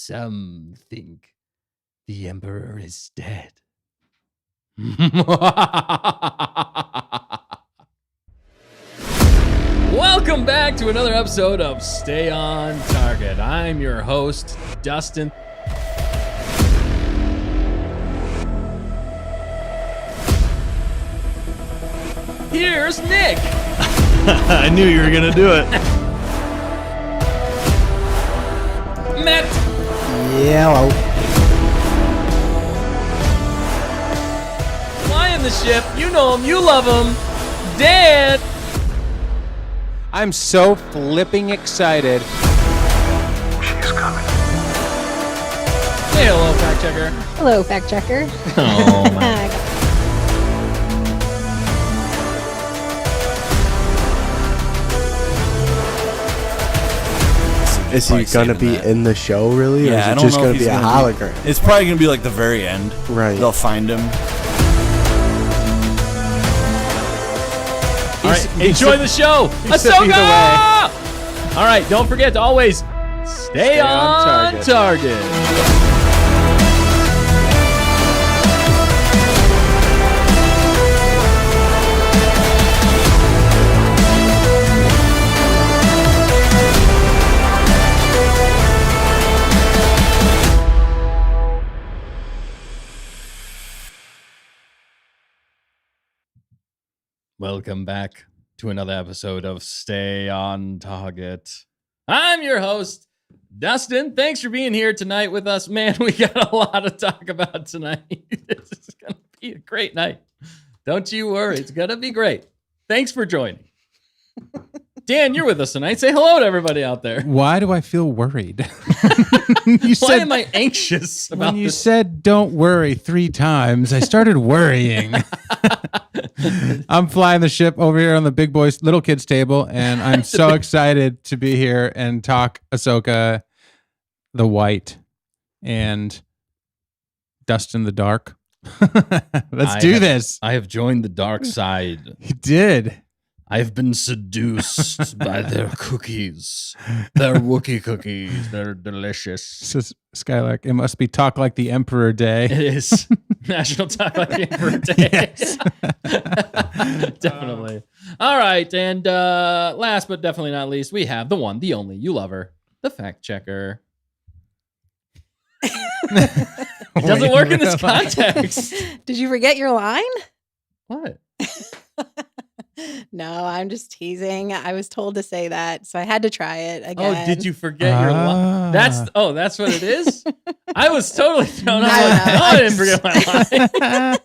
Some think the Emperor is dead. Welcome back to another episode of Stay on Target. I'm your host, Dustin. Here's Nick. I knew you were going to do it. Matt. Yellow. Flying the ship. You know him. You love him. Dan. I'm so flipping excited. She's coming. Say hello, fact checker. Hello, fact checker. Oh, man. Is he going to be in the show, really? Yeah, or is it just going to be a hologram? It's probably going to be like the very end. Right. They'll find him. All right, enjoy the show. Ahsoka! All right, don't forget to always stay on target. Welcome back to another episode of Stay on Target. I'm your host, Dustin. Thanks for being here tonight with us. Man, we got a lot to talk about tonight. This is going to be a great night. Don't you worry. It's going to be great. Thanks for joining. Dan, you're with us tonight. Say hello to everybody out there. Why do I feel worried? Why am I anxious about when you this? said don't worry 3 times, I started worrying. I'm flying the ship over here on the big boys, little kids table, and I'm so excited to be here and talk Ahsoka, the White, and Dustin the Dark. Let's do this. I have joined the dark side. You did. I've been seduced by their cookies. Their Wookiee cookies. They're delicious. Says Skylark, it must be Talk Like the Emperor Day. It is National Talk Like the Emperor Day. Yes. Definitely. All right. And last but definitely not least, we have the one, the only, you love her, the fact checker. It doesn't work in this context. Did you forget your line? What? No, I'm just teasing. I was told to say that, so I had to try it again. Oh, did you forget your line? That's what it is? I was totally thrown off. I didn't forget my line.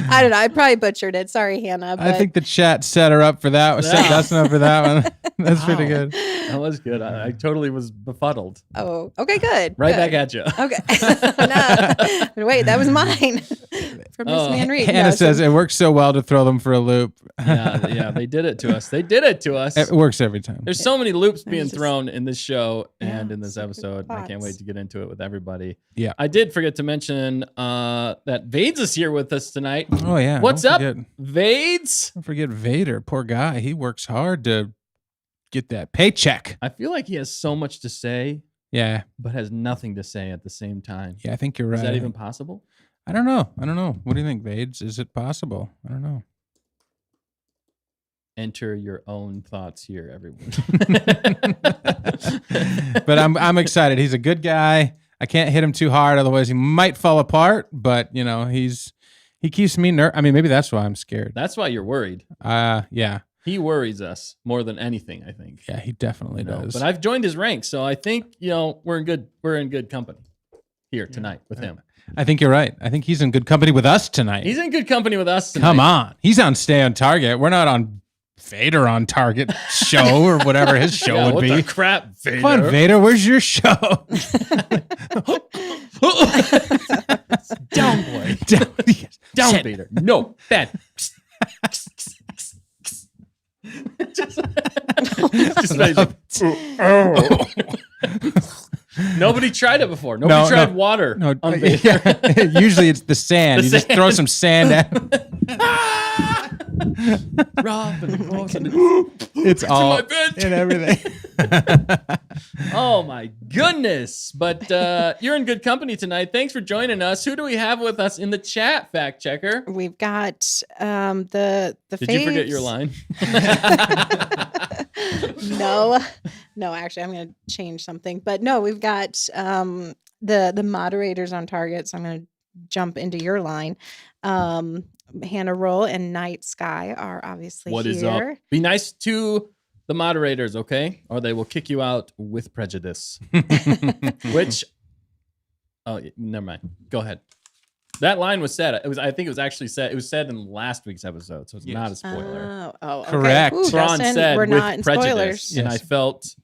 I don't know. I probably butchered it. Sorry, Hannah. But I think the chat set her up for that. Set Dustin up for that one. That's pretty good. That was good. I totally was befuddled. Oh, okay, good. Right good. back at you. Okay. No. Wait, that was mine from Miss Man Reed. Hannah says it works so well to throw them for a loop. Yeah, they did it to us. They did it to us. It works every time. There's so many loops being just- thrown in this show and Yeah, in this so good episode. I can't thoughts. wait to get into it with everybody. Yeah. I did forget to mention that Vades is here with us tonight. Oh, yeah. What's Don't up, forget- Vades? Don't forget Vader. Poor guy. He works hard to get that paycheck. I feel like he has so much to say, Yeah. but has nothing to say at the same time. Yeah, I think you're right. Is that even possible? I don't know. What do you think, Vades? Is it possible? I don't know. Enter your own thoughts here, everyone. But I'm excited. He's a good guy. I can't hit him too hard, otherwise he might fall apart. But you know, he keeps me I mean, maybe that's why I'm scared. That's why you're worried. Yeah. He worries us more than anything, I think. Yeah, he definitely does. But I've joined his ranks, so I think we're in good company here tonight with him. I think you're right. I think he's in good company with us tonight. He's in good company with us tonight. Come on. He's on Stay on Target. We're not on Vader on Target show or whatever his show Yeah, would what be. the crap, Vader? Come on, Vader. Where's your show? Down, boy. Down, Sit. Vader. No, bad. just amazing. Nobody tried it before. Nobody tried water on Vader. Yeah. Usually it's the sand. You just throw some sand at him. Rob and horse and It's all my bed. and everything. Oh my goodness! But you're in good company tonight. Thanks for joining us. Who do we have with us in the chat? Fact checker. We've got the Did you forget your line? No, actually, I'm going to change something. But no, we've got the moderators on target. So I'm going to jump into your line. Hannah Roll and Night Sky are obviously What here. is up? Be nice to the moderators, okay? Or they will kick you out with prejudice. Which, never mind. Go ahead. That line was said. I think it was actually said. It was said in last week's episode, so it's not a spoiler. Okay. Correct. Ooh, Thrawn Dustin, said we're with not in prejudice, spoilers. and I Yes. felt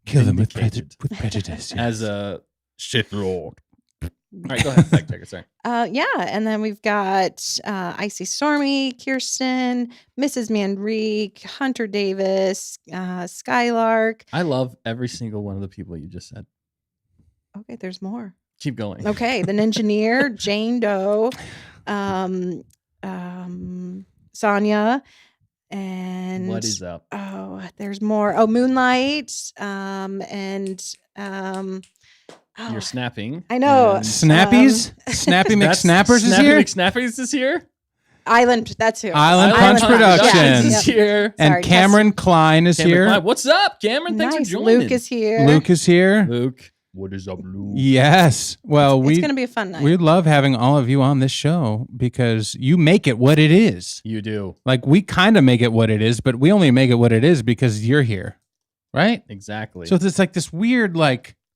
Kill them with vindicated prejudice. as a Sith Lord. All right, go ahead, fact checker. Sorry. Yeah, and then we've got Icy Stormy, Kirsten, Mrs. Manrique, Hunter Davis, Skylark. I love every single one of the people you just said. Okay, there's more. Keep going. Okay, the Ninjaneer, Jane Doe, Sonia, and What is up? Oh, there's more. Oh, Moonlight, and You're snapping. I know. and Snappies? Snappy McSnappers is Snappy here? McSnappers is here. Island. That's who. Island Punch Productions. is here. And Sorry, Cameron Klein is Cameron here. Klein. What's up, Cameron? Thanks Nice. for joining. Luke is here. Luke is here. Luke. What is up, Luke? Yes. Well, It's gonna be a fun night. we love having all of you on this show because you make it what it is. You do. Like we kind of make it what it is, but we only make it what it is because you're here, right? Exactly. So it's like this weird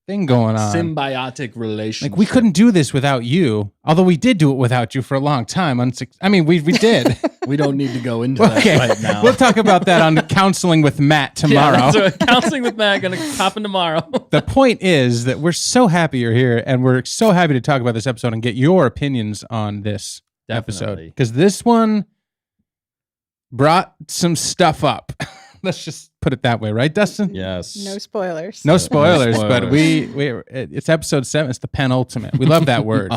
thing going on. Symbiotic relationship. Like we couldn't do this without you, although we did do it without you for a long time. We did. We don't need to go into Okay, that right now. we'll talk about that on Counseling with Matt tomorrow. Yeah, so counseling with Matt gonna happen tomorrow. The point is that we're so happy you're here, and we're so happy to talk about this episode and get your opinions on this episode Definitely. because this one brought some stuff up. Let's just put it that way, right, Dustin? Yes. No spoilers. No spoilers, No but spoilers. it's episode 7. It's the penultimate. We love that word.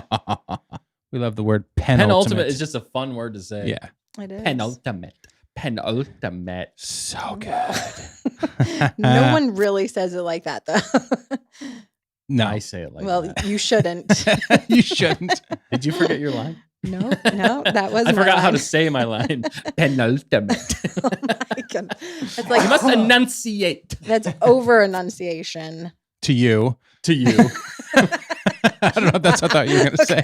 We love the word penultimate. Penultimate is just a fun word to say. Yeah. It is. Penultimate. Penultimate. So good. No one really says it like that, though. No. I say it like Well, that. you shouldn't. You shouldn't. Did you forget your line? No, that was. I my forgot how to line. say my line. Penultimate. Oh my God. It's like You must enunciate that's over enunciation. To you. to you. I don't know if that's what I thought you were going to say.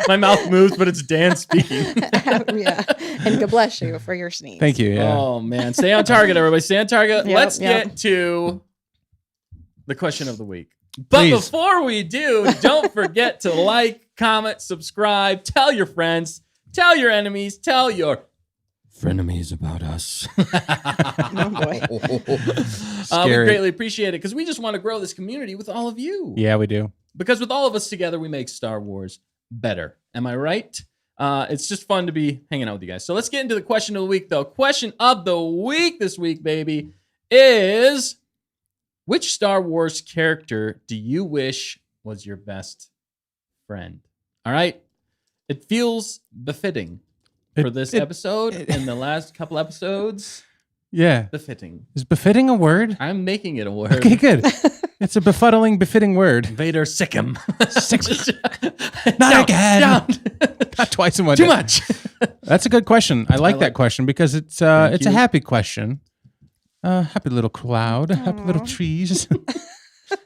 my mouth moves, but it's Dan speaking. Yeah, and God bless you for your sneeze. Thank you. Yeah. Oh man, stay on target, everybody. Stay on target. Yep, Let's yep. get to the question of the week. But Please. before we do, don't forget to like, comment, subscribe, tell your friends, tell your enemies, tell your frenemies about us. Oh boy. We Scary. greatly appreciate it because we just want to grow this community with all of you. Yeah, we do. Because with all of us together, we make Star Wars better. Am I right? It's just fun to be hanging out with you guys. So let's get into the question of the week, though. Question of the week this week, baby, is which Star Wars character do you wish was your best friend? All right? It feels befitting for this episode and the last couple episodes. Yeah. Befitting. Is befitting a word? I'm making it a word. Okay, good. It's a befuddling, befitting word. Vader Sickum. Not again. Down. Not twice in one Too day. much. That's a good question. I like that like- question because it's Thank a you. happy question. Happy little cloud, happy little trees.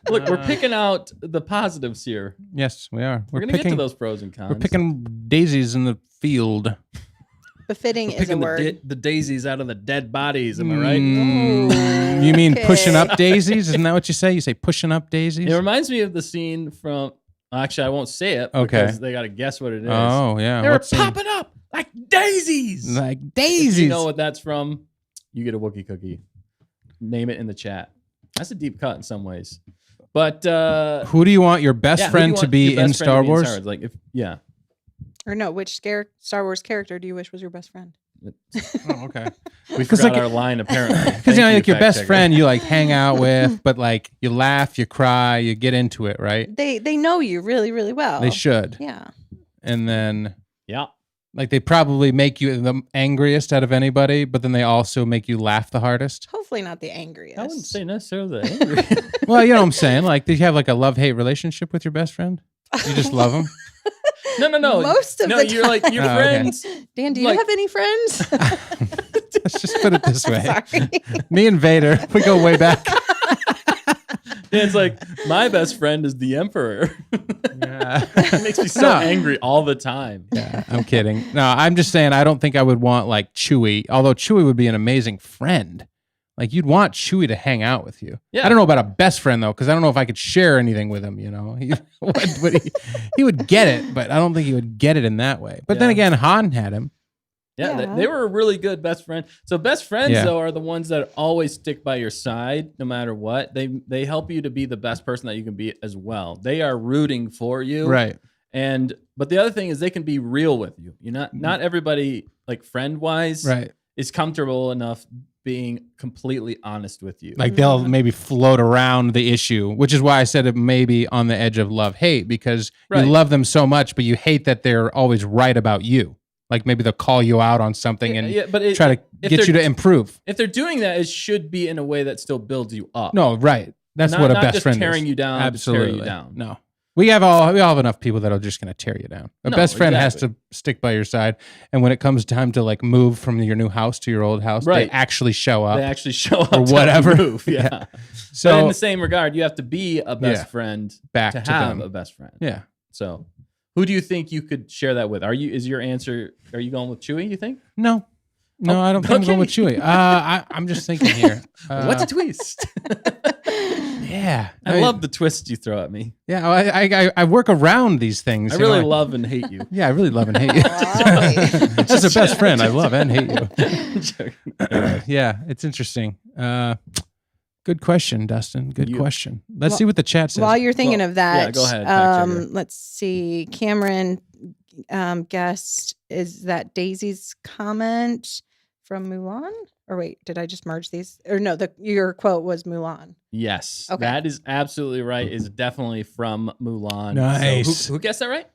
Look, we're picking out the positives here. Yes, we are. We're going to get to those pros and cons. We're picking daisies in the field. Befitting We're is a picking word. the daisies out of the dead bodies. Am I right? Mm, you mean pushing Okay. up daisies? Isn't that what you say? You say pushing up daisies? It reminds me of the scene from. Actually, I won't say it. Okay. Because they got to guess what it is. Oh, yeah. They were What's in- popping up like daisies. like If daisies. you know what that's from, you get a Wookiee cookie. Name it in the chat. That's a deep cut in some ways. But Who do you want your best yeah, who do friend you to want be your in best friend Star to be in Wars? Like Or no, which Star Wars character do you wish was your best friend? Oh, okay. We 'Cause, forgot like, our line apparently. Because like your fact best checker. friend, you like hang out with, but like you laugh, you cry, you get into it, right? They know you really, really well. They should. Yeah. And then Yeah. Like they probably make you the angriest out of anybody, but then they also make you laugh the hardest. Hopefully not the angriest. I wouldn't say necessarily the angry. Well, you know what I'm saying? Like, do you have like a love-hate relationship with your best friend? You just love them? No. Most of no, the you're like your Oh, okay. friends. Dan, do you like- have any friends? Let's just put it this way. Sorry. Me and Vader, we go way back. It's like my best friend is the Emperor. Yeah. It makes me so No. angry all the time. Yeah, I'm kidding. No, I'm just saying I don't think I would want like Chewie, although Chewie would be an amazing friend. Like you'd want Chewie to hang out with you. Yeah. I don't know about a best friend though, because I don't know if I could share anything with him. You know, he would get it, but I don't think he would get it in that way. But then Yeah. again, Han had him. Yeah, Yeah. They were a really good best friend. So best friends Yeah. though are the ones that always stick by your side no matter what. They help you to be the best person that you can be as well. They are rooting for you. Right. But the other thing is they can be real with you. Not everybody like friend wise Right. is comfortable enough being completely honest with you. Like they'll maybe float around the issue, which is why I said it may be on the edge of love hate because Right. you love them so much, but you hate that they're always right about you. Like maybe they'll call you out on something and try to if get you they're- to improve. if they're doing that, it should be in a way that still builds you up. No, right. That's Not- what a not best just friend tearing is. you down to tear Absolutely. you down. No. We all have enough people that are just going to tear you down. A No, best friend has exactly. to stick by your side, and when it comes time to like move from your new house to your old house, Right. they actually show up. They actually show up or to whatever. move. Yeah. Yeah. So in So the same regard, you have to be a best Yeah. friend back to to have them. a best friend. Yeah. So who do you think you could share that with? Are you going with Chewie, you think? No, Oh, I don't think I'm going with okay. Chewie. I'm just thinking here. What's a twist? Yeah, I love the twists you throw at me. Yeah, I work around these things. I you know, really love and hate you. Yeah, I really love and hate you. Right. As a best friend, I love and hate you. Anyway. Yeah, it's interesting. Good question, Dustin. Good You- question. Let's Well, see what the chat says. While you're thinking Well, of that, yeah, go ahead, fact checker. let's see. Cameron guessed, is that Daisy's comment from Mulan? Or wait, did I just merge these? Or no, your quote was Mulan. Yes, Okay. that is absolutely right. Is definitely from Mulan. Nice. So who guessed that right?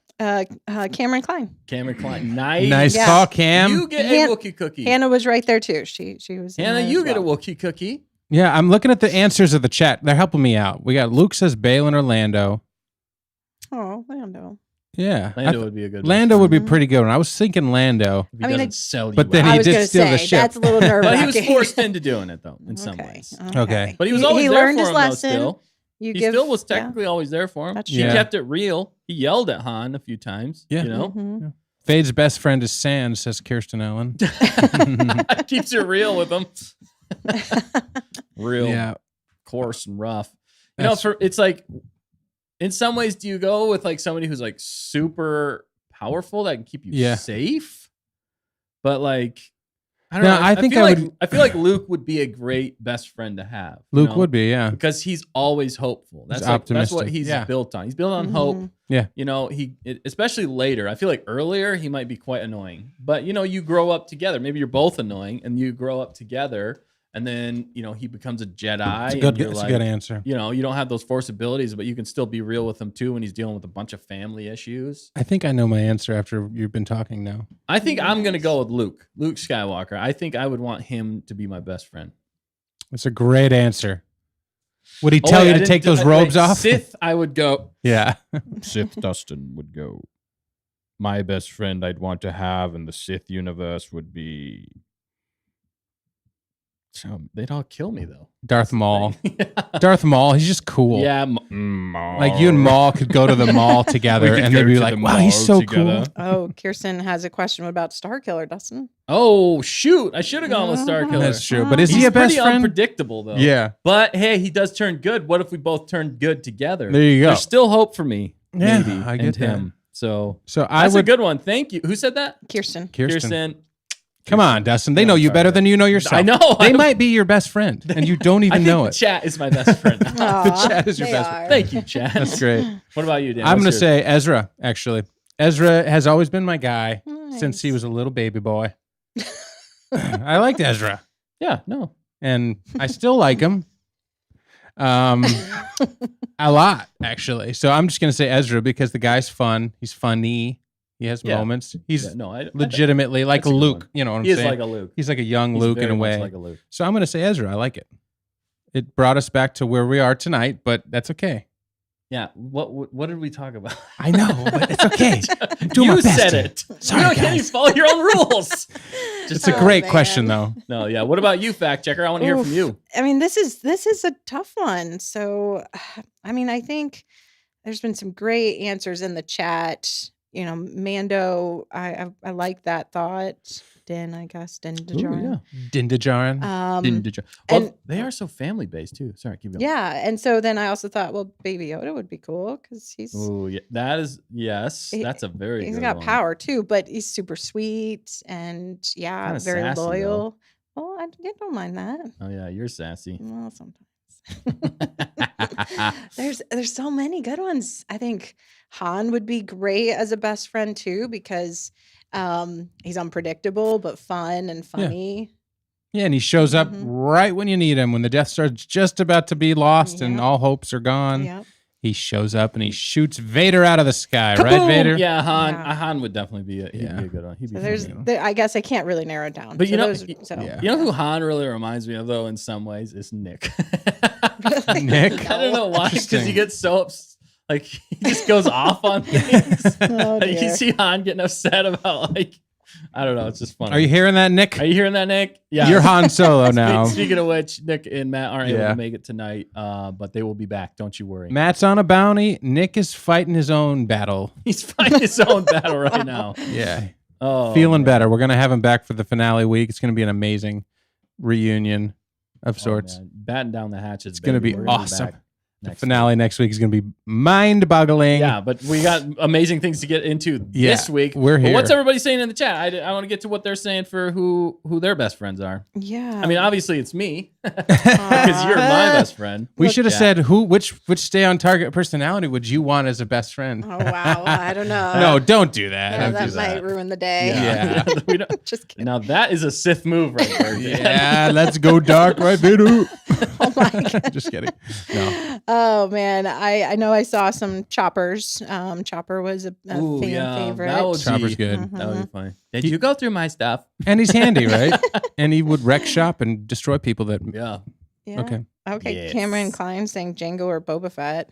Cameron Klein. Cameron Klein. Nice. Nice Yeah. call, Cam. You get Han- a Wookiee cookie. Hannah was right there too. She was. in Hannah, there as you get a well. Wookiee cookie. Yeah, I'm looking at the answers of the chat. They're helping me out. We got Luke says Balin or Lando. Oh, Lando. Yeah, Lando would be a good one. Lando would be Mhm. pretty good one. I was thinking Lando, If he I mean, doesn't sell you but then out. he I was did gonna steal the say, ship. that's a little nerve But he was wracking. forced into doing it though, in some ways. Okay. But he was He always there learned for his him lesson. though. Still, You he give, still was yeah. technically always there for him. That's He true. kept it real. He yelled at Han a few times. Yeah. You know, Mhm. Fade's best friend is Sand, says Kirsten Allen. keeps it real with him. Real, Yeah, coarse and rough. You know, That's- it's like, in some ways, do you go with like somebody who's like super powerful that can keep you Yeah. safe? But like, I don't No, know. I think feel I like, would- I feel like Luke would be a great best friend to have. you Luke know? would be. Yeah, because he's always hopeful. That's He's like, that's what optimistic. he's Yeah. built on. He's built on Mhm. hope. Yeah. You know, especially later. I feel like earlier he might be quite annoying. But you know, you grow up together. Maybe you're both annoying and you grow up together and then, you know, he becomes a Jedi. it's a and good. you're It's a like, good answer. you know, you don't have those force abilities, but you can still be real with him too when he's dealing with a bunch of family issues. I think I know my answer after you've been talking now. I think I'm gonna go with Luke Skywalker. I think I would want him to be my best friend. It's a great answer. Would he Oh, tell wait, you I to didn't take do those that. robes Wait, off? Sith, I would go. Yeah. Sith Dustin would go. My best friend I'd want to have in the Sith universe would be. So they'd all kill me though. Darth Maul. yeah. Darth Maul. He's just cool. Yeah, Like you and Maul could go to the mall together, and they'd be like, "Wow, he's so cool." Oh, Kirsten has a question about Starkiller, Dustin. Oh shoot! I should have gone with Starkiller. That's true. But is He's he a best pretty friend? unpredictable though. Yeah. But hey, he does turn good. What if we both turn good together? There you go. There's still hope for me. Yeah, maybe, I and get that. him. So So I that's would. a good one. Thank you. Who said that? Kirsten. Kirsten. Come on, Dustin. They know you better than you know yourself. I know. They might be your best friend, and you don't I even think know the it. chat is my best friend. Aw, chat is your they best are. Thank you, chat. That's great. What about you, Dan? I'm going to What's yours? say Ezra, actually. Ezra has always been my guy since he Nice. was a little baby boy. I liked Ezra, Yeah, no. and I still like him a lot, actually. So I'm just going to say Ezra because the guy's fun. He's funny. He has Yeah. moments. He's Yeah, no, I legitimately like that's a good Luke. one. You know what I'm he is saying? like a Luke. He's like a young He's Luke in very a much way. like a Luke. So I'm going to say Ezra. I like it. It brought us back to where we are tonight, but that's okay. Yeah. What did we talk about? I know, but it's okay. I'm doing You my best said here. it. Sorry, you can't even guys. follow your own rules. It's a Oh, great man. question, though. No, yeah. What about you, fact checker? I want to hear from Oof. you. I mean, this is a tough one. So, I mean, I think there's been some great answers in the chat. You know, Mando, I like that thought. Din, I guess, Din Ooh, Djarin. Dindajarin. Well, and- they are so family based too. Sorry, keep going. Yeah, and so then I also thought, well, Baby Yoda would be cool because Oh, yeah. That is yes. That's a very. he's good got one. power too, but he's super sweet and yeah, Kinda very sassy, though. loyal. Well, I don't mind that. Oh yeah, you're sassy. Well, sometimes. There's so many good ones. I think Han would be great as a best friend too because he's unpredictable but fun and funny. Yeah, and he shows up Mhm. right when you need him, when the Death Star's just about to be lost and Yeah. all hopes are gone. Yeah. He shows up and he shoots Vader out of the sky, right, Kaboom! Vader? Yeah, Han. Yeah. Han would definitely be. He'd Yeah. be a good one. He'd be So there's funny. I guess I can't really narrow it down. But you So know- those- Yeah. You know who Han really reminds me of, though, in some ways, is Nick. Really? Nick? I don't know why, because he Interesting. gets so like he just goes off on things. Oh, Like, you dear. see Han getting upset about like I don't know. It's just funny. Are you hearing that, Nick? Are you hearing that, Nick? Yeah. You're Han Solo now. Speaking of which, Nick and Matt aren't able Yeah. to make it tonight, but they will be back. Don't you worry. Matt's on a bounty. Nick is fighting his own battle. He's fighting his own battle right now. Yeah. Oh, Feeling man. better. We're going to have him back for the finale week. It's going to be an amazing reunion of Oh, sorts. man. Batten down the hatches. It's gonna baby. be We're gonna awesome. back The next finale week. next week is going to be mind-boggling. Yeah, but we got amazing things to get into Yeah, this week. we're But here. what's everybody saying in the chat? I want to get to what they're saying for who their best friends are. Yeah. I mean, obviously it's me because you're my best friend. We Look, should have yeah. said which stay on target personality would you want as a best friend? Oh wow. I don't know. No, don't do that. Yeah, Don't that do might that. ruin the day. Yeah. We don't- Just kidding. now that is a Sith move right there. Yeah, let's go dark, right, Vader? Oh my god. Just kidding. No. Oh man, I know I saw some choppers. Chopper was a Ooh, fan yeah, favorite. that would Chopper's be good. That would be funny. Did you go through my stuff? And he's handy, right? And he would wreck shop and destroy people that. Yeah. Yeah. Okay. Okay. Yes. Cameron Klein saying Django or Boba Fett.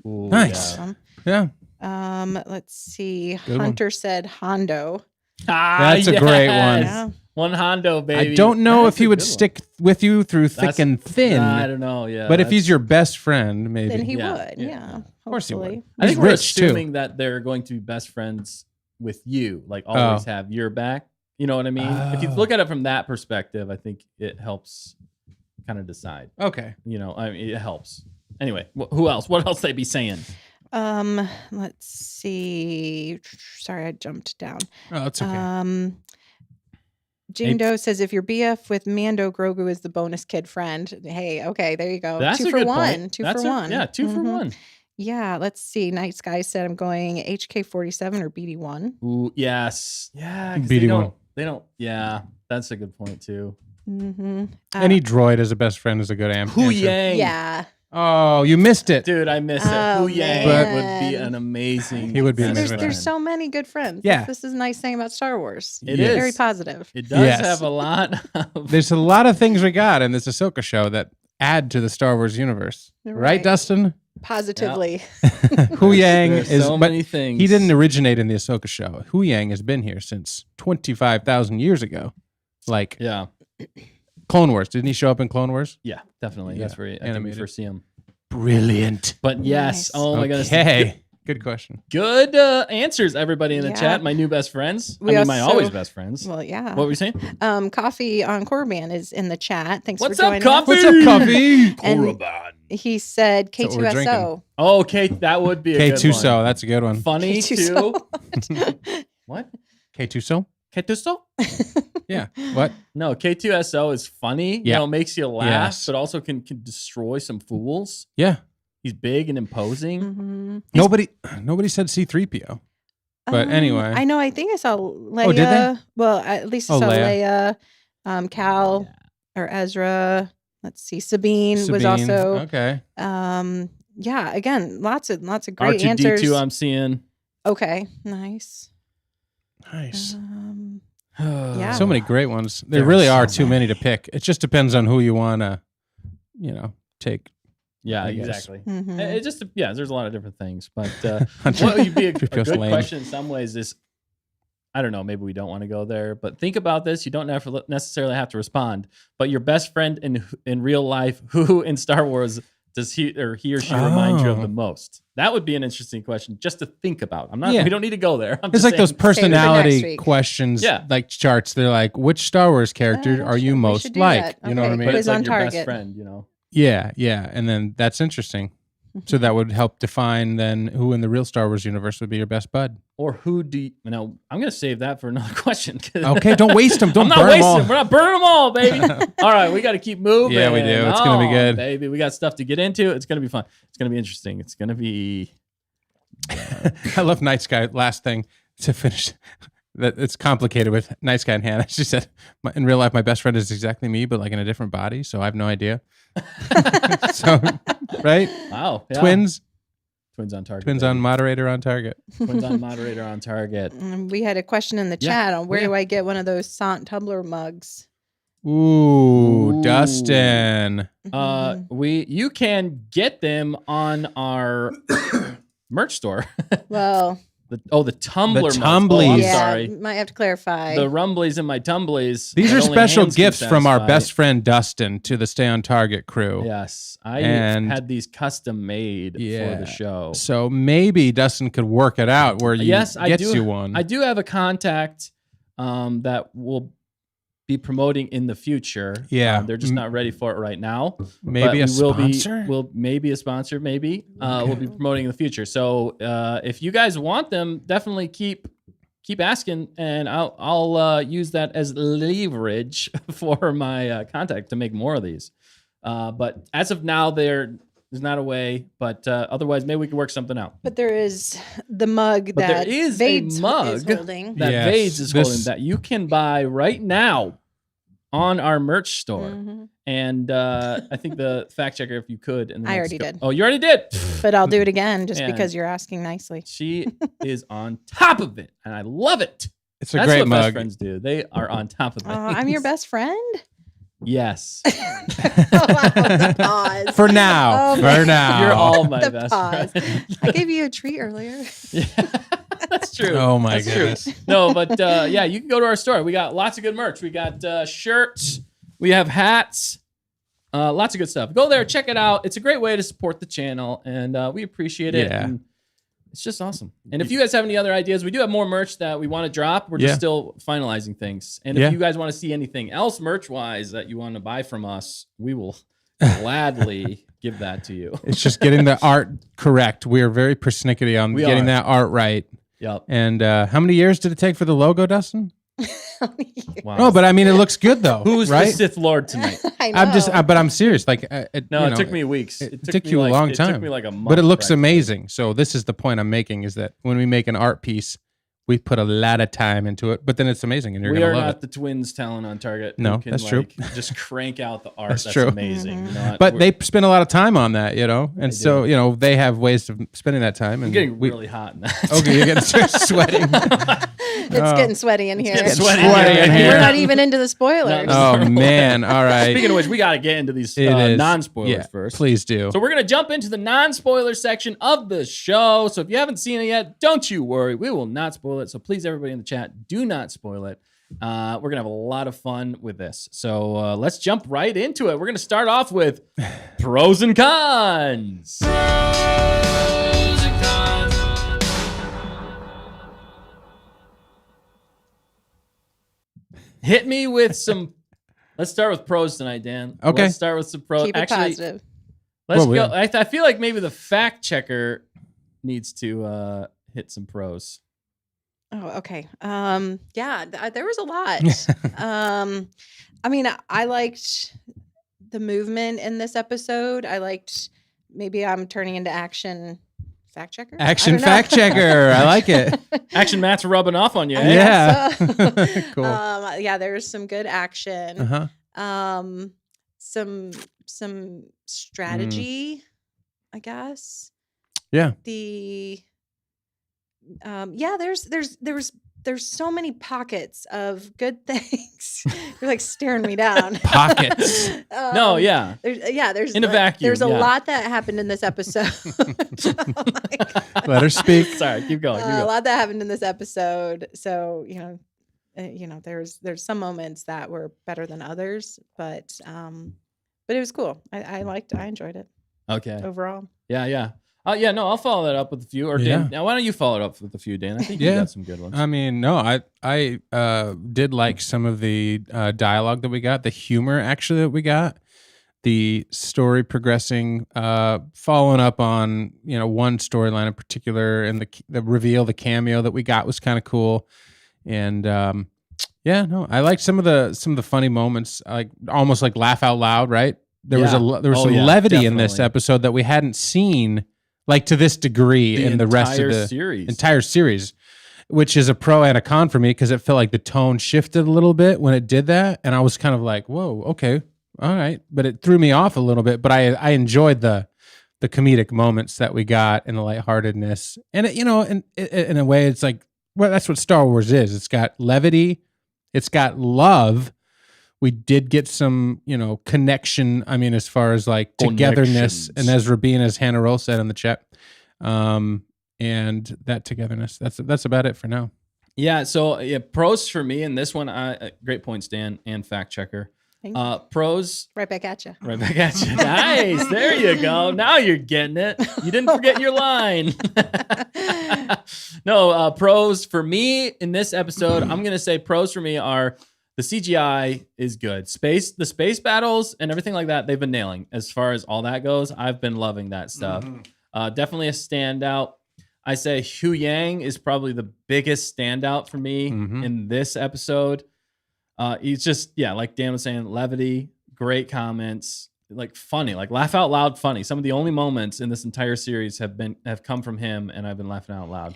Ooh, Nice. yeah. Yeah. Let's see. Good one. Hunter said Hondo. Ah, That's a great one. Yeah. One Hondo, baby. I don't know That's if he a would good one. stick with you through thick That's- and thin. I don't know. Yeah. but if that's- he's your best friend, maybe. Then he Yeah, would. yeah, Yeah. Of course he would. hopefully. I think He's we're rich, too. assuming that they're going to be best friends with you, like always Oh. have your back. You know what I mean? If you Oh. look at it from that perspective, I think it helps kind of decide. Okay. You know, I mean, it helps. Anyway, who else? What else they be saying? Let's see. Sorry, I jumped down. Oh, it's okay. Jane Doe says if you're BF with Mando, Grogu is the bonus kid friend. Hey, okay, there you go. That's two a for good one. point. Two That's for a- one. Yeah, 2 for Mhm. one. Yeah, let's see. Night Sky said I'm going HK-47 or BD-1. Ooh, yes, yeah. 'cause BD-1. They don't. Yeah, that's a good point too. Mm-hmm. Any droid as a best friend is a good Hu answer. Yang. Yeah. Oh, you missed it. Dude, I miss it. Oh, Hu Yang man. would be an amazing. He would be an best amazing friend. There's so many good friends. Yeah. This is a nice thing about Star Wars. It Yes. is Very positive. It does Yes. have a lot of. There's a lot of things we got in this Ahsoka show that add to the Star Wars universe. Right, Right. Dustin? Positively. Hu Yang There's is, so but many things. he didn't originate in the Ahsoka show. Hu Yang has been here since 25,000 years ago. Like Yeah, Clone Wars. Didn't he show up in Clone Wars? yeah, definitely. Yeah, That's where I think we animated. first see him. Brilliant. But yes, Nice. oh my goodness. Okay. Good question. Good answers, everybody in the Yeah. chat. My new best friends. We my also- always best friends. Well, yeah. What were you saying? Coffee on Corban is in the chat. Thanks What's for up, joining Coffee? us. What's up, Coffee? And he said That's what we're K2SO. Oh, okay, that would be a good K2 one. So. That's a good one. Funny too. K2SO. What? K2 So? K2SO? Yeah. What? No, K2SO is funny. You Yeah. know, makes you laugh, Yes. but also can destroy some fools. Yeah. He's big and imposing. Mhm. Nobody said C3PO. But anyway. I know. I think I saw Leia. Oh, did they? Well, at least I Oh, saw Leia. Leia. Cal or Ezra. Let's see. Sabine was Sabine. also. Okay. Yeah. Again, lots of great R2D2 answers. I'm seeing. Okay. Nice. Nice. Yeah. So many great ones. There There really are are so too many to pick. It just depends on who you want to, take. Yeah, I guess. exactly. Mhm. It just there's a lot of different things, but what would be a good Feels lame. question in some ways is, I don't know, maybe we don't want to go there, but think about this. You don't necessarily have to respond, but your best friend in real life, who in Star Wars does he or she remind you of Oh. the most? That would be an interesting question just to think about. Yeah. We don't need to go there. I'm It's just like those saying- personality week. questions, Yeah. like charts. They're like, which Star Wars character are you we most should do like? that. You know what I Okay, mean? but Quiz it's like on your best target. friend, you know. Yeah, yeah. And then that's interesting. So that would help define then who in the real Star Wars universe would be your best bud. Or who do you know? I'm going to save that for another question. Okay, don't waste them. Don't I'm not burn them wasting all. them. We're not burning them all, baby. All right, we got to keep moving. Yeah, we do. It's gonna be on, good. baby. We got stuff to get into. It's going to be fun. It's going to be interesting. It's going to be. I love Night Sky. Last thing to finish. That it's complicated with Night Sky and Hannah. She said, in real life, my best friend is exactly me, but like in a different body. So I have no idea. So, right? Wow. Yeah. Twins on target. on baby. moderator on target. Twins on moderator on target. We had a question in the Yeah. chat on where Yeah. do I get one of those Sant Tumbler mugs? Ooh, Dustin. You can get them on our merch store. Well, the Tumbler mugs. Tumblies. Oh, I'm yeah, sorry. might have to clarify. The Rumblies and my Tumblies. These that are only special hands can gifts from our satisfy. best friend Dustin to the Stay on Target crew. Yes, I And- had these custom made for Yeah. the show. So maybe Dustin could work it out where you Yes, I gets do. you one. I do have a contact that will be promoting in the future. Yeah. They're just not ready for it right now. Maybe a But we will sponsor. We'll maybe a sponsor. Maybe we'll be promoting in the future. So if you guys want them, definitely keep asking, and I'll use that as leverage for my contact to make more of these. But as of now, there's not a way. But otherwise, maybe we can work something out. but there is the mug But there that is Vades a mug is holding. that Yes, Vades is this- holding that you can buy right now on our merch store. Mhm. And I think the fact checker, if you could. In the I next already couple- did. Oh, you already did. But I'll do it again just And- because you're asking nicely. She is on top of it, and I love it. It's a That's great what best mug. friends do. They are on top of it. I'm your best friend? Yes, Oh, wow, the pause. For now. Oh, For man. now. you're all my The best pause. friend. I gave you a treat earlier. Yeah, that's true. Oh my That's true. goodness. No, but yeah, you can go to our store. We got lots of good merch. We got shirts. We have hats. Lots of good stuff. Go there, check it out. It's a great way to support the channel, and we appreciate it. Yeah. And it's just awesome. And if you guys have any other ideas, we do have more merch that we want to drop. We're just Yeah. still finalizing things. And Yeah. if you guys want to see anything else merch-wise that you want to buy from us, we will gladly give that to you. It's just getting the art correct. We are very persnickety on We getting are. that art right. Yep. And how many years did it take for the logo, Dustin? Wow. No, but I mean, it looks good though. Who's right? the Sith Lord tonight? I know. I'm just, but I'm serious. Like, No, you it know, took me weeks. It took took me you a like- long It time. took me like a month. but it looks practically. amazing. So this is the point I'm making: is that when we make an art piece, we put a lot of time into it, but then it's amazing, and you're We gonna are love not it. the twins talent on target. who No, can, that's true. Just crank out the art. That's That's true. amazing. You know, But we're- they spend a lot of time on that, you know, and They so do. you know they have ways of spending that time. I'm And getting we, really hot in that. okay, you're getting sweating. It's getting sweaty in here. getting sweaty in here. We're not even into the spoilers. No. Oh man! All right. Speaking of which, we got to get into these It is. non-spoilers Yeah, first. Please do. So we're going to jump into the non-spoiler section of the show. So if you haven't seen it yet, don't you worry. We will not spoil it. So please, everybody in the chat, do not spoil it. We're going to have a lot of fun with this. So let's jump right into it. We're going to start off with pros and cons. Hit me with some. Let's start with pros tonight, Dan. Okay. Let's start with some pros. Keep it Actually, positive. let's Well, go. I feel like maybe the fact checker needs to hit some pros. Oh, okay. Yeah, there was a lot. I mean, I liked the movement in this episode. I liked, maybe I'm turning into action fact checker. I Action don't know. fact checker. I like it. Action Matt's rubbing off on you. I eh? Yeah. guess so. Cool. Yeah, there was some good action. Uh-huh. Some strategy, I guess. Yeah. The there was there's so many pockets of good things. You're like staring me down. Pockets. No, yeah. There's In a vacuum, There's a yeah. lot that happened in this episode. Oh my God. Let her speak. Sorry, keep going. A lot that happened in this episode. So there's some moments that were better than others, but it was cool. I enjoyed it Okay. overall. Yeah. No, I'll follow that up with a few. Or Dan, Yeah. now why don't you follow it up with a few, Dan? I think you Yeah. got some good ones. I mean, no, I did like some of the dialogue that we got, the humor actually that we got, the story progressing, following up on one storyline in particular, and the reveal, the cameo that we got was kind of cool, and I liked some of the funny moments, like almost like laugh out loud, right? There was some levity in this definitely. episode that we hadn't seen like to this degree in the rest of the series. entire series, which is a pro and a con for me because it felt like the tone shifted a little bit when it did that, and I was kind of like, "Whoa, okay, all right," but it threw me off a little bit. But I enjoyed the comedic moments that we got and the lightheartedness, and in a way, it's like, well, that's what Star Wars is. It's got levity, it's got love. We did get some, connection. I mean, as far as like togetherness, Connections. and as Rabin, as Hannah Roll said in the chat, and that togetherness. That's about it for now. Yeah. So pros for me in this one. Great points, Dan, and fact checker. Thank you. Pros. Right back at you. Right back at you. Nice. There you go. Now you're getting it. You didn't forget your line. No, pros for me in this episode, I'm going to say pros for me are the CGI is good. The space battles and everything like that, they've been nailing. As far as all that goes, I've been loving that stuff. Definitely a standout. I say Hu Yang is probably the biggest standout for me in this episode. He's just, like Dan was saying, levity, great comments, like funny, like laugh out loud funny. Some of the only moments in this entire series have come from him, and I've been laughing out loud.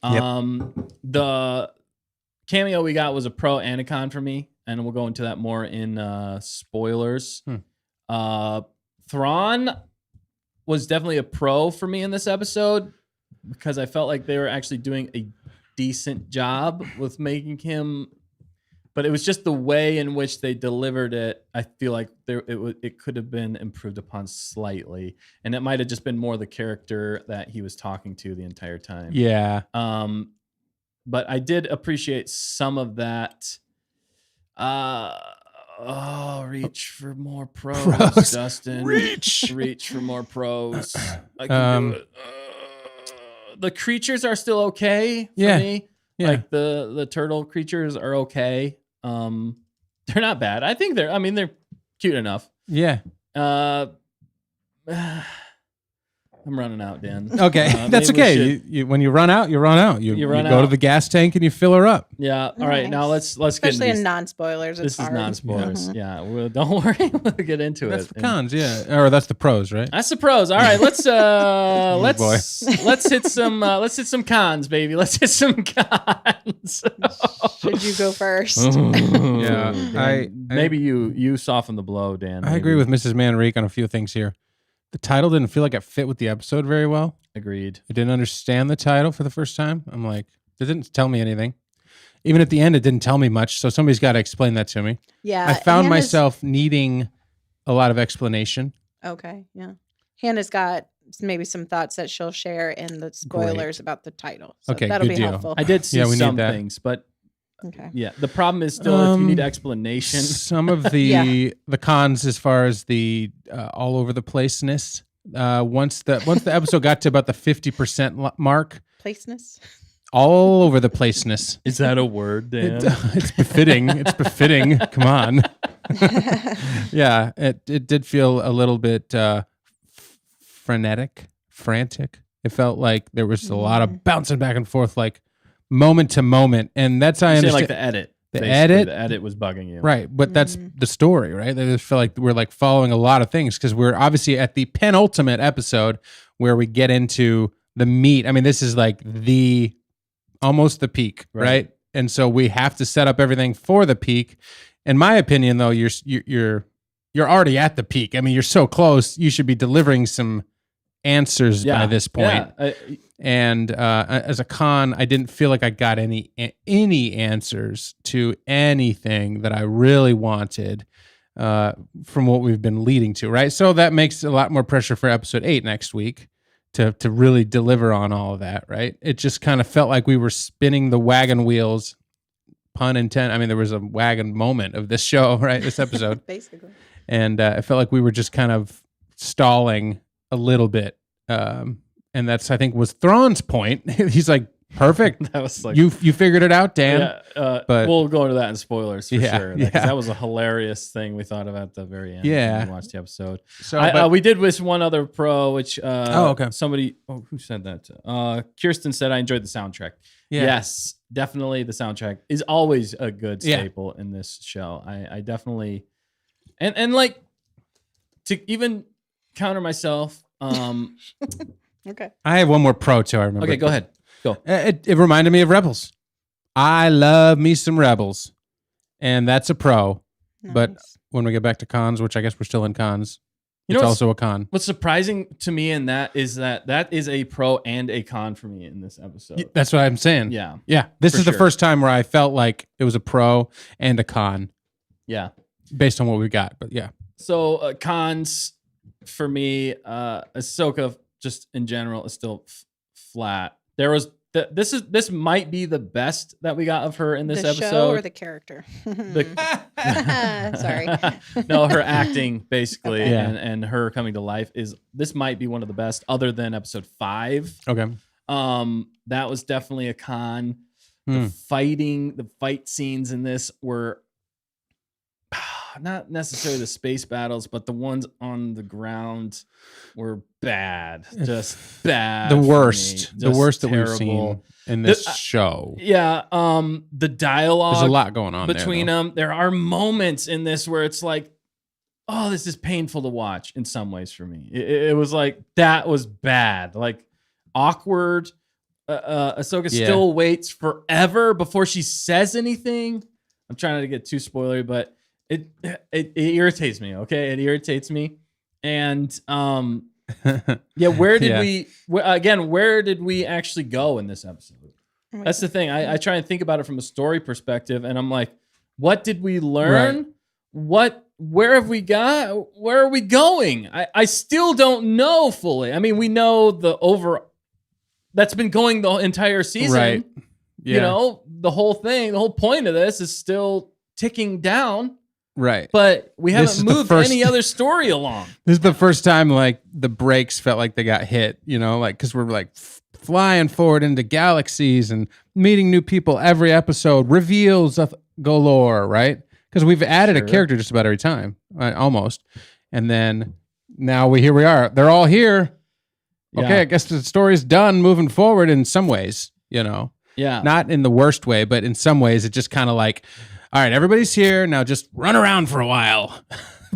The cameo we got was a pro and a con for me, and we'll go into that more in spoilers. Thrawn was definitely a pro for me in this episode because I felt like they were actually doing a decent job with making him, but it was just the way in which they delivered it. I feel like it could have been improved upon slightly, and it might have just been more the character that he was talking to the entire time. Yeah. But I did appreciate some of that. Reach for more pros, Dustin. Reach for more pros. I can do it. The creatures are still okay for me. Yeah. Like the turtle creatures are okay. They're not bad. I think they're cute enough. Yeah. I'm running out, Dan. Okay, that's okay. You when you run out, you run out. You run go to out. the gas tank and you fill her up. Yeah. All right. Now let's get into Especially in these. non-spoilers. This It's is hard. non-spoilers. Yeah. Well, don't worry. We'll get into That's it. the cons, yeah, or that's the pros, right? That's the pros. All right, let's Boy. let's hit some cons, baby. Let's hit some cons. Should you go first? Yeah, Dan, maybe you soften the blow, Dan. I agree with Mrs. Manrique on a few things here. The title didn't feel like it fit with the episode very well. Agreed. I didn't understand the title for the first time. I'm like, it didn't tell me anything. Even at the end, it didn't tell me much. So somebody's got to explain that to me. Yeah. I found Hannah's- myself needing a lot of explanation. Okay. Yeah. Hannah's got maybe some thoughts that she'll share in the spoilers about the title. So Okay, that'll good be deal. helpful. I did see Yeah, we need some that. things, but Okay. yeah, the problem is still if you need explanation. Some of the cons as far as the all over the placeness. Once the episode got to about the 50% mark, Placeness. all over the placeness. Is that a word, Dan? It's befitting. It's befitting. Come on. Yeah, it did feel a little bit frantic. It felt like there was a lot of bouncing back and forth, like moment to moment, and that's how I You say understand. like the edit. The basically. edit? The edit was bugging you. Right, but that's the story, right? I just feel like we're like following a lot of things because we're obviously at the penultimate episode where we get into the meat. I mean, this is like almost the peak, right? And so we have to set up everything for the peak. In my opinion, though, you're already at the peak. I mean, you're so close. You should be delivering some answers by this point. Yeah. And as a con, I didn't feel like I got any answers to anything that I really wanted from what we've been leading to, right? So that makes a lot more pressure for episode 8 next week to really deliver on all of that, right? It just kind of felt like we were spinning the wagon wheels, pun intended. I mean, there was a wagon moment of this show, right? This episode. Basically. And it felt like we were just kind of stalling a little bit. And that's, I think, was Thrawn's point. He's like, perfect. That was like you figured it out, Dan. Yeah, but we'll go into that in spoilers for sure. Yeah. That was a hilarious thing we thought about at the very end. Yeah. when we watched the episode. So we did with one other pro, which okay. Somebody who said that? Kirsten said I enjoyed the soundtrack. Yeah. Yes, definitely the soundtrack is always a good staple in this show. I definitely and like to even counter myself. Okay. I have one more pro too. I remember. Okay, go ahead. Go. It reminded me of Rebels. I love me some Rebels, and that's a pro. But Nice. when we get back to cons, which I guess we're still in cons, You it's know also a con. What's surprising to me in that is that is a pro and a con for me in this episode. That's what I'm saying. Yeah. Yeah. This For is the sure. first time where I felt like it was a pro and a con Yeah. based on what we got. But yeah. So cons for me, Ahsoka just in general is still flat. There was this might be the best that we got of her in this the episode. show or the character? Sorry. No, her acting basically Okay. Yeah. and her coming to life this might be one of the best other than episode 5. Okay. That was definitely a con. Hmm. The fight scenes in this were not necessarily the space battles, but the ones on the ground were bad. Just bad. The for me. worst. The Just worst that terrible. we've seen in this The- show. Yeah. The dialogue There's a lot going on between there, them. There are moments in this where it's like, oh, this is painful to watch in some ways for me. It was like, that was bad. Like awkward. Ahsoka still waits forever before she says anything. I'm trying not to get too spoilery, but it irritates me. Okay. It irritates me. And, yeah, where did we actually go in this episode? That's the thing. I try and think about it from a story perspective, and I'm like, what did we learn? Right. Where have we got? Where are we going? I still don't know fully. I mean, we know that's been going the entire season. Right. Yeah. You know, the whole point of this is still ticking down, Right. but we This haven't is the moved first- any other story along. This is the first time like the brakes felt like they got hit, you know, like because we're like flying forward into galaxies and meeting new people every episode, reveals of galore, right? Because we've added a Sure. character just about every time, almost, and then now here we are. They're all here. Yeah. Okay, I guess the story's done. Moving forward in some ways, you know, Yeah. not in the worst way, but in some ways it just kind of like, all right, everybody's here now. Just run around for a while.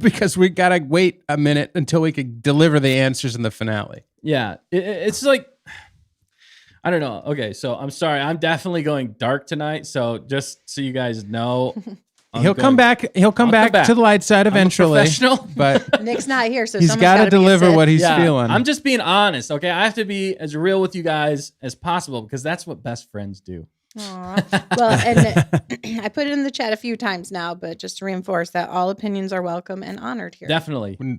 Because we gotta wait a minute until we could deliver the answers in the finale. Yeah, it's like, I don't know. Okay, so I'm sorry. I'm definitely going dark tonight. So just so you guys know, He'll come back. He'll come back to the light side eventually. Professional. But Nick's not here, so he's got to deliver what he's Yeah, feeling. I'm just being honest. Okay, I have to be as real with you guys as possible because that's what best friends do. Aw. Well, and I put it in the chat a few times now, but just to reinforce that all opinions are welcome and honored here. Definitely. We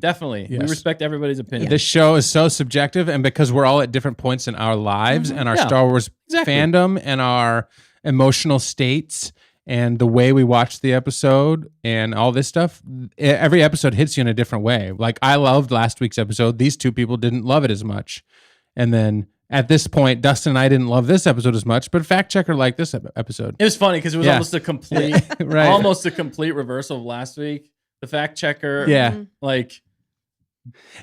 Yes. respect everybody's opinion. This show is so subjective, and because we're all at different points in our lives and our Yeah, Star Wars exactly. fandom and our emotional states and the way we watch the episode and all this stuff, every episode hits you in a different way. Like I loved last week's episode. These two people didn't love it as much. And then at this point, Dustin and I didn't love this episode as much, but Fact Checker liked this episode. It was funny because it was Yeah. almost a complete, Right. almost a complete reversal of last week. The fact checker, Yeah. like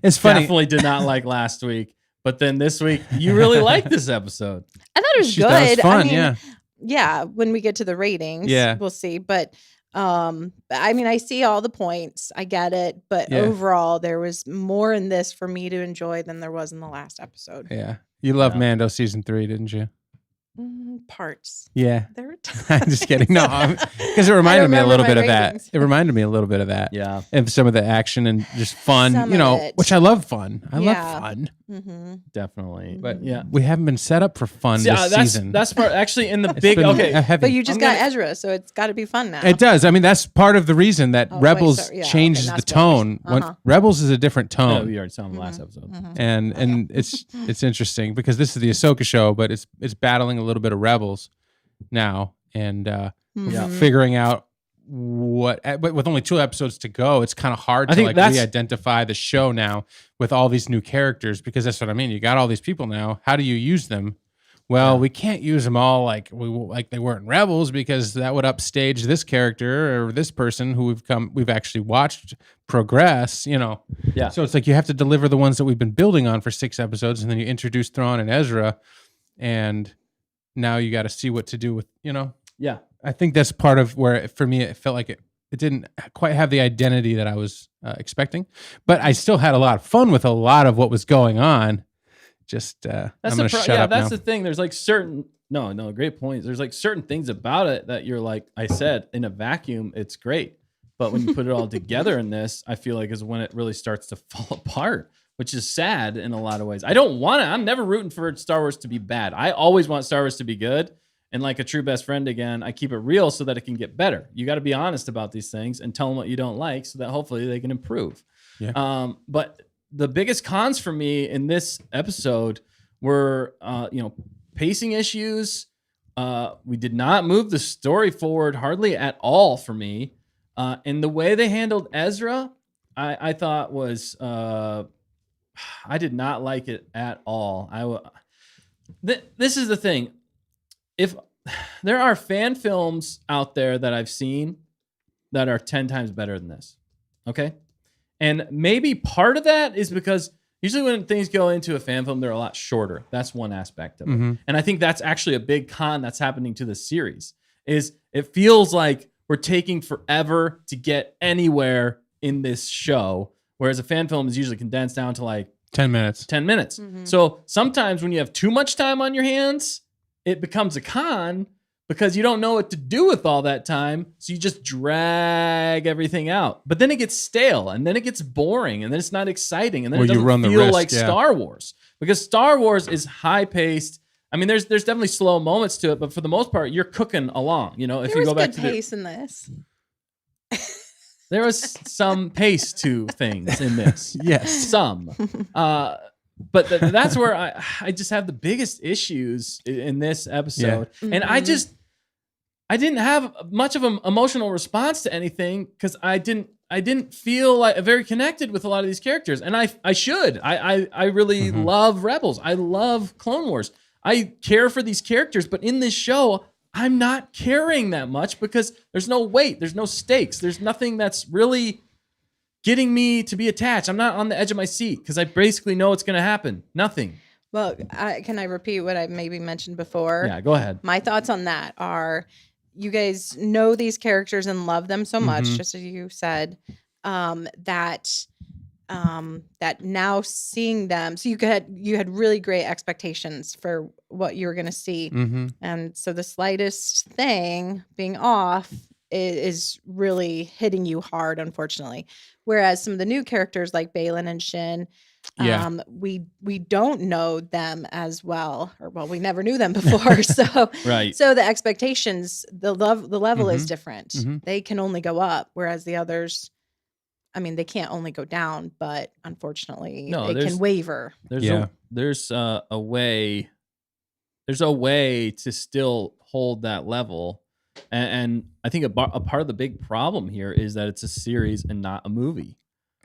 It's funny. definitely did not like last week, but then this week you really liked this episode. I thought it was She good. thought it was fun, I mean, yeah. yeah, when we get to the ratings, Yeah. we'll see. But I mean, I see all the points. I get it. But Yeah. overall, there was more in this for me to enjoy than there was in the last episode. Yeah. You loved Yeah. Mando season 3, didn't you? Parts. Yeah. There were I'm just kidding. No, because it reminded me a little bit of that. ratings. It reminded me a little bit of that. Yeah. And some of the action and just fun, Some you know, of it. which I love fun. I love Yeah. fun. Mm-hmm. Definitely. But yeah. we haven't been set up for fun See, this season. That's part actually in the It's big been okay. a heavy. But you just I'm got gonna- Ezra, so it's got to be fun now. It does. I mean, that's part of the reason that Oh, wait, Rebels sorry. Yeah, changes okay, the not spoilers. tone. When Uh-huh. Rebels is a different No, tone. we already saw him last episode. And it's interesting because this is the Ahsoka show, but it's battling a little bit of Rebels now, and Yeah. figuring out but with only 2 episodes to go, it's kind of hard I to think like that's- re-identify the show now with all these new characters, because that's what I mean. You got all these people now. How do you use them? Well, we can't use them all like they were in Rebels, because that would upstage this character or this person who we've actually watched progress, you know. Yeah. So it's like you have to deliver the ones that we've been building on for 6 episodes, and then you introduce Thrawn and Ezra, and now you got to see what to do with, you know. Yeah. I think that's part of where, for me, it felt like it didn't quite have the identity that I was expecting, but I still had a lot of fun with a lot of what was going on. Just I'm going to shut up that's now. the thing. There's like certain great points. There's like certain things about it that you're like, I said, in a vacuum, it's great. But when you put it all together in this, I feel like is when it really starts to fall apart, which is sad in a lot of ways. I don't want it. I'm never rooting for Star Wars to be bad. I always want Star Wars to be good. And like a true best friend, again, I keep it real so that it can get better. You got to be honest about these things and tell them what you don't like so that hopefully they can improve. Yeah. But the biggest cons for me in this episode were, pacing issues. We did not move the story forward hardly at all for me. And the way they handled Ezra, I thought was, I did not like it at all. This is the thing. If there are fan films out there that I've seen that are 10 times better than this, okay? And maybe part of that is because usually when things go into a fan film, they're a lot shorter. That's one aspect of it. Mm-hmm. And I think that's actually a big con that's happening to the series, is it feels like we're taking forever to get anywhere in this show, whereas a fan film is usually condensed down to like 10 minutes. 10 minutes. So sometimes when you have too much time on your hands, it becomes a con because you don't know what to do with all that time. So you just drag everything out. But then it gets stale, and then it gets boring, and then it's not exciting, and then Well, it you doesn't run the feel risk, like yeah. Star Wars. Because Star Wars is high paced. I mean, there's definitely slow moments to it, but for the most part, you're cooking along. You know, if There you was go back good to pace in this. there was some pace to things in this. Yes. Some. But that's where I just have the biggest issues in this episode. And I didn't have much of an emotional response to anything because I didn't feel like very connected with a lot of these characters. And I should. I really love Rebels. I love Clone Wars. I care for these characters, but in this show, I'm not caring that much because there's no weight, there's no stakes, there's nothing that's really getting me to be attached. I'm not on the edge of my seat because I basically know what's going to happen. Nothing. Well, can I repeat what I maybe mentioned before? Yeah, go ahead. My thoughts on that are, you guys know these characters and love them so much, just as you said, that now seeing them, so you had really great expectations for what you were going to see, and so the slightest thing being off is really hitting you hard, unfortunately. Whereas some of the new characters like Baylan and Shin, we don't know them as well, or well, we never knew them before. So Right. So the expectations, the level is different. They can only go up, whereas the others, I mean, they can't only go down, but unfortunately, No, they can waver. There's a way to still hold that level. And I think a part of the big problem here is that it's a series and not a movie.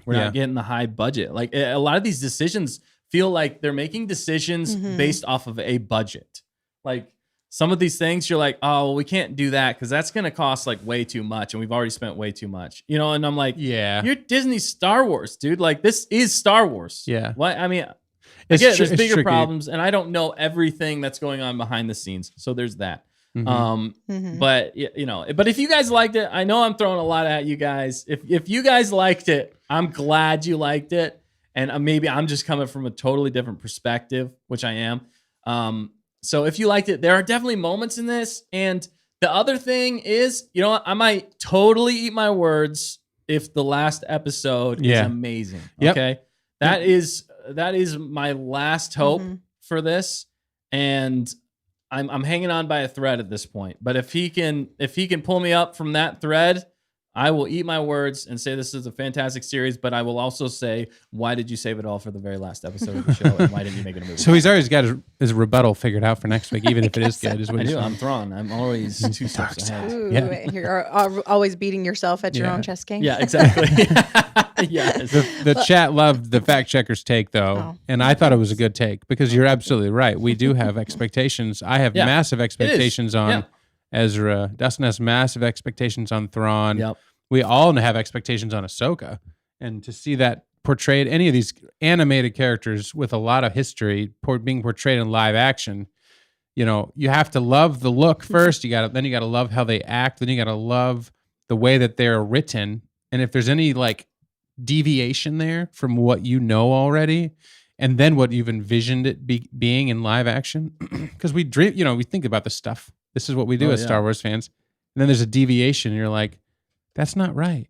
We're not getting the high budget. Like a lot of these decisions feel like they're making decisions based off of a budget. Like some of these things you're like, oh, well, we can't do that because that's going to cost like way too much. And we've already spent way too much, you know? And I'm like, you're Disney Star Wars, dude. Like this is Star Wars. Yeah. What? I mean, It's there's it's bigger tricky. problems and I don't know everything that's going on behind the scenes. So there's that. But but if you guys liked it, I know I'm throwing a lot at you guys. If you guys liked it, I'm glad you liked it. And maybe I'm just coming from a totally different perspective, which I am. So if you liked it, there are definitely moments in this, and The other thing is, you know what? I might totally eat my words if the last episode is amazing. Yep. Okay. That is my last hope for this. And I'm hanging on by a thread at this point. But if he can pull me up from that thread, I will eat my words and say this is a fantastic series, but I will also say, why did you save it all for the very last episode of the show, and why didn't you make it a movie? So he's always got his rebuttal figured out for next week, even if it is good. Is what I he's do. saying. I'm Thrawn. I'm always 2 steps ahead. Ooh, Yeah. You're always beating yourself at your own chess game. Yeah, exactly. Yes. The chat loved the fact checker's take though, Oh. and I thought it was a good take because you're absolutely right. We do have expectations. I have massive expectations on Ezra. Dustin has massive expectations on Thrawn. Yep. We all have expectations on Ahsoka, and to see that portrayed, any of these animated characters with a lot of history being portrayed in live action, you know, you have to love the look first. You got to love how they act. Then you got to love the way that they're written, and if there's any like deviation there from what you know already, and then what you've envisioned it being in live action, because we dream, you know, we think about this stuff. This is what we do as Star Wars fans, and then there's a deviation, and you're like, that's not right.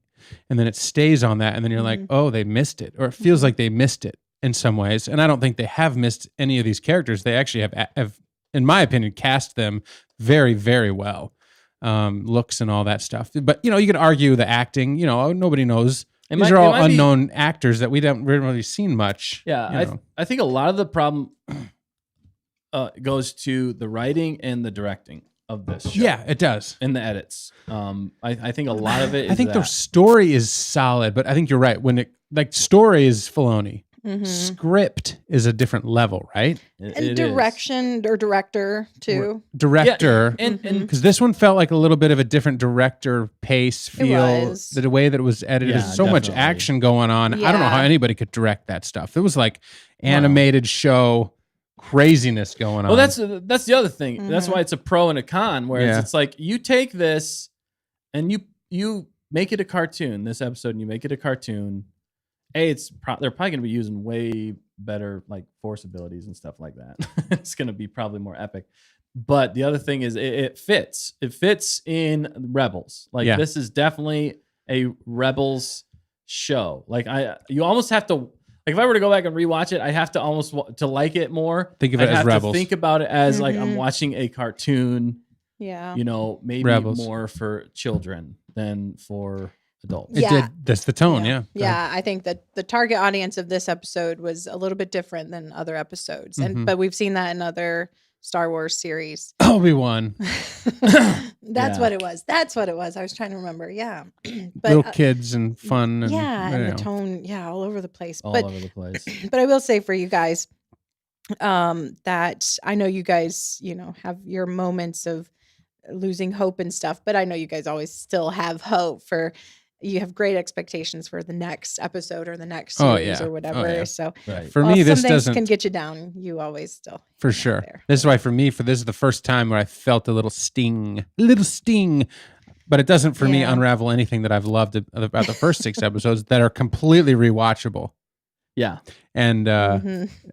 And then it stays on that. And then you're like, oh, they missed it. Or it feels like they missed it in some ways. And I don't think they have missed any of these characters. They actually have in my opinion, cast them very, very well. Looks and all that stuff. But, you know, you could argue the acting, you know, nobody knows. These are all unknown actors that we haven't really seen much. Yeah, I think a lot of the problem goes to the writing and the directing of this show. Yeah, it does. And the edits. I think a lot of it is I think the story is solid, but I think you're right. When story is Filoni. Script is a different level, right? And direction or director too. Director. Yeah, and because this one felt like a little bit of a different director pace feel. The way that it was edited. Yeah, There's so much action going on. I don't know how anybody could direct that stuff. It was like animated show craziness going on. Well, that's the other thing. That's why it's a pro and a con. Where it's like you take this and you make it a cartoon. This episode, and you make it a cartoon. They're probably going to be using way better like force abilities and stuff like that. It's going to be probably more epic. But the other thing is it fits. It fits in Rebels. Like this is definitely a Rebels show. Like you almost have to, like if I were to go back and rewatch it, I have to almost to like it more. Think of it as Rebels. Think about it as like I'm watching a cartoon. Yeah. You know, maybe Rebels. more for children than for adults. That's the tone. Yeah. Yeah. I think that the target audience of this episode was a little bit different than other episodes. But we've seen that in other Star Wars series. Obi-Wan. That's what it was. That's what it was. I was trying to remember. Yeah. But little kids and fun. And, and the tone, all over the place. All over the place. But I will say for you guys, that I know you guys, you know, have your moments of losing hope and stuff, but I know you guys always still have hope you have great expectations for the next episode or the next series or whatever. So for me, this some things doesn't can get you down. You always still for sure. This is why for me, this is the first time where I felt a little sting, but it doesn't for me unravel anything that I've loved about the first 6 episodes that are completely rewatchable. Yeah. And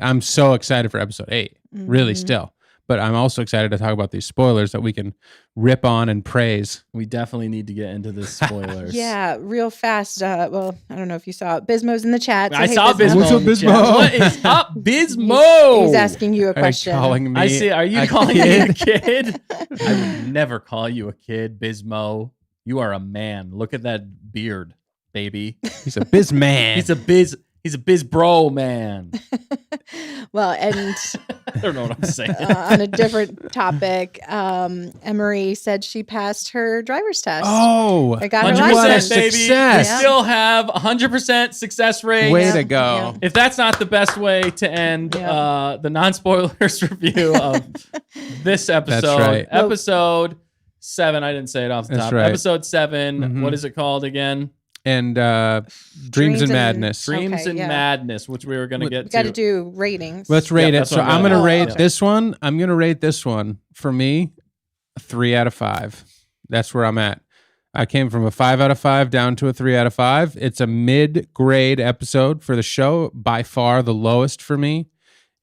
I'm so excited for episode 8, really still. But I'm also excited to talk about these spoilers that we can rip on and praise. We definitely need to get into the spoilers. Yeah, real fast. Well, I don't know if you saw it. Bismo's in the chat. So I hey, saw Bismo. What's up, Bismo? What is up, Bismo? He's asking you a question. Are you calling me I see. Are you a calling kid? me a kid? I would never call you a kid, Bismo. You are a man. Look at that beard, baby. He's a biz man. He's a biz bro man. Well, and I don't know what I'm saying. on a different topic, Emery said she passed her driver's test. Oh, I got her 100%, license. baby. Success. We still have 100% success rate. Way to go. If that's not the best way to end the non-spoilers review of this episode, That's right. episode 7, I didn't say it off the That's top. right. Episode 7, what is it called again? And Dreams and Madness. Dreams and Madness, which we were going to get to. Got to do ratings. Let's rate it. that's So what I'm I'm going to gonna- rate yeah. this one. I'm going to rate this one, for me, a 3 out of 5. That's where I'm at. I came from a 5 out of 5 down to a 3 out of 5. It's a mid-grade episode for the show, by far the lowest for me.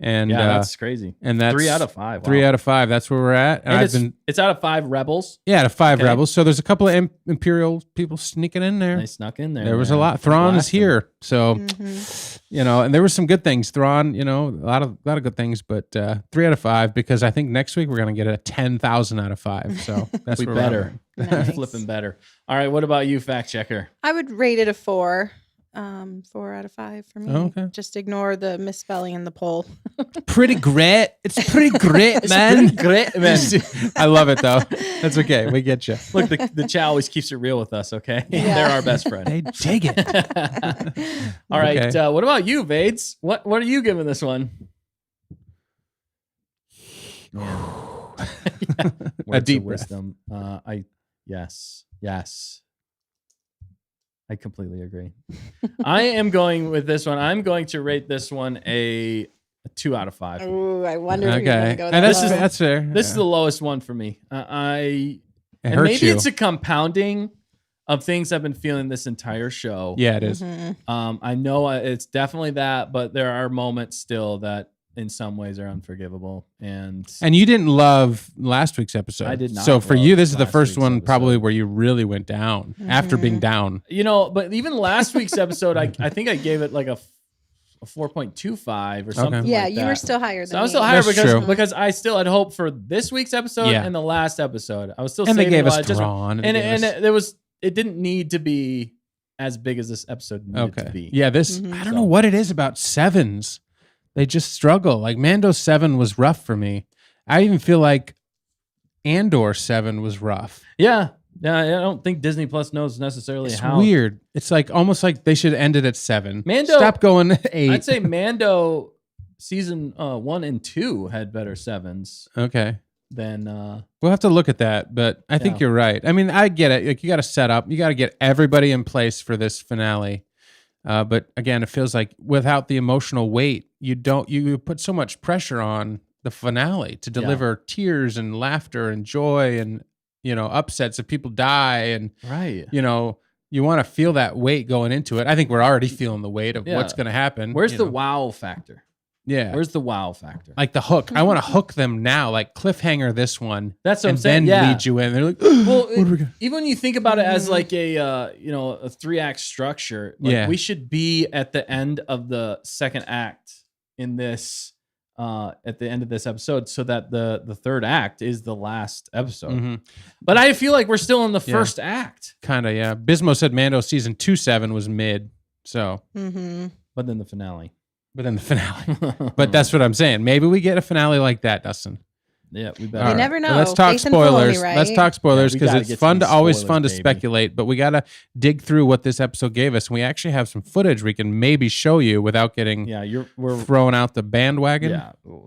And Yeah, that's crazy. and that's 3 out of 5. Wow. 3 out of 5. That's where we're at. And it's out of 5 rebels. out of 5 Okay. rebels. So there's a couple of Imperial people sneaking in there. They snuck in there. There was a man. lot. Thrawn is Blasting. here, so Mm-hmm. and there were some good things. Thrawn, a lot of good things, but 3 out of 5 because I think next week we're gonna get a 10,000 out of 5. So that's We where better. we're at. Nice. Flipping better. All right, what about you, fact checker? I would rate it a 4. 4 out of 5 for me. Okay. Just ignore the misspelling in the poll. Pretty great. It's pretty great, man. Great, man. I love it though. That's okay. We get you. Look, the chat always keeps it real with us, okay? Yeah. They're our best friend. They dig it. All right, Okay. what about you, Vades? What are you giving this one? Man. Words deep of breath. wisdom. Yes. I completely agree. I am going with this one. I'm going to rate this one a 2 out of 5. Ooh, I wonder if you're going Okay. to go And that that's low. that's fair. This is the lowest one for me. And It hurts maybe you. it's a compounding of things I've been feeling this entire show. Yeah, it is. Mhm. I know it's definitely that, but there are moments still that in some ways are unforgivable. And And you didn't love last week's episode. I did not So for love you, this is the last first week's one episode. probably where you really went down after being down. but even last week's episode, I think I gave it like a 4.25 or something. Yeah, like you were that. still higher than So I was me. still higher That's true. because I still had hope for this week's episode Yeah. and the last episode. I was still And they saving gave a us lot of just- Thrawn. and it didn't need to be as big as this episode needed to Okay. be. Yeah, this Mhm. I don't know what it is about 7s. They just struggle. Like Mando 7 was rough for me. I even feel like Andor 7 was rough. Yeah. I don't think Disney Plus knows necessarily It's how weird. It's like almost like they should end it at 7. Mando- Stop going 8. I'd say Mando season 1 and 2 had better 7s Okay. than We'll have to look at that, but I think Yeah. you're right. I mean, I get it. Like you got to set up, you got to get everybody in place for this finale. But again, it feels like without the emotional weight, you put so much pressure on the finale to deliver tears and laughter and joy and upsets if people die and right. you want to feel that weight going into it. I think we're already feeling the weight of Yeah. what's going to happen. Where's you the know. wow factor? Yeah. Where's the wow factor? Like the hook. I want to hook them now, like cliffhanger this one. That's what and I'm saying. then Yeah. lead you in. They're like, Well, what are we gonna? even when you think about it as like a a 3-act structure, like Yeah. we should be at the end of the second act in this at the end of this episode, so that the third act is the last episode. Mhm. But I feel like we're still in the Yeah. first act. Kind of, yeah. Bismo said Mando season 2-7 was mid. So, Mm-hmm. But then the finale. but then the finale. But that's what I'm saying. Maybe we get a finale like that, Dustin. yeah, we You better. never know. Let's talk Faith in spoilers. Filoni, right? Let's talk spoilers Yeah, we because gotta it's get fun to to these always spoilers, fun to baby. speculate, but we got to dig through what this episode gave us. And we actually have some footage we can maybe show you without getting Yeah, we're thrown out the bandwagon.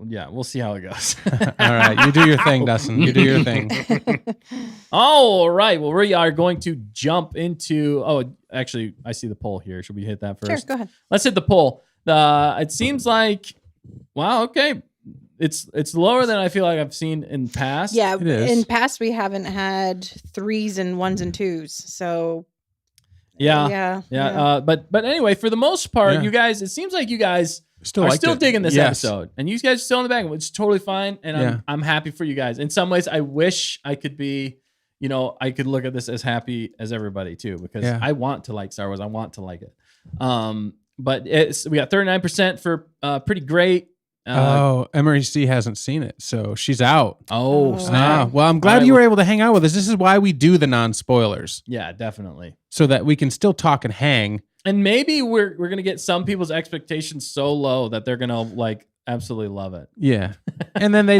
yeah. We'll see how it goes. All right. You do your thing, Dustin. You do your thing. All right. Well, we are going to jump into. Oh, actually, I see the poll here. Should we hit that Sure, first? go ahead. Let's hit the poll. It seems like, wow, okay, it's lower than I feel like I've seen in past. Yeah, It is. in past we haven't had 3s and 1s and 2s, so yeah. yeah. But anyway, for the most part, Yeah. you guys, it seems like you guys Still are liked still it. digging this Yes. episode, and you guys are still in the bag, which is totally fine. And Yeah. I'm happy for you guys. In some ways, I wish I could be. I could look at this as happy as everybody too, because Yeah. I want to like Star Wars. I want to like it. But we got 39% for pretty great. Emery C hasn't seen it, so she's out. Oh, Oh. snap. Well, I'm glad All right, you were able to hang out with us. This is why we do the non-spoilers, Yeah, definitely. so that we can still talk and hang. And maybe we're gonna get some people's expectations so low that they're gonna like absolutely love it. Yeah, and then they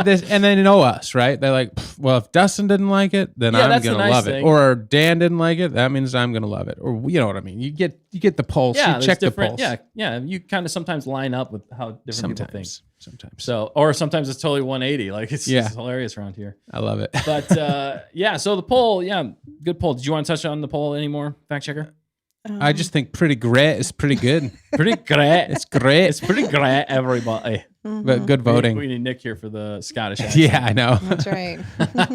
know us, right? They're like, "Pff, well, if Dustin didn't like it, then Yeah, I'm that's the gonna nice love it. thing. Or Dan didn't like it, that means I'm gonna love it. Or you know what I mean? You get the pulse. Yeah, you there's check the different. pulse. Yeah. You kind of sometimes line up with how different people think. Sometimes. So, or sometimes it's totally 180. Like it's just hilarious around here. I love it. But yeah, so the poll, good poll. Did you want to touch on the poll anymore, fact checker? I just think pretty great is pretty good. Pretty great. It's great. It's pretty great, everybody. But good voting. We need Nick here for the Scottish accent. Yeah, I know. That's right.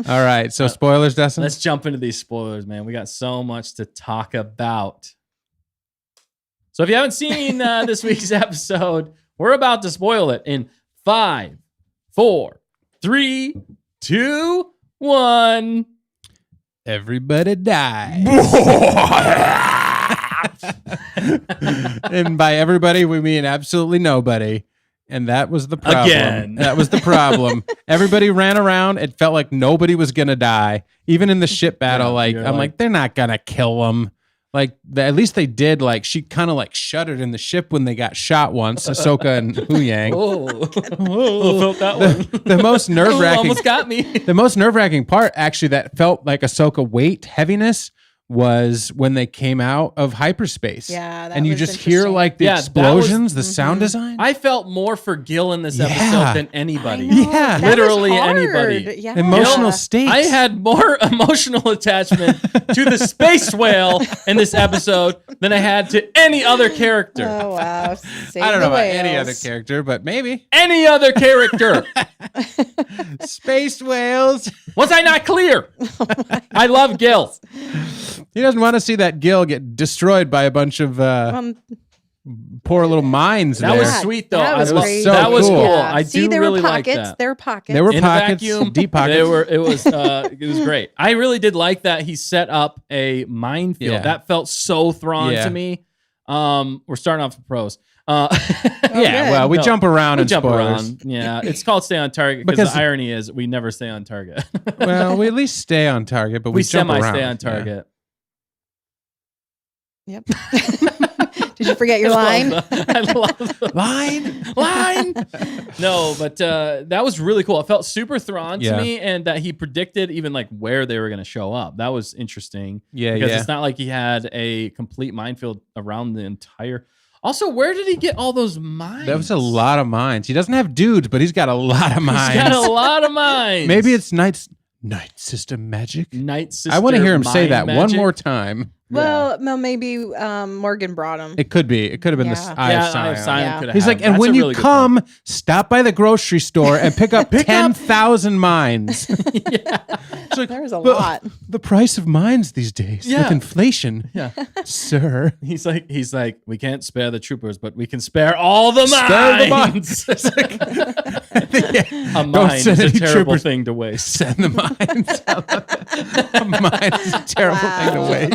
All right. So spoilers, Dustin. Let's jump into these spoilers, man. We got so much to talk about. So if you haven't seen this week's episode, we're about to spoil it in 5, 4, 3, 2, 1. Everybody dies. And by everybody, we mean absolutely nobody. And that was the problem. Again. That was the problem. Everybody ran around. It felt like nobody was going to die. Even in the ship battle, Yeah, I'm like, they're not going to kill them. Like, at least they did. Like, she kind of like shuddered in the ship when they got shot once, Ahsoka and Huyang. Felt that one. The most nerve-wracking Almost got me. The most nerve-wracking part, actually, that felt like Ahsoka weight, heaviness, was when they came out of hyperspace. Yeah, that and you was just hear interesting. like the Yeah, that was- explosions, the sound design. I felt more for Gil in this Yeah. episode than anybody. I know, Yeah. that was Literally hard. anybody. Yeah. Emotional stakes. I had more emotional attachment to the space whale in this episode than I had to any other character. Oh wow! I don't know about any other character, but maybe Any other character. space whales. Was I not clear? I love Gil. He doesn't want to see that Gil get destroyed by a bunch of poor little mines. That there. was sweet, though. That was I love- great. that was So cool. cool. Yeah. I See, do there really were like pockets. that. There were pockets. There were In pockets, a vacuum, deep pockets. It was great. I really did like that he set up a minefield. Yeah. That felt so Thrawn Yeah. to me. We're starting off with pros. Yeah, good. well, we No, jump around we and jump spoilers. around. Yeah, it's called Stay on Target because Because- the irony is we never stay on target. Well, we at least stay on target, but we jump semi around. stay on Yeah. target. Yep. Did you forget your line? I love the line. No, but that was really cool. It felt super Thrawn to Yeah. me, and that he predicted even like where they were going to show up. That was interesting. Yeah, because yeah. it's not like he had a complete minefield around the entire. Also, where did he get all those mines? That was a lot of mines. He doesn't have dudes, but he's got a lot of mines. He's got a lot of mines. Maybe it's night system magic. Night Sister. I want to hear him say mine that one magic. more time. Well, no, maybe Morgan brought him. It could be. It could have been the Yeah. Eye Yeah, of Eye of Sion. Sion Yeah. could have He's had like, him. and That's when a you really good come, stop by the grocery store and pick up 10,000 mines. It's like, There was a "But lot. The price of mines these days Yeah. with inflation, Yeah. sir. He's like, we can't spare the troopers, but we can spare all the Spare the mines. A Don't mine send is a any terrible troopers. thing to waste. Send the mines. A mine is a terrible thing to Wow, waste.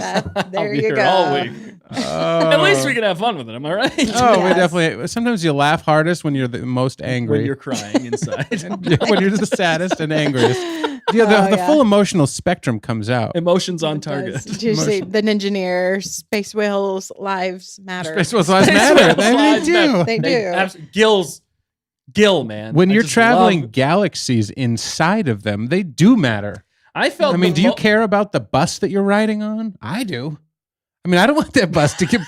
there I'll be you here go. all week. At least we can have fun with it. Am I right? Oh, we Yes. definitely. Sometimes you laugh hardest when you're the most angry. When you're crying inside. when you're the saddest and angriest. Yeah, Oh, the yeah. full emotional spectrum comes out. Emotions on It target. does. Did you see the Ninjaneer Space Whales lives matter? Space Whales lives matter. They do. They do. Gil, man. When I you're just traveling love- galaxies inside of them, they do matter. I felt. I mean, the do you mo- care about the bus that you're riding on? I do. I mean, I don't want that bus to get.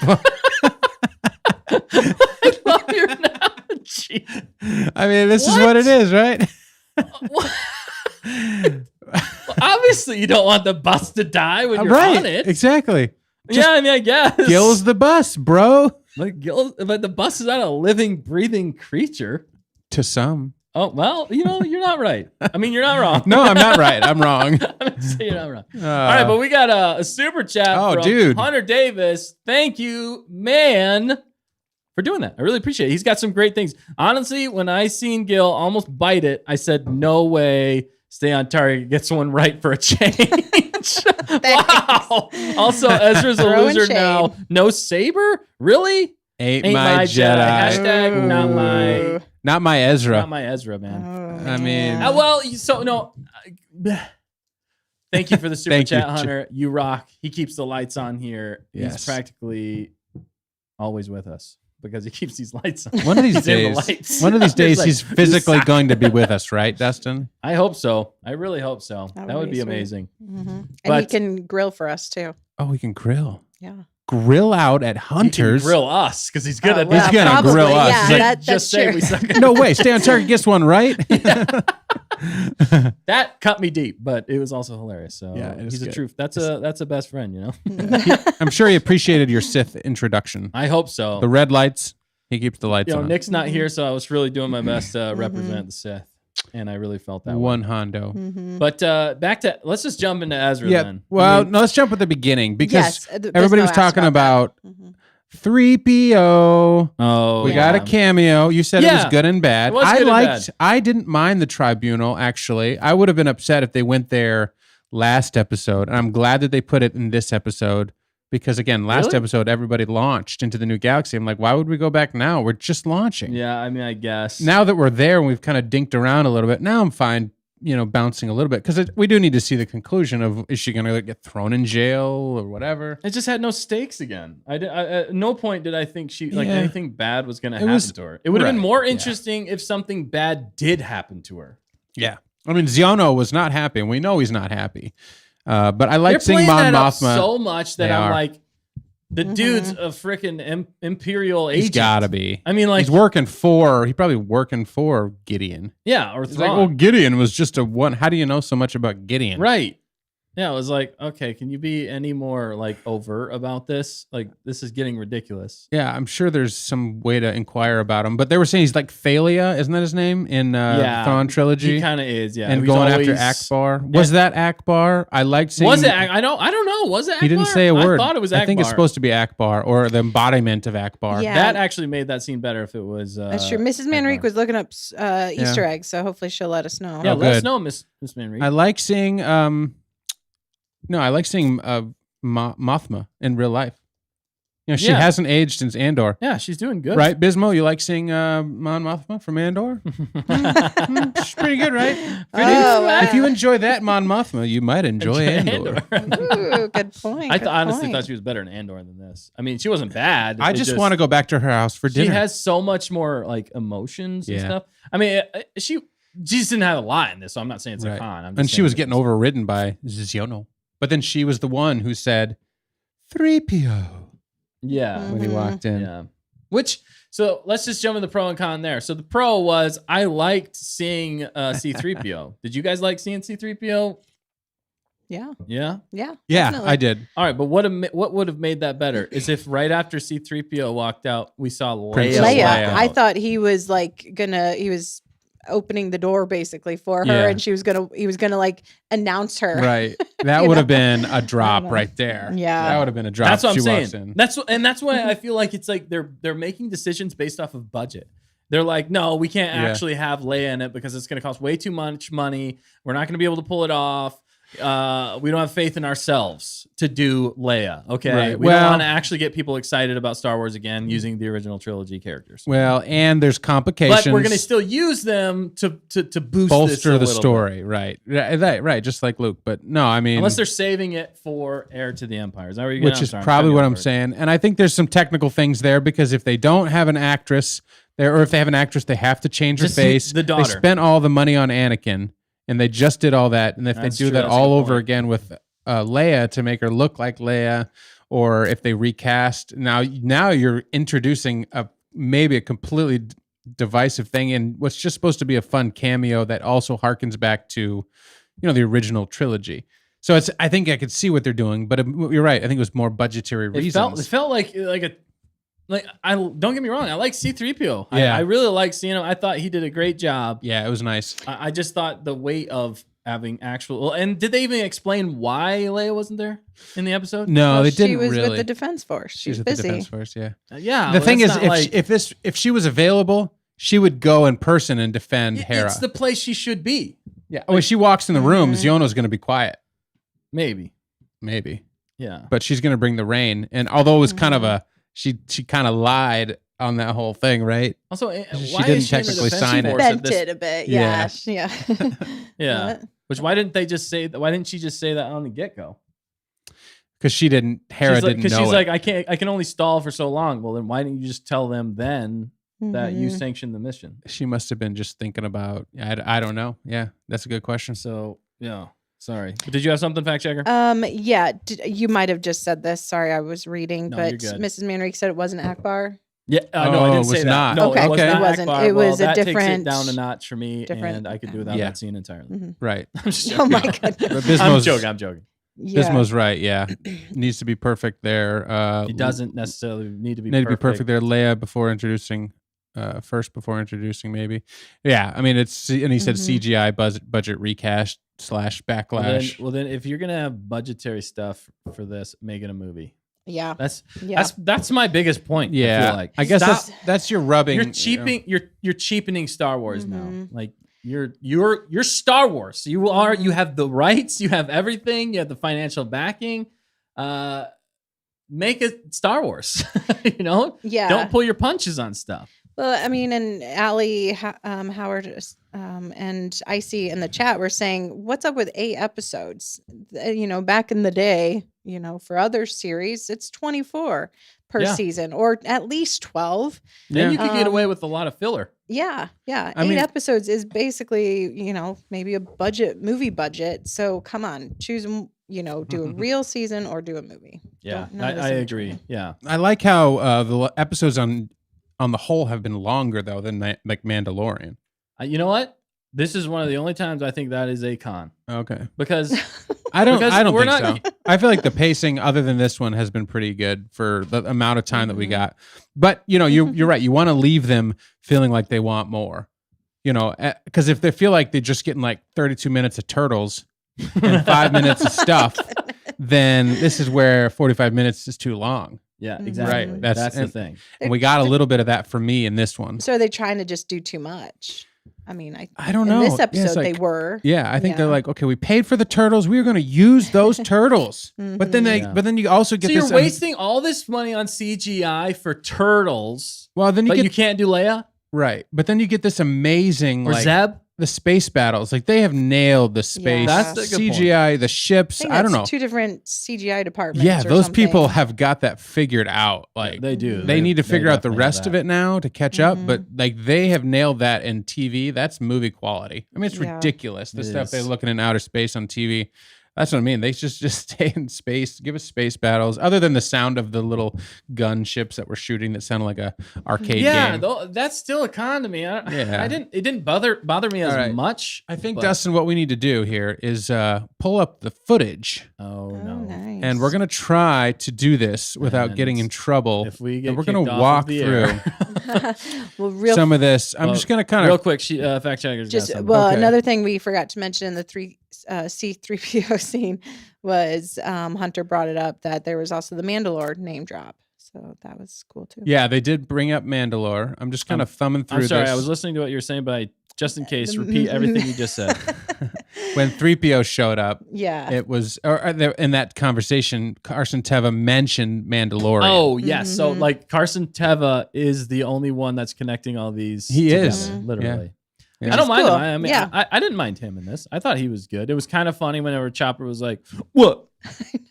I love your analogy. I mean, this is what it is, right? Well, obviously, you don't want the bus to die when you're right. on it. Exactly. Yeah, I mean, I guess. Gil's the bus, bro. But the bus is not a living, breathing creature. To some. Oh, well, you're not right. I mean, you're not wrong. No, I'm not right. I'm wrong. I'm gonna say you're not wrong. All right, but we got a super chat from dude. Hunter Davis. Thank you, man, for doing that. I really appreciate it. He's got some great things. Honestly, when I seen Gil almost bite it, I said, no way. Stay on target. Gets one right for a change. Wow. Also, Ezra's a Throwing loser shade. now. No saber? Really? Ain't Ain't my Jedi. Hashtag not my Not my Ezra. not my Ezra, man. Oh, I mean- man. Well, so no. Thank you for the super Thank you, chat, Hunter. You rock. He keeps the lights on here. He's Yes. practically always with us because he keeps these lights on. One of these He's in the days, lights. one of these days, Like, he's physically going to be with us, right, Dustin? I hope so. I really hope so. That That would would be be sweet. amazing. Mhm. And But- he can grill for us too. Oh, we can grill. Yeah. Grill out at He can Hunter's. grill us because he's good Oh, at well, He's gonna probably, grill us. Yeah, He's like, that's just say true. we suck. No way. Stay on target. Gets one right. That cut me deep, but it was also hilarious. So Yeah, it is he's a good. truth. That's a best friend, you know. I'm sure he appreciated your Sith introduction. I hope so. The red lights. He keeps the lights You know, on. Nick's not here, so I was really doing my best to represent the Sith, and I really felt that One way. Hondo. Mhm. But back to let's just jump into Ezra Yeah. then. Well, I mean, no, let's jump at the beginning because Yes, there's everybody no was ask talking about that. Mhm. 3PO. Oh, We got a cameo. You said it was Yeah. good and bad. It was good and bad. I didn't mind the tribunal, actually. I would have been upset if they went there last episode. And I'm glad that they put it in this episode because, again, last Really? episode, everybody launched into the new galaxy. I'm like, why would we go back now? We're just launching. Yeah, I mean, I guess. Now that we're there and we've kind of dinked around a little bit, now I'm fine, bouncing a little bit because we do need to see the conclusion of is she going to get thrown in jail or whatever. It just had no stakes again. At no point did I think anything bad was going to happen to her. It would have been more interesting if something bad did happen to her. Yeah. I mean, Ziono was not happy, and we know he's not happy. But I like They're seeing playing Mon that up Mothma. so much that They I'm are. like, the dude's a freaking Imperial agent. He's got to be. I mean, like, he's probably working for Gideon. yeah, or It's like, Thrawn. well, Gideon was just a one. How do you know so much about Gideon? Right. Yeah, it was like, okay, can you be any more like overt about this? Like, this is getting ridiculous. Yeah, I'm sure there's some way to inquire about him. But they were saying he's like Thalia, isn't that his name in the Thrawn trilogy? He kind of is, yeah. and He's going always- after Akbar. Was that Akbar? I liked seeing. Was it? I don't know. Was it Akbar? He didn't say a word. I thought it was Akbar. I think it's supposed to be Akbar or the embodiment of Akbar. Yeah. That actually made that scene better if it was. That's true. Mrs. Manrique was looking up Easter eggs, so hopefully she'll let us know. Yeah, Oh, let us good. know, Miss Manrique. I like seeing. I like seeing Mothma in real life. She Yeah. hasn't aged since Andor. Yeah, she's doing good. Right, Bismo, you like seeing Mon Mothma from Andor? She's pretty good, right? Oh, wow. If you enjoy that Mon Mothma, you might enjoy Andor. Ooh, good point. I good honestly point. thhat she was better in Andor than this. I mean, she wasn't bad. I It just want to go back to her house for She dinner. has so much more like emotions and Yeah. stuff. I mean, she just didn't have a lot in this, so I'm not saying it's a Right. con. I'm just And she saying was that getting it's- overridden by Ziono. But then she was the one who said 3PO Yeah. when he Mhm. walked in. Yeah. Which, so let's just jump in the pro and con there. So the pro was I liked seeing C3PO. Did you guys like seeing C3PO? Yeah, Yeah. yeah. Yeah, definitely. I did. All right, but what would have made that better is if right after C3PO walked out, we saw Princess Leia. Leia. walk Leia. I out. thought he was he was opening the door basically for her, Yeah. and he was gonna like announce her. Right. That You would know? have been a drop know. right there. Yeah. That would have been a drop. That's what she I'm walks saying. in. That's why I feel like it's like they're making decisions based off of budget. They're like, no, we can't Yeah. actually have Leia in it because it's going to cost way too much money. We're not going to be able to pull it off. We don't have faith in ourselves to do Leia. Okay, Right. we don't Well- want to actually get people excited about Star Wars again using the original trilogy characters. Well, and there's complications. But we're going to still use them to boost this bolster a the little bit. story. Right. Right. Just like Luke. But no, I mean, Unless they're saving it for Heir to the Empire. Is that where you're which is probably what I'm saying. And I think there's some technical things there because if they don't have an actress there, or if they have an actress, they have to change her Just face. the daughter. They spent all the money on Anakin, and they just did all that. And if That's they do true. that That's a all good over point. again with Leia to make her look like Leia, or if they recast, now you're introducing maybe a completely divisive thing in what's just supposed to be a fun cameo that also harkens back to, the original trilogy. So I think I could see what they're doing, but you're right. I think it was more budgetary reasons. It felt like I don't get me wrong. I like C-3PO. Yeah. I really like seeing him. I thought he did a great job. Yeah, it was nice. I just thought the weight of having actual. And did they even explain why Leia wasn't there in the episode? No, Well, they didn't she was really. with the Defense Force. She's with the busy. Defense Force, yeah. Yeah. The thing is, that's not if she was available, she would go in person and defend Hera. it's the place she should be. Yeah. When she walks in the room, Mhm. Ziono's going to be quiet, Maybe. maybe, Yeah. but she's going to bring the rain. And although it was kind of she kind of lied on that whole thing, right? Also, She why didn't is she in the technically Defense sign it. Force at Bent this- it a bit. Yeah. Yeah. Yeah. Yeah. But- Which why didn't they just say that? Why didn't she just say that on the get go? Because Hera didn't know she's it. like, I can only stall for so long. Well, then why didn't you just tell them then that you Mhm. sanctioned the mission? She must have been just thinking about. I don't know. Yeah, that's a good question. So yeah, sorry. But did you have something, fact checker? Yeah, you might have just said this. Sorry, I was reading, No, but you're good. Mrs. Manrique said it wasn't Akbar. Yeah, no, I Oh, didn't it say was that. not. No, Okay. it was Okay. not It wasn't. Akbar. It Well, was a that takes it different- down a notch for me, different- and I could do without Yeah. that scene entirely. Mhm. Right. I'm just Oh my joking. goodness. But I'm Bismo's, joking. Yeah. Bismo's right. Yeah, needs to be perfect there. He doesn't necessarily need to be need to perfect. be perfect there. Leia before introducing, before introducing maybe. Yeah, I mean it's and he said Mhm. CGI budget recast / backlash. Well then, if you're gonna have budgetary stuff for this, make it a movie. Yeah. That's my biggest point. Yeah, I feel like. I guess Stop- that's your rubbing. you're cheapening Star Wars now. Mhm. Like you're Star Wars. You have the rights, you have everything, you have the financial backing. Make it Star Wars. Yeah. Don't pull your punches on stuff. Well, I mean, and Allie Howard and Icy in the chat were saying, what's up with 8 episodes? Back in the day, for other series, it's 24 per Yeah. season, or at least 12. Then you could get Um, away with a lot of filler. Yeah. I 8 mean- episodes is basically, maybe a movie budget. So come on, choose, do a real season or do a movie. Yeah, None of this I in agree. between. Yeah. I like how the episodes on the whole have been longer though than like Mandalorian. You know what? This is one of the only times I think that is a con Okay, because I don't Because think we're not- so. I feel like the pacing, other than this one, has been pretty good for the amount of time that we Mhm. got. But you're right. You want to leave them feeling like they want more. Because if they feel like they're just getting like 32 minutes of turtles and 5 minutes of stuff, then this is where 45 minutes is too long. yeah, Mhm. exactly. Right, That's the and- thing. And we got a little bit of that for me in this one. So are they trying to just do too much? I mean, I don't in know. this Yeah, episode, it's they like- were. Yeah, I think they're Yeah. like, okay, we paid for the turtles. We are going to use those turtles. But then Yeah. but then you also get So this. you're wasting all this money on CGI for turtles, well, then you but get you can't do Leia right. But then you get this amazing or like Zeb. the space battles. Like they have nailed the space That's a good point. CGI, the ships. think I don't know. that's 2 different CGI departments. Yeah, or those people something. have got that figured out. Like They do. they need to figure out the definitely have rest of that. it now to catch up. Mhm. But like they have nailed that in TV. That's movie quality. I mean, it's Yeah. ridiculous. The It stuff is. they're looking in outer space on TV. That's what I mean. They just stay in space, give us space battles. Other than the sound of the little gun ships that we're shooting that sounded like a arcade Yeah, game. that's still a con to me. Yeah. It didn't bother me as All right. much. I think but- Dustin, what we need to do here is pull up the footage, Oh Oh, no! nice. and we're gonna try to do this without getting in And trouble. If we get And we're gonna kicked off walk of the through air. well, real some of this. I'm Well, just gonna kind real of quick, fact checkers. just got well, Okay. another thing we forgot to mention in the C3PO scene was Hunter brought it up that there was also the Mandalore name drop, so that was cool too. yeah, they did bring up Mandalore. I'm just kind of thumbing through I'm sorry, this. I was listening to what you were saying, but just in case, repeat everything you just said. When 3PO showed up, Yeah. it was in that conversation, Carson Teva mentioned Mandalorian. Oh yes, so Mhm. like Carson Teva is the only one that's connecting all these. He together, is. literally. Yeah. I don't mind cool. him. I mean, Yeah. I didn't mind him in this. I thought he was good. It was kind of funny whenever Chopper was like, "What?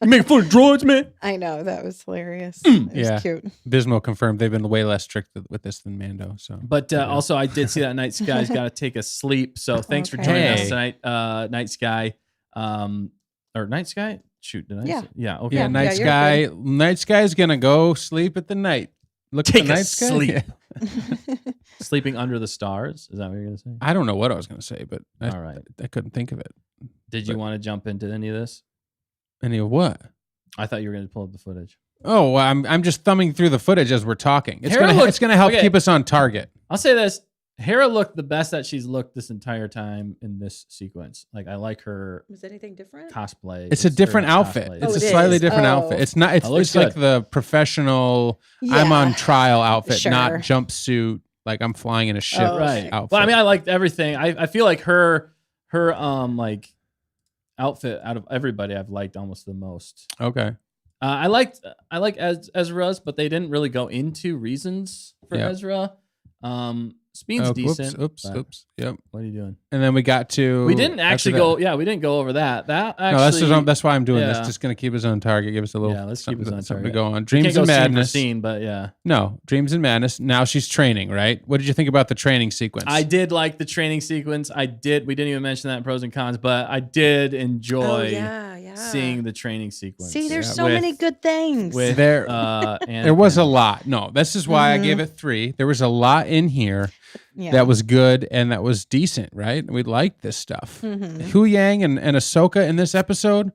You making fun of droids, man?" I know that was hilarious. It was Yeah. cute. Bismo confirmed they've been way less strict with this than Mando. So, But also, I did see that Night Sky's got to take a sleep. So thanks for Okay. joining Hey. us tonight, Night Sky. Or Night Sky? Shoot, did I? Yeah. Say? Yeah. Okay. yeah, Night you're Sky. Night Sky's gonna go sleep at the night. Look Take at the a Night Sky. sleep. Yeah. Sleeping under the stars. Is that what you're gonna say? I don't know what I was gonna say, but All right. I couldn't think of it. Did you but- want to jump into any of this? Any of what? I thought you were going to pull up the footage. Oh, well, I'm just thumbing through the footage as we're talking. It's Hera gonna looked- it's gonna help okay. keep us on target. I'll say this: Hera looked the best that she's looked this entire time in this sequence. Like I like her Was anything different? cosplay. It's a or different not outfit. cosplay. It's Oh, a it slightly is. different Oh. outfit. It's not. It's It looks it's like good. the professional. I'm on trial outfit, not Sure. jumpsuit. Like I'm flying in a ship. Oh, right. outfit. Well, I mean, I liked everything. I feel like her like outfit out of everybody I've liked almost the most. Okay. I like Ezra's, but they didn't really go into reasons for Yeah. Ezra. Spine's decent. Oops. but Oops. Yep. What are you doing? And then we got to. We didn't after actually that- go. Yeah, we didn't go over that. That No, actually. that's why I'm doing this. yeah. Just gonna keep us on target. Give us a little. Yeah, let's keep us on something to target. go on. we can't Dreams go and scene for madness. scene, but yeah. No, dreams and madness. Now she's training, right? What did you think about the training sequence? I did like the training sequence. We didn't even mention that in pros and cons, but I did enjoy yeah. seeing the training sequence. See, there's Yeah. so With- many good things. with There- and There was a lot. No, this is why I Mhm. gave it 3. There was a lot in here yeah. that was good and that was decent, right? We liked this stuff. Mhm. Hu Yang and Ahsoka in this episode,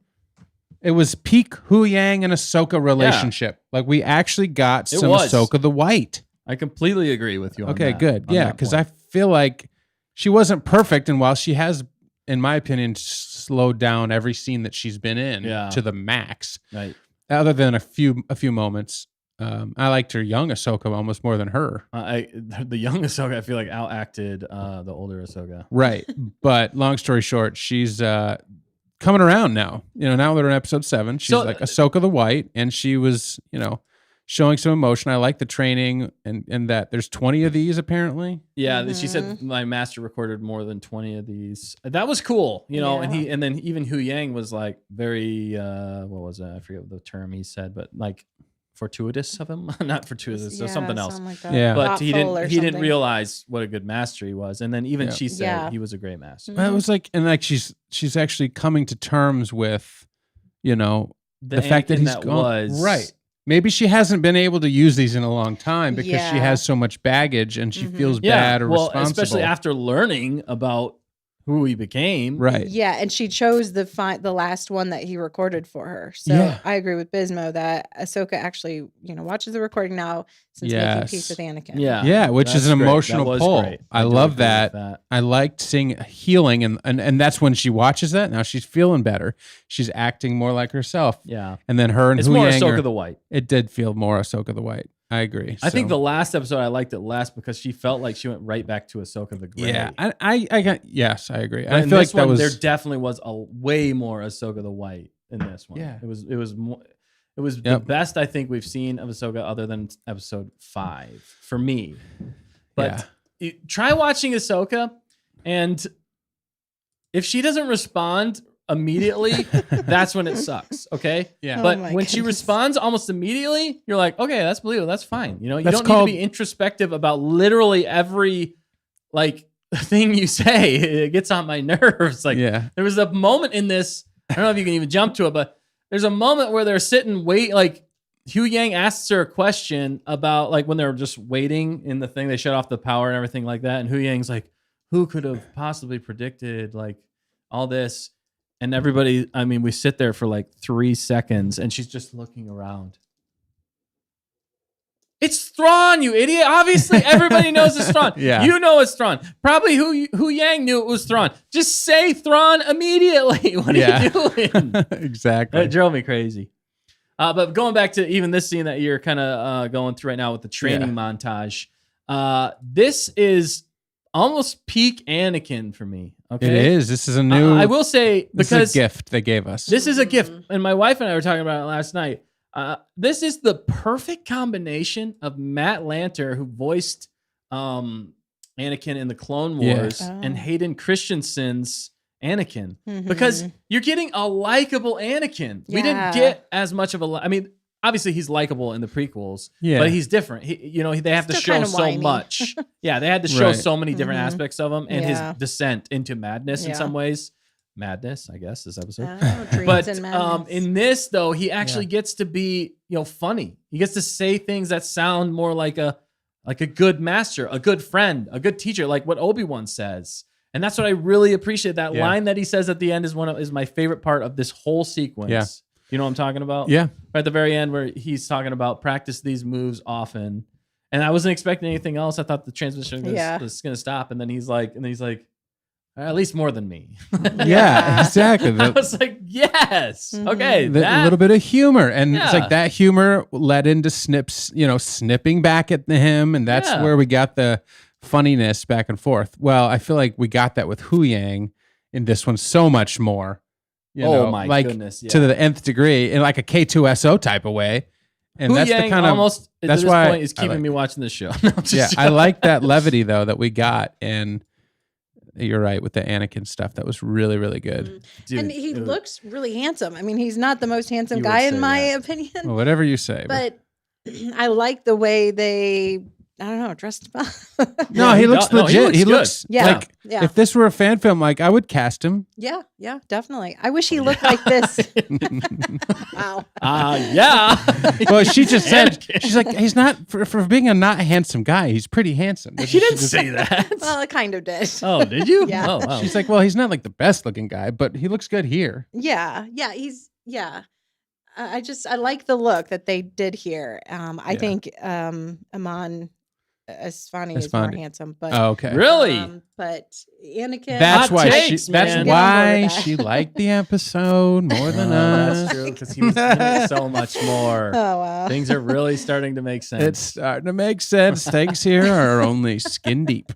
it was peak Hu Yang and Ahsoka relationship. Like we actually got It some was. Ahsoka the White. I completely agree with you. On Okay, that- good. on Yeah, that because point. I feel like she wasn't perfect, and while she has, in my opinion, slowed down every scene that she's been in Yeah. to the max, right. other than a few moments. I liked her young Ahsoka almost more than her. The young Ahsoka, I feel like outacted the older Ahsoka. Right. But long story short, she's coming around now. Now they're in episode 7. She's like Ahsoka the White, and she was, showing some emotion. I like the training and that there's 20 of these apparently. Yeah, she said my master recorded more than 20 of these. That was cool, and then even Hu Yang was like very what was that? I forget the term he said, but like fortuitous of him, not fortuitous, so something else. Like that. Yeah, but he didn't realize what a good master he was, and then even she said he was a great master. It was like, and like she's actually coming to terms with, the fact that he's gone. Right. Maybe she hasn't been able to use these in a long time because she has so much baggage and she feels bad or responsible. Especially after learning about who he became. Right. Yeah, and she chose the last one that he recorded for her. So I agree with Bismo that Ahsoka actually, watches the recording now since making peace with Anakin. Yeah, which is an emotional pull. Great. I love that. I liked seeing healing, and that's when she watches that. Now she's feeling better. She's acting more like herself. Yeah. And then her and it's Hu more Yang Ahsoka the White. It did feel more Ahsoka the White. I agree. I think the last episode I liked it less because she felt like she went right back to Ahsoka the Grey. Yeah, I agree. I feel like there definitely was a way more Ahsoka the White in this one. Yeah, it was the best I think we've seen of Ahsoka other than episode 5 for me. But try watching Ahsoka, and if she doesn't respond immediately, that's when it sucks. Okay. Yeah. But when she responds almost immediately, you're like, okay, that's believable. That's fine. You don't need to be introspective about literally every thing you say. It gets on my nerves. There was a moment in this, I don't know if you can even jump to it, but there's a moment where they're sitting, Hu Yang asks her a question about when they're just waiting in the thing, they shut off the power and everything like that. And Hu Yang's like, who could have possibly predicted all this? And everybody, we sit there for 3 seconds and she's just looking around. It's Thrawn, you idiot. Obviously, everybody knows it's Thrawn. Yeah. You know it's Thrawn. Probably Hu Yang knew it was Thrawn. Just say Thrawn immediately. What are you doing? Exactly. It drove me crazy. But going back to even this scene that you're kind of going through right now with the training montage, this is almost peak Anakin for me. Okay, it is. This is a new. I will say because this is a gift they gave us. This is a gift, and my wife and I were talking about it last night. This is the perfect combination of Matt Lanter, who voiced Anakin in the Clone Wars, and Hayden Christensen's Anakin, because you're getting a likable Anakin. We didn't get as much of a. Obviously, he's likable in the prequels, but he's different. They have to show so much. Yeah, they had to show so many different aspects of him and his descent into madness in some ways. Madness, I guess, this episode. But in this, though, he actually gets to be, funny. He gets to say things that sound more like a good master, a good friend, a good teacher, like what Obi-Wan says. And that's what I really appreciate. That line that he says at the end is my favorite part of this whole sequence. Yeah. You know what I'm talking about? Yeah. Right at the very end where he's talking about practice these moves often. And I wasn't expecting anything else. I thought the transmission was going to stop. And then he's like, at least more than me. Yeah, exactly. I was like, yes. Okay. A little bit of humor. And it's like that humor led into snipping back at him. And that's where we got the funniness back and forth. Well, I feel like we got that with Hu Yang in this one so much more. My goodness. To the nth degree in like a K2SO type of way. And that's Yang the kind of almost that's at this why point is keeping me watching this show. I like that levity though that we got, and you're right with the Anakin stuff. That was really, really good. Dude, and he looks really handsome. He's not the most handsome guy in my opinion. Well, whatever you say. But I like the way they dressed him up. No, he looks legit. He looks like if this were a fan film, I would cast him. Yeah, definitely. I wish he looked like this. Wow. Yeah. Well, she just said, she's like, he's not, for being a not handsome guy, he's pretty handsome. She didn't say that. Well, I kind of did. Oh, did you? Yeah. Oh, wow. She's like, well, he's not like the best looking guy, but he looks good here. Yeah, I like the look that they did here. I think Amon Esfani is more Esfandi. handsome, but Oh, okay. Really? but Anakin. That's Hot why takes, she. That's man. Get on board why with that. she liked the episode more than us. That's true because he was in it so much more. Oh wow. Things are really starting to make sense. It's starting to make sense. Things here are only skin deep.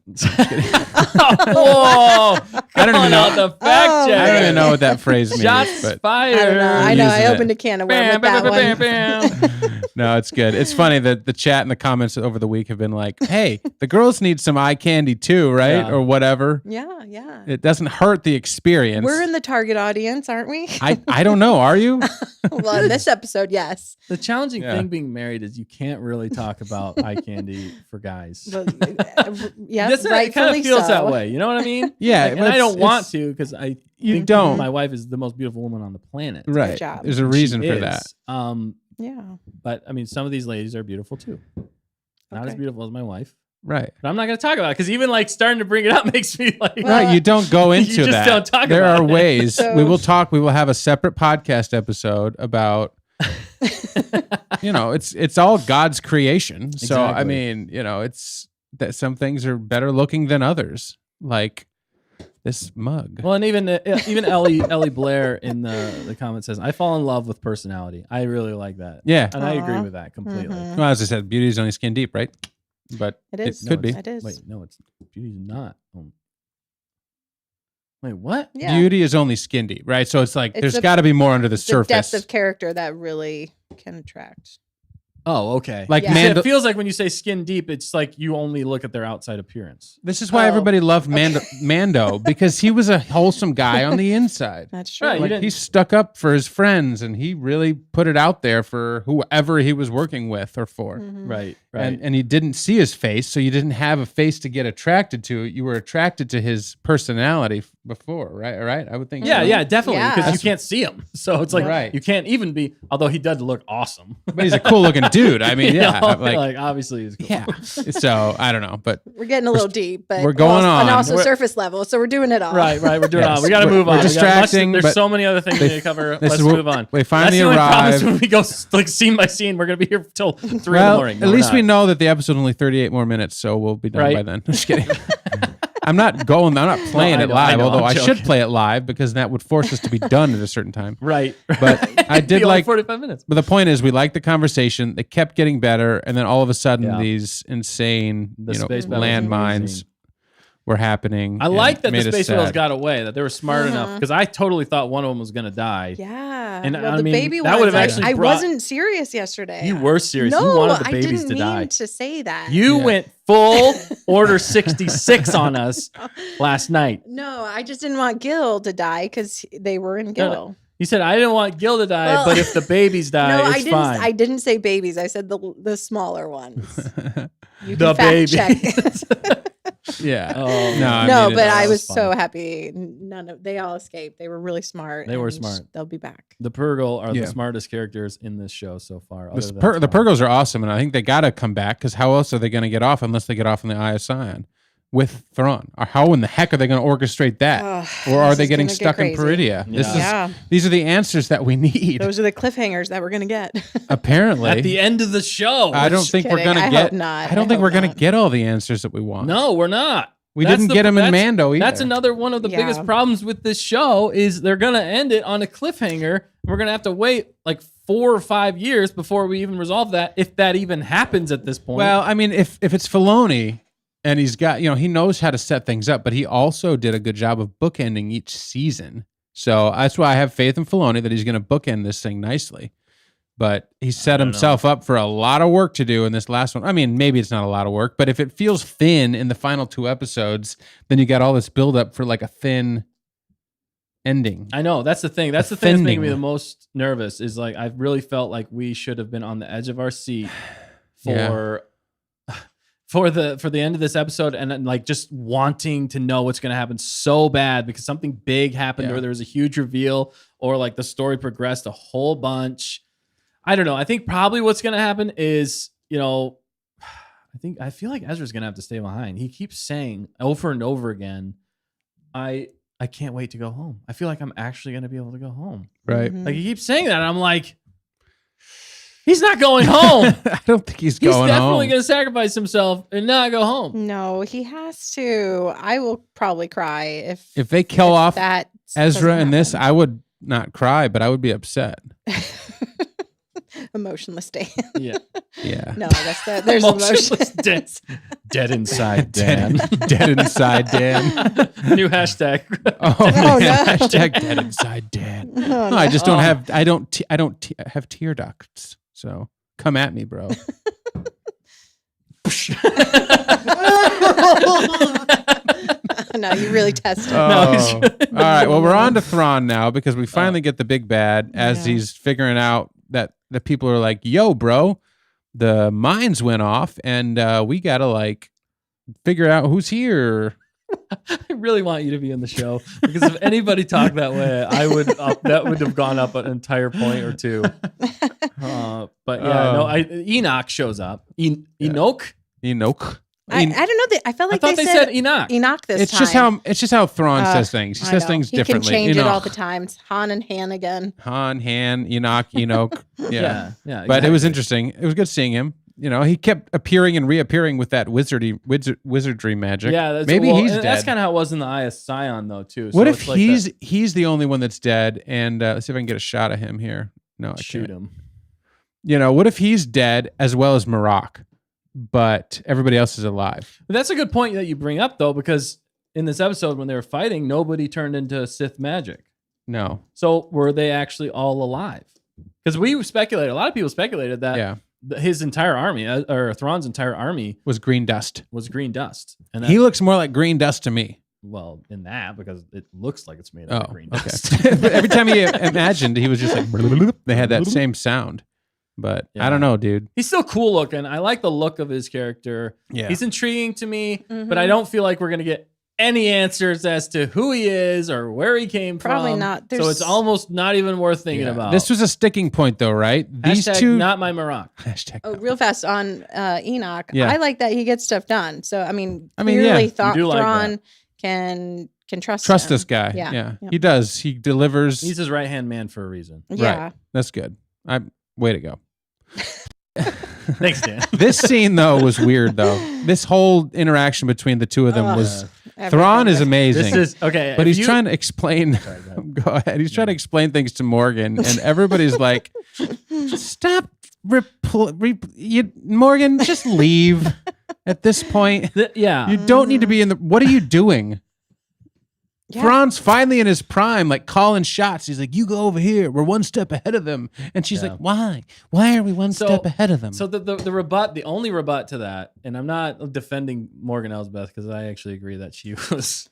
Whoa! I don't even know. The fact Oh, check. I don't even know what that phrase means. Shots But fired. I don't know. I We're know. I using it. opened a can of worms Bam, with bam, that bam, one. bam, bam. no, it's good. It's funny that the chat and the comments over the week have been like, "Hey, the girls need some eye candy too, right? Yeah. Or whatever." Yeah, yeah. It doesn't hurt the experience. We're in the target audience, aren't we? I don't know. Are you? Well, in this episode, yes. The challenging Yeah. thing being married is you can't really talk about eye candy for guys. But, yeah, It kind rightfully of feels so. that way. You know what I mean? Yeah, Like, and but I don't it's- want it's- to because I You think don't. my wife is the most beautiful woman on the planet. Right. job. There's a She reason for is. that. Yeah. But I mean, some of these ladies are beautiful too. Not as Okay. beautiful as my wife. Right. But I'm not going to talk about it because even like starting to bring it up makes me like, Well, Right. You don't go you into just that. don't talk there about are it. ways. So- We will talk. We will have a separate podcast episode about it's all God's creation. So I Exactly. mean, it's that some things are better looking than others. Like this mug. Well, and even Ellie Blair in the comment says, "I fall in love with personality." I really like that. Yeah. And I agree Aw. with that completely. Mhm. Well, as I said, beauty is only skin deep, right? But It is. No, could be. it's- It is. Wait, no, it's beauty's not. Wait, what? Yeah. Beauty is only skin deep, right? So it's like It's there's the- got to be more under the The surface. depth of character that really can attract. Oh, okay. Like Yeah. See, Mando- it feels like when you say skin deep, it's like you only look at their outside appearance. This is why Oh, everybody loved Mando because he was a wholesome guy on the inside. That's true. Right, you Like didn't- he stuck up for his friends and he really put it out there for whoever he was working with or for. Mhm. Right, right. And you didn't see his face, so you didn't have a face to get attracted to. You were attracted to his personality before, right? Right? I would think. yeah, so. yeah, definitely. Yeah. Because you can't see him. So it's like Right. you can't even be, although he does look awesome. But he's a cool looking dude. I mean, You yeah, know? like obviously he's cool. yeah. So I don't know, but We're getting a little deep, but we're going and on. also We're- surface level. So we're doing it all. Right, right. We're doing Yes. on. We got to We're- move we're on. We got distracting, there's but so many other things we need to cover. this Let's is what- move on. we That's finally the only problem is arrived. when we go like scene by scene. We're gonna be here till 3 in the well, morning. at least we know that the episode's only 38 more minutes, so we'll be done Right. by then. Just kidding. I'm not playing I it know, live, I know, although I'm I should joking. play it live because that would force us to be done at a certain time. Right. But I It'd be did only like 45 minutes. But the point is, we liked the conversation. They kept getting better, and then all of a sudden, Yeah. these insane, The space battles were landmines amazing. were happening. I and like that the made us space whales sad. got away. That they were smart enough because I totally thought one of them was gonna die. Yeah. And well, I the mean, baby that ones, would've I- actually I brought- wasn't serious yesterday. You were serious. No, You wanted the I babies didn't to mean die. to say that. You Yeah. went full Order 66 on us last night. No, I just didn't want Gil to die because they were in Gil. No, You said I didn't want Gil to die, Well, but if the babies die, No, it's I didn't. fine. I didn't say babies. I said the smaller ones. You The can fact check. babies. Yeah. Oh, No, I No, mean, but it's- I that was was so funny. happy. They all escaped. They were really smart. They were and smart. They'll be back. The Purgle are Yeah. the smartest characters in this show so far. The, other than the Thrawn. Purgles are awesome, and I think they got to come back because how else are they going to get off unless they get off in the Eye of Sion with Thrawn? Or how in the heck are they going to orchestrate that? Ugh, Or are this they is getting gonna get stuck in crazy. Peridia? Yeah. These are the answers that we need. Those are the cliffhangers that we're gonna get. Apparently, At the end of the show. I don't Just think we're kidding. going to I get. hope not. I don't I think we're hope going to not. get all the answers that we want. No, we're not. we That's didn't the- get them in that's- Mando either. That's another one of the biggest Yeah. problems with this show is they're gonna end it on a cliffhanger. We're gonna have to wait like 4 or 5 years before we even resolve that, if that even happens at this point. Well, I mean, if it's Filoni and he's got, he knows how to set things up, but he also did a good job of bookending each season. So that's why I have faith in Filoni that he's going to bookend this thing nicely. But he set don't himself up for a lot of work to do in this last one. I mean, maybe it's not a lot of work, but if it feels thin in the final 2 episodes, then you got all this buildup for like a thin ending. I know that's the thing. That's the thing that's making me Offending. the most nervous. Is like I really felt like we should have been on the edge of our seat Yeah. for the end of this episode, and then, like just wanting to know what's going to happen so bad because something big happened, Yeah. or there was a huge reveal, or like the story progressed a whole bunch. I don't know. I think probably what's going to happen is I feel like Ezra's going to have to stay behind. He keeps saying over and over again, I can't wait to go home. I feel like I'm actually going to be able to go home. Right. Mhm. Like he keeps saying that. And I'm like, He's not going home. I don't think he's He's going definitely home. going to sacrifice himself and not go home. No, he has to. I will probably cry if If they kill off that Ezra doesn't in this, happen. I would not cry, but I would be upset. Emotionless Dan. Yeah. Yeah. No, there's Emotionless emotions. Dead inside Dan. Dead inside Dan. New hashtag. Oh, Oh, man. no. Hashtag dead inside Dan. Oh, No, no. I just don't have. I don't have tear ducts. So come at me, bro. No, you really tested. No, he's- Oh. All right. Well, we're on to Thrawn now because we finally get the big bad as Yeah. he's figuring out that the people are like, "Yo, bro, the mines went off, and we gotta like figure out who's here." I really want you to be in the show because if anybody talked that way, I would that would have gone up an entire point or two. But yeah, no, Enoch shows up. Enoch. Enoch. I don't know. I felt I like thought they said Enoch. Enoch this It's time. just how Thrawn says things. He I says know. things he differently. He can change it all Enoch. the time. It's Han and Han again. Han, Han, Enoch, Enoch. Yeah. Yeah. But it was exactly. interesting. It was good seeing him. You know, he kept appearing and reappearing with that wizardry magic. Yeah, that's, maybe well, he's and dead. That's kind of how it was in the Eye of Sion, though, too. So What if it's like he's the only one that's dead? And let's see if I can get a shot of him here. No, I shoot can't. him? You know, what if he's dead as well as Marok, but everybody else is alive? But that's a good point that you bring up, though, because in this episode when they were fighting, nobody turned into Sith magic. No. So were they actually all alive? Because we speculated, a lot of people speculated that Yeah. his entire army, or Thrawn's entire army, Was green dust. was green dust. And that, He looks more like green dust to me. well, in that, because it looks like it's made Oh, out of green okay. dust. But every time he imagined, he was just like, they had that same sound. But Yeah. I don't know, dude. He's still cool looking. I like the look of his character. Yeah. He's intriguing to me, Mm-hmm. but I don't feel like we're going to get any answers as to who he is or where he came Probably from. not. So There's- it's almost not even worth thinking Yeah. about. This was a sticking point, though, right? These Hashtag two. not my Marok. Hashtag. Oh, real fast on Enoch. Yeah. I like that he gets stuff done. So I mean, I mean, clearly yeah. You do like Thrawn can trust Trust him. this guy. Yeah. Yeah. Yeah. He does. He delivers. He's his right hand man for a reason. Yeah. Right. That's good. Way to go. Thanks, Dan. This scene though was weird though. This whole interaction between the two of them Ugh. was Everything Thrawn is was- amazing. This is okay. but if he's you- trying to explain. Sorry, go ahead. Go ahead. He's trying to explain things to Morgan, and everybody's like, "Stop, Morgan. Just leave." At this point, Yeah. you don't need to be in the. What are you doing? Yeah. Thrawn's finally in his prime, like calling shots. He's like, "You go over here. We're one step ahead of them." And she's Yeah. like, "Why? Why are we one So- step ahead of them?" So the rebut, the only rebut to that, and I'm not defending Morgan Elsbeth because I actually agree that she was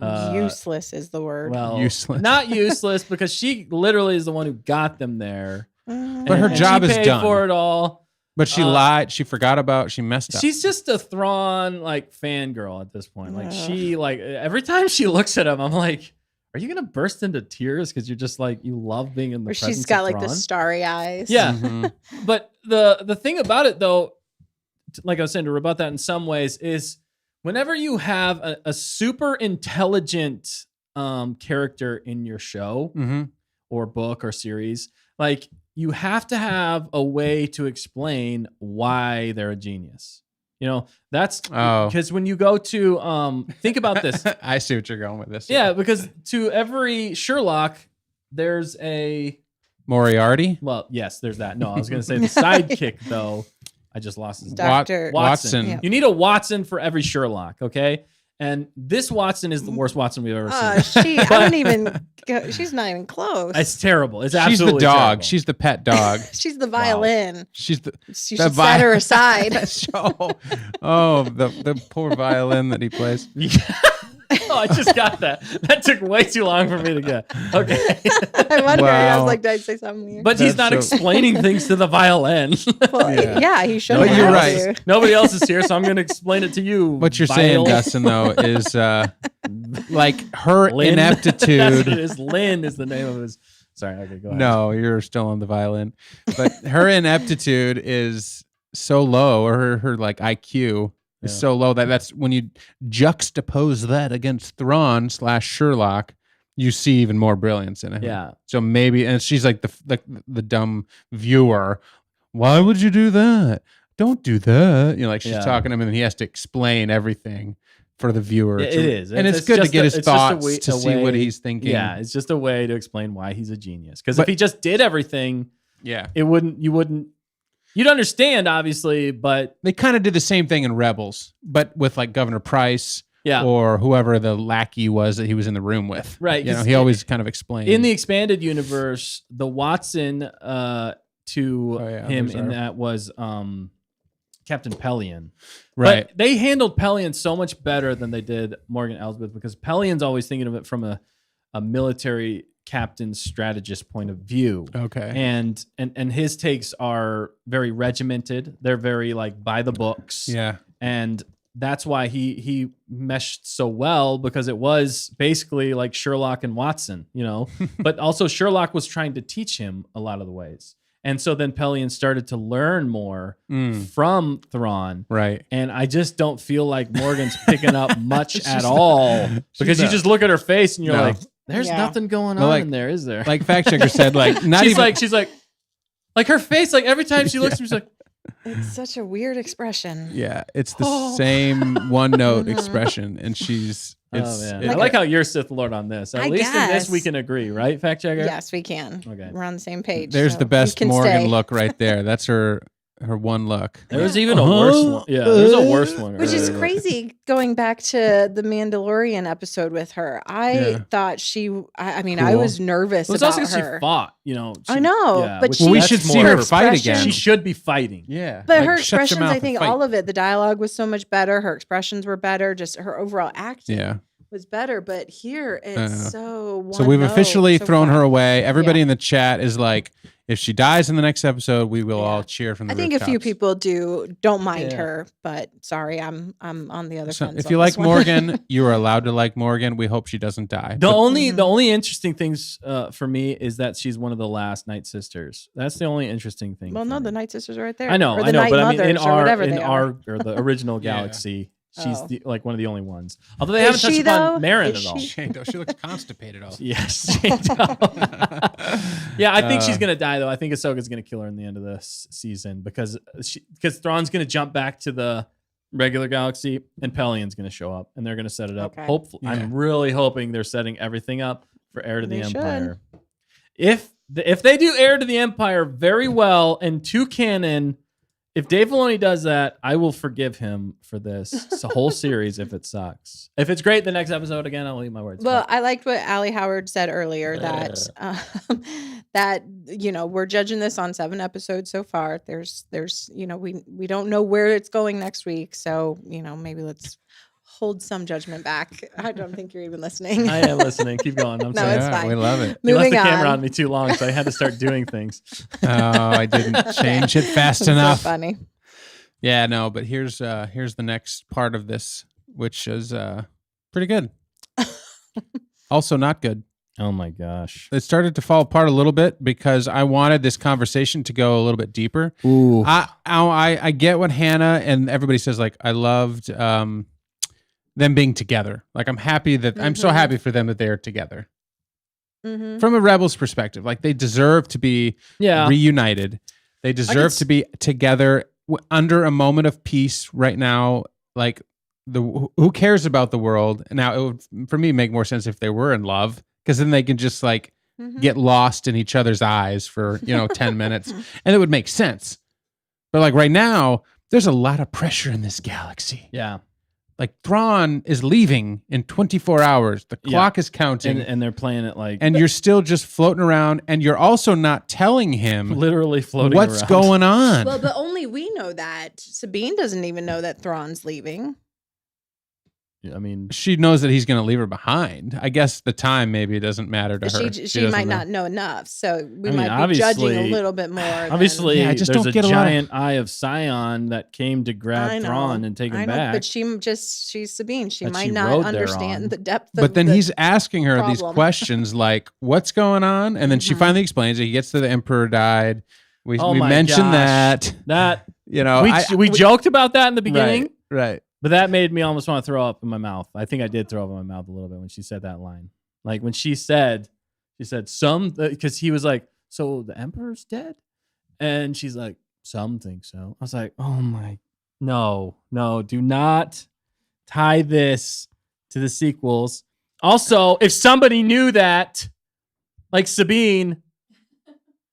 useless is the word. well, Useless. not useless because she literally is the one who got them there. But her And job she is paid done. for it all. But she lied. She forgot about. She messed up. She's just a Thrawn like fangirl at this point. Like she like every time she looks at him, I'm like, are you gonna burst into tears because you're just like you love being in the Where presence she's got of like the Thrawn? starry eyes. Yeah. Mhm. But the thing about it though, like I was saying, to rebut that in some ways is whenever you have a super intelligent character in your show Mhm. or book or series, like you have to have a way to explain why they're a genius. You know, that's Oh. because when you go to think about this. I see what you're going with this. Yeah, because to every Sherlock, there's a Moriarty. well, yes, there's that. No, I was gonna say the sidekick though. I just lost his name. Dr. Watson. Watson. You need a Watson for every Sherlock, okay? And this Watson is the worst Watson we've ever seen. I don't even she's not even close. It's terrible. It's She's absolutely the dog. terrible. She's the pet dog. She's the violin. She's the. You The should set her aside. Oh, the poor violin that he plays. Oh, I just got that. That took way too long for me to get. Okay. I wonder. I Wow. was like, did I say something weird? But he's That's not so- explaining things to the violin. Well, yeah. He should. But have you're had right. to. Nobody else is here, so I'm going to explain it to you. What you're saying, Vile. Dustin, though, is like her Lynn. That's what it ineptitude. is. Lynn is the name of his. Sorry. Okay, go ahead. No, you're still on the violin. But her ineptitude is so low, or her like IQ is Yeah. so low that's when you juxtapose that against Thrawn / Sherlock, you see even more brilliance in it. Yeah. So maybe, and she's like the dumb viewer. why would you do that? Don't do that. You know, like she's Yeah. talking to him, and he has to explain everything for the viewer. Yeah, it is. and it's good to get his thoughts to see what he's thinking. Yeah, it's just a way to explain why he's a genius. Because But- if he just did everything, yeah. you'd understand, obviously, but They kind of did the same thing in Rebels, but with like Governor Price yeah. or whoever the lackey was that he was in the room with. Right, You know, 'cause he always kind of explained. In the expanded universe, the Watson to yeah, him there's in our- that was Captain Pelion. right. But they handled Pelion so much better than they did Morgan Elsbeth, because Pelion's always thinking of it from a military captain strategist point of view. Okay. And his takes are very regimented. They're very like by the books. Yeah. And that's why he meshed so well, because it was basically like Sherlock and Watson, you know. But also Sherlock was trying to teach him a lot of the ways. And so then Pelion started to learn more from Thrawn. Right. And I just don't feel like Morgan's picking up much at all, because you just look at her face and you're No. like, there's Yeah. nothing going No, on like- in there, is there? Like fact checker said, like not she's even like her face, like every time she looks at me, she's like, It's such a weird expression. yeah, it's the Oh. same one note expression, and she's it's, oh man. it- I like how you're Sith Lord on this. At I least in this we guess. can agree, right? Fact checker? Yes, we can. Okay. We're on the same page. there's so the you best can Morgan stay. look right there. That's her one look. There was even a worse one. Yeah, there's a worse one. Which is earlier. crazy, going back to the Mandalorian episode with her. I Yeah. thought I mean, I Cool. was nervous Well, it's about also because she her. fought, you know. I know, but which- she- Well, we that's should see more her her fight expression- again. She should be fighting. Yeah, But like, her shut your expressions, mouth I and think fight. all of it, the dialogue was so much better. Her expressions were better. Just her overall acting Yeah. was better. But here, it's so So we've one officially note so thrown her far. away. Everybody Yeah. in the chat is like, if she dies in the next episode, we will Yeah. all cheer from the I think a few rooftops. people don't mind Yeah. her, but sorry, I'm on the other So fence. if on you this like one. Morgan, you are allowed to like Morgan. We hope she doesn't die. The But- only interesting things for me is that she's one of the last Night Sisters. That's the only interesting thing. well, for no, me. the Night Sisters are right there. I know, or the Night but I mean, in Mothers, or whatever they are. or the original Yeah. galaxy, she's Oh. like one of the only ones. Although they Is haven't touched she, upon though? Marin Is at all. she? She looks constipated. All. Yes. Yeah, I think she's gonna die though. I think Ahsoka's gonna kill her in the end of this season, because Thrawn's gonna jump back to the regular galaxy and Pelion's gonna show up and they're gonna set it up. Okay. Hopefully, Yeah. I'm really hoping they're setting everything up for Heir to the They should. Empire. If they do Heir to the Empire very well and to canon, if Dave Filoni does that, I will forgive him for this. It's a whole series if it sucks. If it's great, the next episode, again, I'll eat my words. Well, But- I liked what Allie Howard said earlier that that we're judging this on 7 episodes so far. There's we don't know where it's going next week, so maybe let's hold some judgment back. I don't think you're even listening. I am listening. Keep going. I'm No, sorry. it's Yeah, fine. we love it. You left Moving the camera on. on me too long, so I had to start doing things. Oh, I didn't change it fast That's so enough. funny. Yeah, no, but here's the next part of this, which is pretty good. Also not good. Oh my gosh. It started to fall apart a little bit because I wanted this conversation to go a little bit deeper. Ooh. I get what Hannah and everybody says. Like, I loved them being together. Like, I'm happy that I'm so Mhm. happy for them that they are together. Mhm. From a Rebels perspective, like they deserve to be Yeah. reunited. They deserve to be together under a moment of peace right now. Like, who cares about the world? Now, it would, for me, make more sense if they were in love, because then they can just like Mhm. get lost in each other's eyes for 10 minutes, and it would make sense. But like right now, there's a lot of pressure in this galaxy. Yeah. Like, Thrawn is leaving in 24 hours. The Yeah. clock is counting. And they're playing it like And you're still just floating around, and you're also not telling him literally floating what's around. going on. Well, but only we know that. Sabine doesn't even know that Thrawn's leaving. I mean, She knows that he's going to leave her behind. I guess the time maybe doesn't matter to her. She doesn't might know. not know enough, so we I mean, might be judging a obviously- little bit more. obviously, Yeah, I just there's don't a get a lot of- giant eye of Scion that came to grab Thrawn and take him back. But she's Sabine. She That might she not rode understand thereon. the depth. But of then the, he's asking her these problem. questions like, what's going on? And then she Mhm. finally explains it. He gets to the Emperor died. We Oh my mentioned gosh. that. that we joked about that in the beginning, Right. but that made me almost want to throw up in my mouth. I think I did throw up in my mouth a little bit when she said that line. Like when she said some, because he was like, "So the Emperor's dead," and she's like, some think so. I was like, oh my, no, do not tie this to the sequels. Also, if somebody knew that, like Sabine,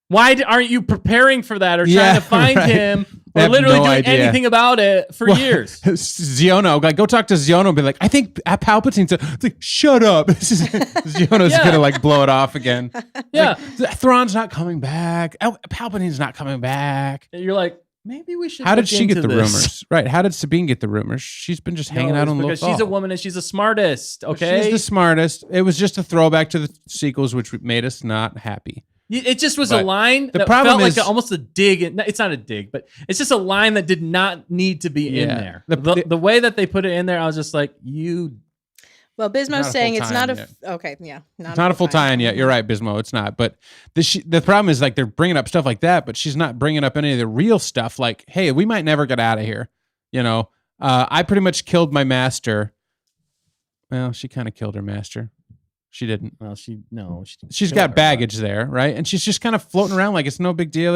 why aren't you preparing for that or trying to find him They or have literally no doing idea. anything about it for years? Ziono, like, go talk to Ziono and be like, I think Palpatine's it's like, shut up. Ziono's Yeah. gonna like blow it off again. Yeah. Like, Thrawn's not coming back. Palpatine's not coming back. And you're like, maybe we should. How did look she get into the this. rumors? Right. How did Sabine get the rumors? She's been just hanging No, out it's on because Lothal. she's a woman and she's the smartest. Okay. She's the smartest. It was just a throwback to the sequels, which made us not happy. It just was But a line the that problem felt is- like almost a dig. It's not a dig, but it's just a line that did not need to be in Yeah. there. The- The way that they put it in there, I was just like, you. Well, not a Bismo's saying full it's not tie-in okay, yeah, It's not a full tie-in yet. You're right, Bismo. It's not. But the problem is like they're bringing up stuff like that, but she's not bringing up any of the real stuff. Like, hey, we might never get out of here. You know, I pretty much killed my master. Well, she kind of killed her master. She didn't. Well, She's got baggage there, right? And she's just kind of floating around like it's no big deal.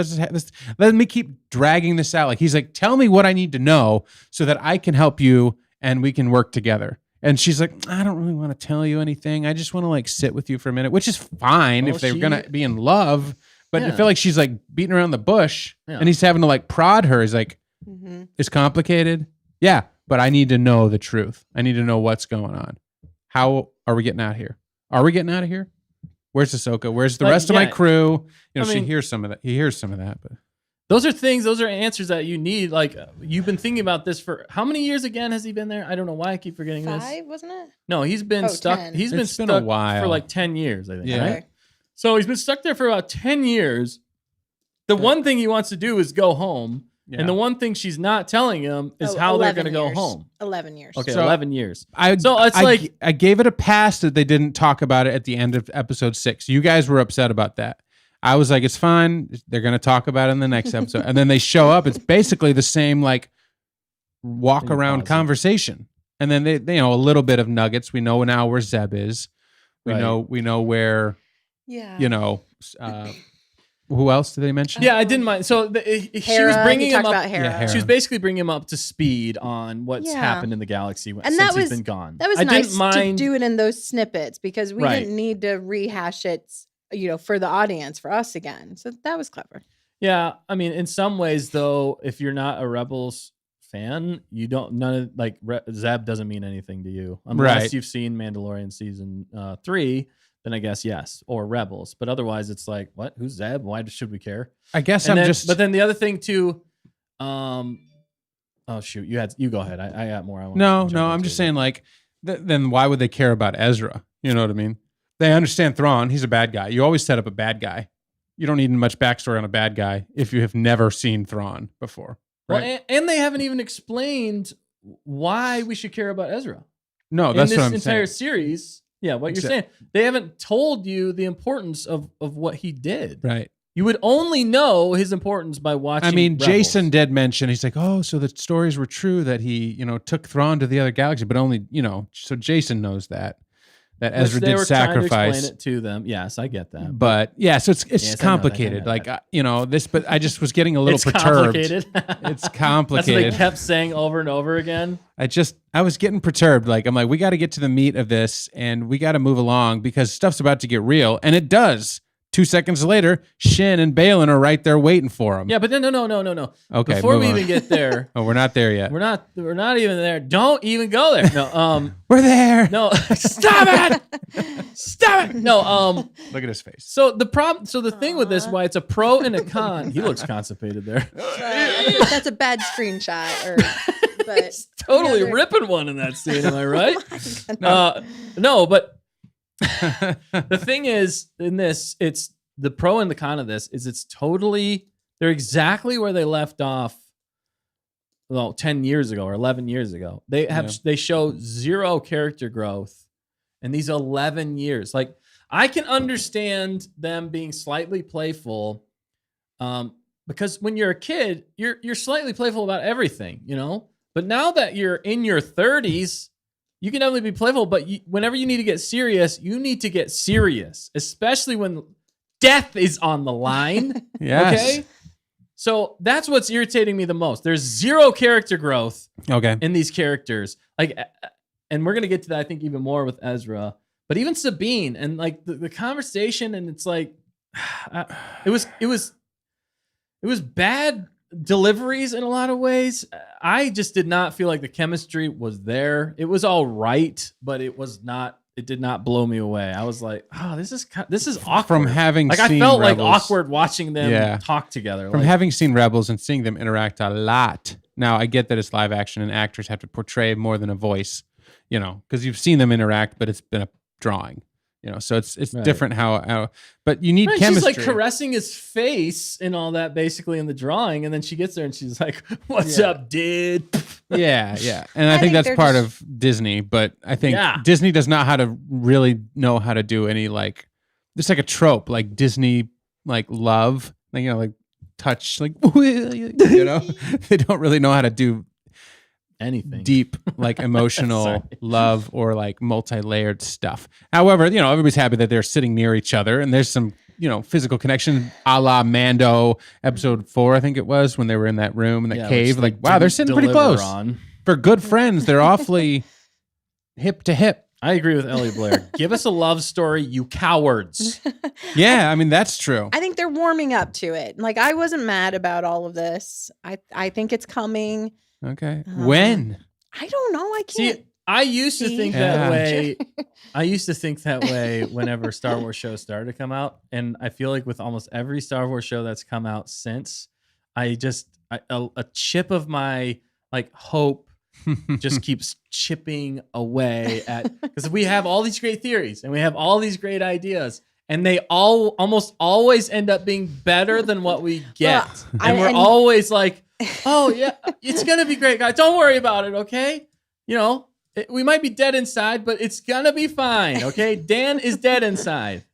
Let me keep dragging this out. Like he's like, tell me what I need to know so that I can help you and we can work together. And she's like, I don't really want to tell you anything. I just want to like sit with you for a minute, which is fine Well, if they're gonna be in love. But I Yeah. feel like she's like beating around the bush, Yeah. and he's having to like prod her. He's like, Mm-hmm. it's complicated. Yeah, but I need to know the truth. I need to know what's going on. How are we getting out of here? Are we getting out of here? Where's Ahsoka? Where's the Like, rest of my yeah. crew? You know, I she mean- hears some of that. He hears some of that, but Those are answers that you need. Like you've been thinking about this for how many years again has he been there? I don't know why I keep forgetting this. 5, wasn't it? No, he's been Oh, stuck. 10. He's been It's been stuck a while. for like 10 years, I think. Yeah. Right? Okay. So he's been stuck there for about 10 years. The one thing he wants to do is go home. yeah. And the one thing she's not telling him is Oh, how they're 11 going to go years. home. 11 years. Okay, So- 11 years. I So it's I, like- I gave it a pass that they didn't talk about it at the end of episode 6. You guys were upset about that. I was like, it's fine. They're going to talk about it in the next episode. And then they show up. It's basically the same like walk Then you around pause it. conversation. And then they a little bit of nuggets. We know now where Zeb is. We Right. know where, Yeah. who else did they mention? Yeah, I didn't mind. So she was Hera, bringing he him talked up. about Hera. Yeah, Hera. She was basically bringing him up to speed on what's Yeah. happened in the galaxy since that he's was- been gone. That was I nice didn't mind. to do it in those snippets because we Right. didn't need to rehash it, for the audience, for us again. So that was clever. Yeah, I mean, in some ways, though, if you're not a Rebels fan, you don't Zeb doesn't mean anything to you unless Right. you've seen Mandalorian season 3. Then I guess yes, or Rebels. But otherwise, it's like, what? Who's Zeb? Why should we care? I guess And I'm then, just. But then the other thing too. Oh shoot, you go ahead. I got more. I want No, I'm just saying, like, then why would they care about Ezra? You know what I mean? They understand Thrawn. He's a bad guy. You always set up a bad guy. You don't need much backstory on a bad guy if you have never seen Thrawn before. Right? Well, and they haven't even explained why we should care about Ezra No, in that's this what I'm entire saying. series. Yeah, what you're Exa- saying. They haven't told you the importance of what he did. Right. You would only know his importance by watching. I mean, Rebels. Jason did mention, he's like, oh, so the stories were true that he, took Thrawn to the other galaxy, but only, so Jason knows that Which Ezra they did were trying to sacrifice. explain it to them. Yes, I get that. But yeah, so it's Yes, I know that, I complicated. know Like, that. this, but I just was getting a little It's perturbed. complicated. It's That's what they complicated. kept saying over and over again. I was getting perturbed. Like, I'm like, we got to get to the meat of this and we got to move along because stuff's about to get real. And it does. 2 seconds later, Shin and Balin are right there waiting for him. Yeah, but no. Okay. Before we move on. even get there, Oh, we're not there yet. we're not even there. Don't even go there. No, We're there. no, stop it, stop it. No, Look at his face. So the thing with this, why it's a pro and a con. He looks constipated there. That's a bad screenshot. But He's totally the other- ripping one in that scene. Am I right? Oh my God. No, but the thing is, in this, it's the pro and the con of this is they're exactly where they left off. Well, 10 years ago or 11 years ago. They show zero character growth in these 11 years. Like, I can understand them being slightly playful, because when you're a kid, you're slightly playful about everything, But now that you're in your 30s, you can definitely be playful, but whenever you need to get serious, you need to get serious, especially when death is on the line. Yes. Okay. So that's what's irritating me the most. There's zero character growth Okay. in these characters. Like, and we're gonna get to that, I think, even more with Ezra. But even Sabine and like the conversation, and it's like, it was bad deliveries in a lot of ways. I just did not feel like the chemistry was there. It was all right, but it was not. It did not blow me away. I was like, oh, this is awkward. From having like seen I felt Rebels, like awkward watching them Yeah. talk together. From like, having seen Rebels and seeing them interact a lot. Now I get that it's live action and actors have to portray more than a voice, because you've seen them interact, but it's been a drawing. So it's Right. different how but you need right, chemistry. she's like caressing his face and all that basically in the drawing, and then she gets there and she's like, "What's Yeah. up, dude?" Yeah. And I think think that's they're part just- of Disney, but I think Yeah. Disney does not really know how to do any like it's like a trope, like Disney like love, like touch, like they don't really know how to do Anything. deep like emotional Sorry. love or like multi-layered stuff. However, everybody's happy that they're sitting near each other and there's some physical connection, a la Mando episode 4, I think it was, when they were in that room in that Yeah, cave. which Like, they wow, they're didn't sitting pretty deliver close. on. For good friends, they're awfully hip to hip. I agree with Ellie Blair. Give us a love story, you cowards. Yeah, I mean that's true. I think they're warming up to it. Like, I wasn't mad about all of this. I think it's coming. Okay. When? I don't know. I can't. See, I used to think Yeah. that way. I used to think that way whenever Star Wars shows started to come out, and I feel like with almost every Star Wars show that's come out since, a chip of my like hope just keeps chipping away at, because we have all these great theories and we have all these great ideas, and they all almost always end up being better than what we get. Well, and we're always like, oh yeah, it's gonna be great, guys. Don't worry about it, okay? We might be dead inside, but it's gonna be fine, okay? Dan is dead inside.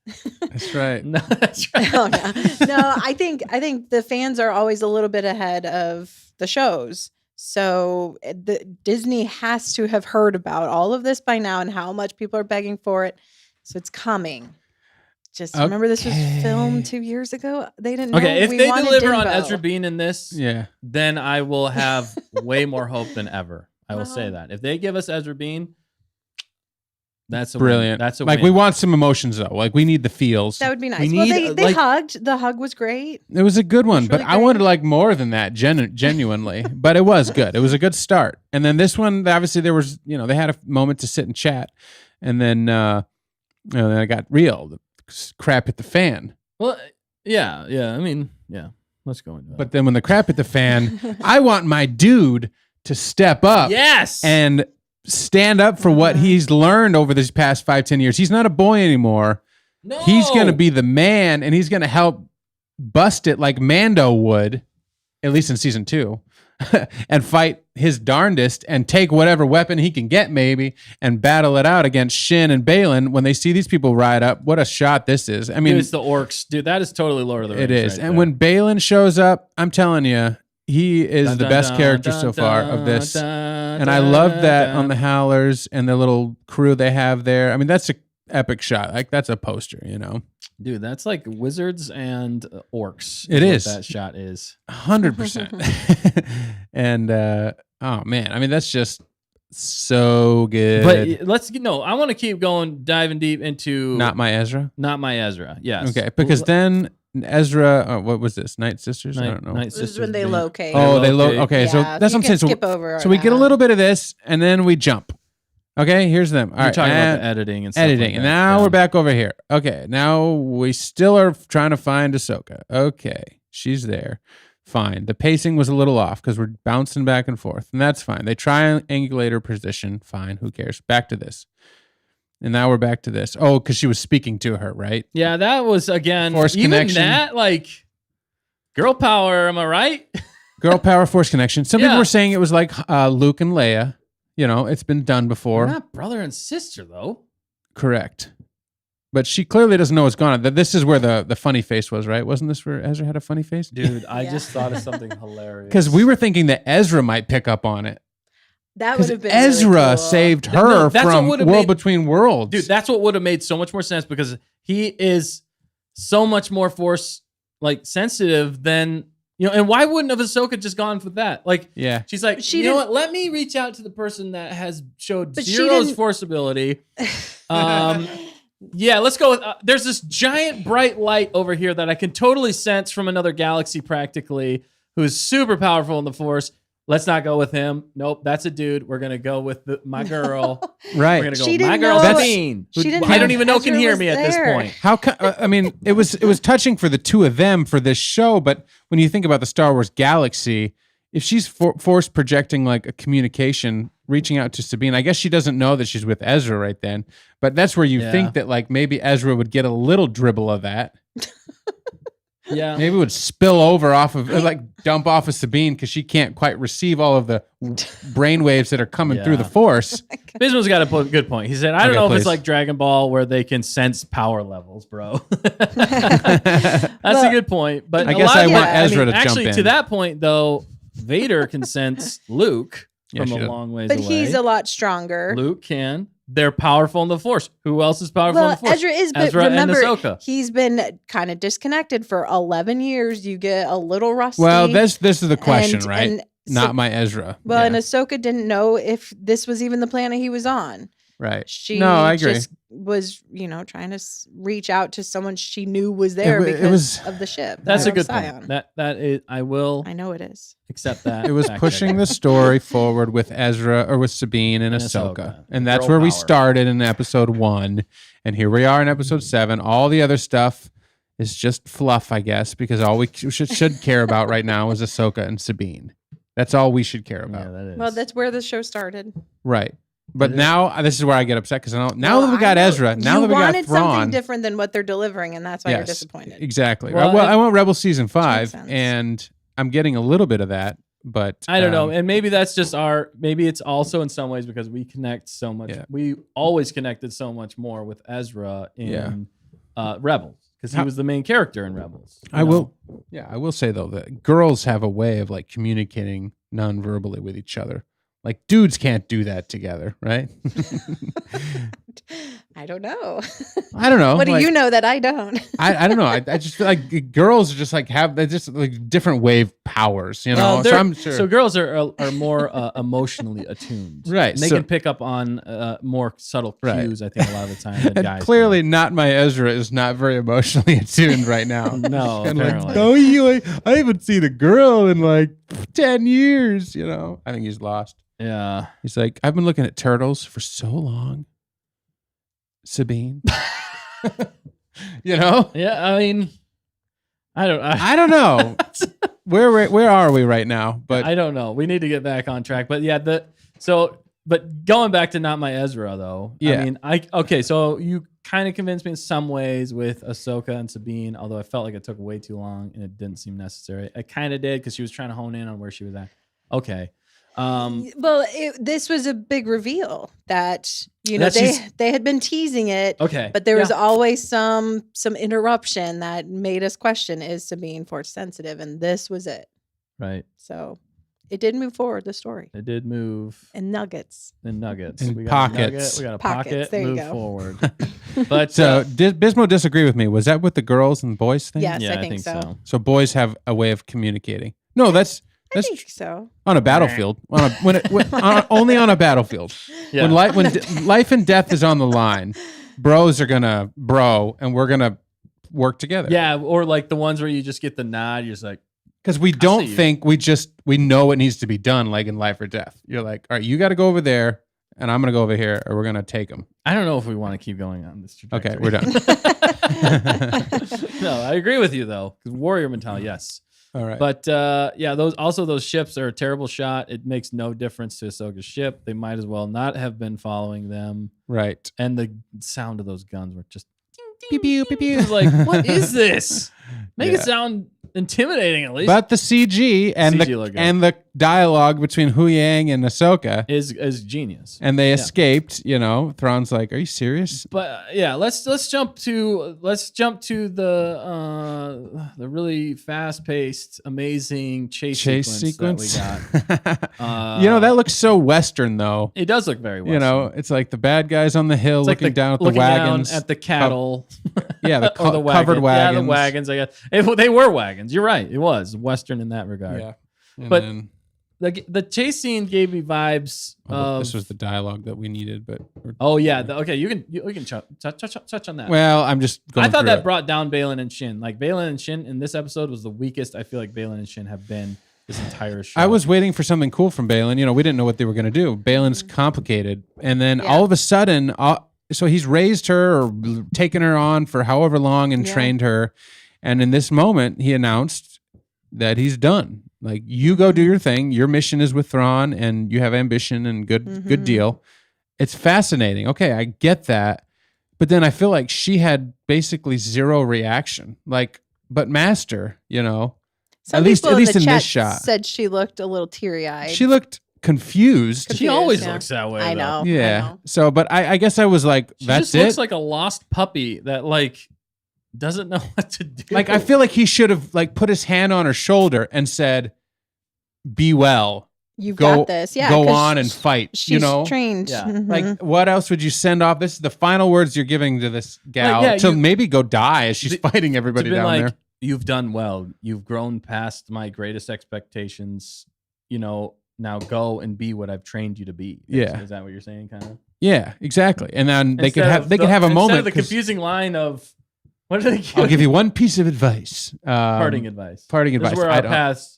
That's right. No, that's right. Oh, no, I think the fans are always a little bit ahead of the shows. So the Disney has to have heard about all of this by now and how much people are begging for it. So it's coming. Just remember, this was filmed 2 years ago. They didn't know. Okay, if we they wanted deliver on Dimbo. Ezra Bean in this, Yeah. then I will have way more hope than ever. I will say Well- that. If they give us Ezra Bean, that's a Brilliant. Win. That's a like win. we want some emotions though. Like we need the feels. That would be nice. We Well, need, they like- hugged. The hug was great. It was a good one, It's but really I wanted great. like more than that, genuinely. But it was good. It was a good start. And then this one, obviously, there was, they had a moment to sit and chat, and then I got real. The crap hit the fan. Well, yeah. I mean, yeah. Let's go into it. But then when the crap hit the fan, I want my dude to step up yes, and stand up for what he's learned over these past 5-10 years. He's not a boy anymore. no. He's going to be the man, and he's going to help bust it like Mando would, at least in season 2, and fight his darndest and take whatever weapon he can get, maybe, and battle it out against Shin and Balin. When they see these people ride up, what a shot this is. I mean, Dude, it's the orcs, dude. That is totally Lord of the Rings. it is. right And there. when Balin shows up, I'm telling you, he is Dun, the dun, best dun, character dun, so far dun, of this. dun, And I love dun, that dun. on the Howlers and the little crew they have there. I mean, that's a epic shot. Like that's a poster, Dude, that's like wizards and orcs. It what is. that shot is. 100%. And oh man, I mean that's just so good. But I want to keep going, diving deep into Not my Ezra. Not my Ezra. Yes. Okay, because then Ezra, what was this? Night Sisters? I don't know. Night This is Sisters when they being- locate. Oh, they locate. okay. So Yeah, that's you what I'm can saying. So, skip over so we get a that. little bit of this, and then we jump. Okay, here's them. All You're right, talking about and the editing and stuff editing, like and that. now Yeah. we're back over here. Okay, now we still are trying to find Ahsoka. Okay, she's there. Fine. The pacing was a little off because we're bouncing back and forth, and that's fine. They triangulate her position. Fine. Who cares? Back to this. And now we're back to this. Oh, because she was speaking to her, right? Yeah, that was again Force even connection. that like girl power. Am I right? Girl power force connection. Some people Yeah. were saying it was like Luke and Leia. It's been done before. They're not brother and sister though. Correct. But she clearly doesn't know what's going on. This is where the funny face was, right? Wasn't this where Ezra had a funny face? Dude, I Yeah. just thought of something hilarious. Because we were thinking that Ezra might pick up on it. That would Because have been Ezra really cool. saved No, her that's what from would've World made- Between Worlds. Dude, that's what would have made so much more sense because he is so much more force like sensitive than and why wouldn't have Ahsoka just gone for that? Like, Yeah. she's like, She you know didn't- what? Let me reach out to the person that has showed But she zero's didn't- force ability. Yeah, let's go with. There's this giant bright light over here that I can totally sense from another galaxy, practically, who is super powerful in the Force. Let's not go with him. Nope, that's a dude. We're gonna go with my girl. Right. We're gonna go. She with my didn't girl, know- Sabine. she didn't I know don't even know can Ezra hear was me at this there. point. How I mean, it was touching for the two of them for this show, but when you think about the Star Wars galaxy, if she's force projecting like a communication, reaching out to Sabine, I guess she doesn't know that she's with Ezra right then. But that's where you Yeah. think that like maybe Ezra would get a little dribble of that. Yeah. Maybe it would spill over off of like dump off of Sabine because she can't quite receive all of the brain waves that are coming through the Yeah. Force. Bismo's got a good point. He said, I don't Okay, know if please. it's like Dragon Ball where they can sense power levels, bro. That's a good point. But I a guess lot I of- want yeah, Ezra to jump actually, in. to that point, though, Vader can sense Luke Yeah, from she a does. long ways But away. he's a lot stronger. Luke can. They're powerful in the Force. Who else is powerful in Well, the Force? Ezra is, but Ezra remember, and Ahsoka. he's been kind of disconnected for 11 years. You get a little rusty. Well, this is the question, and- right? and Not so- my Ezra. Well, Yeah, and Ahsoka didn't know if this was even the planet he was on. right. She No, I agree. just was, trying to reach out to someone she knew was there it because was- of the ship. That's a of good Scion. point. That is, I will I know it is. accept that. It was fact pushing check. the story forward with Ezra or with Sabine and And Ahsoka. Ahsoka. And that's Girl where we power. started in episode 1. And here we are in episode 7. All the other stuff is just fluff, I guess, because all we should care about right now is Ahsoka and Sabine. That's all we should care Yeah, about. that is. Well, that's where the show started. Right. But It is. now this is where I get upset because now Well, that we got I know Ezra, now you that we got wanted something Thrawn. different than what they're delivering, and that's why you're Yes, disappointed. exactly. Well, Well, it- I want Rebel season 5, sense. and I'm getting a little bit of that. But I don't know. And maybe that's just maybe it's also in some ways because we connect so much. Yeah. We always connected so much more with Ezra in Rebels because he How- was the main character in Rebels. you I know? will say though that girls have a way of like communicating non-verbally with each other. Like dudes can't do that together, right? I don't know. I don't know. What do like, you know that I don't? I don't know. I just feel like girls just like they're just like different wave powers, you know. Well, So they're- I'm sure. so girls are more emotionally attuned, Right, And they so- can pick up on more subtle Right. cues. I think a lot of the time than and guys. clearly, not my Ezra is not very emotionally attuned right now. can. no, And like, apparently. no, I haven't seen a girl in like 10 years. You know, I think he's lost. Yeah. He's like, I've been looking at turtles for so long. Sabine. You know? Yeah. I mean, I I don't know. Where are we right now? But I don't know. We need to get back on track. But yeah, but going back to not my Ezra though. Yeah. I mean, okay, so you kind of convinced me in some ways with Ahsoka and Sabine, although I felt like it took way too long and it didn't seem necessary. I kind of did because she was trying to hone in on where she was at. Okay. Well, this was a big reveal that That she's- they had been teasing it, Okay. but there was Yeah. always some interruption that made us question: is Sabine force sensitive? And this was it. Right. So it did move forward the story It did move in nuggets. in nuggets. In we got a pockets. nugget, we got a Pockets, pocket. there you Move go. forward. But so did Bismo disagree with me? Was that with the girls and boys thing? Yes, yeah, I think so. So boys have a way of communicating. No, that's I think so. on a battlefield. Only on a battlefield. Yeah. When life and death is on the line, bros are gonna bro, and we're gonna work together. Yeah, or like the ones where you just get the nod. You're just like, Because we see don't you. think we know what needs to be done, like in life or death. You're like, all right, you got to go over there, and I'm gonna go over here, or we're gonna take them. I don't know if we want to keep going on this trajectory. Okay, we're done. No, I agree with you though. 'Cause warrior mentality, yes. All right. But yeah, those ships are a terrible shot. It makes no difference to Ahsoka's ship. They might as well not have been following them. right. And the sound of those guns were just Pew pew pew pew. it was like, what is this? Make Yeah. it sound intimidating at least. But the CG and CG looked good. the dialogue between Hu Yang and Ahsoka, is genius. and they Yeah. escaped. You know, Thrawn's like, "Are you serious?" But yeah, let's jump to the really fast paced, amazing chase sequence that we got. You know, that looks so Western, though. It does look very Western. You know, it's like the bad guys on the hill It's like looking down at the wagons. at the cattle. Yeah, the, or the covered wagons. Yeah, the wagons. I guess they were wagons. You're right. It was Western in that regard. Yeah. And But then, the chase scene gave me vibes of. this was the dialogue that we needed, but Oh yeah. Okay. You can touch on that. well, I'm just going I thought through that it. brought down Balin and Shin. Like Balin and Shin in this episode was the weakest I feel like Balin and Shin have been this entire show. I was waiting for something cool from Balin. You know, we didn't know what they were going to do. Balin's complicated. And then all of a sudden, so he's raised her or taken her on for however long and trained her. And in this moment, he announced that he's done. Like, you go do your thing. Your mission is with Thrawn and you have ambition and good deal. It's fascinating. Okay, I get that. But then I feel like she had basically zero reaction. Like, but Master, you know, Some at least people in this chat shot, said she looked a little teary-eyed. she looked confused. She always yeah. looks that way. I though. know. Yeah. I know. So, but I guess I was like, She that's just it. looks like a lost puppy that like doesn't know what to do. Like, I feel like he should have like put his hand on her shoulder and said, "Be well, You've go got this. Yeah. go 'cause on and fight." she's You know, trained. Yeah. Mhm. like what else would you send off? This is the final words you're giving to this gal yeah, to you- maybe go die as she's fighting everybody to been down like, there. you've done well. You've grown past my greatest expectations. You know, now go and be what I've trained you to be. Yeah. Is that what you're saying? Kind of. Yeah, exactly. And then they could Instead have of they could have a instead moment. of the 'cause confusing line of what do they? I'll give you one piece of advice. parting advice. Parting This advice. is where I our don't- paths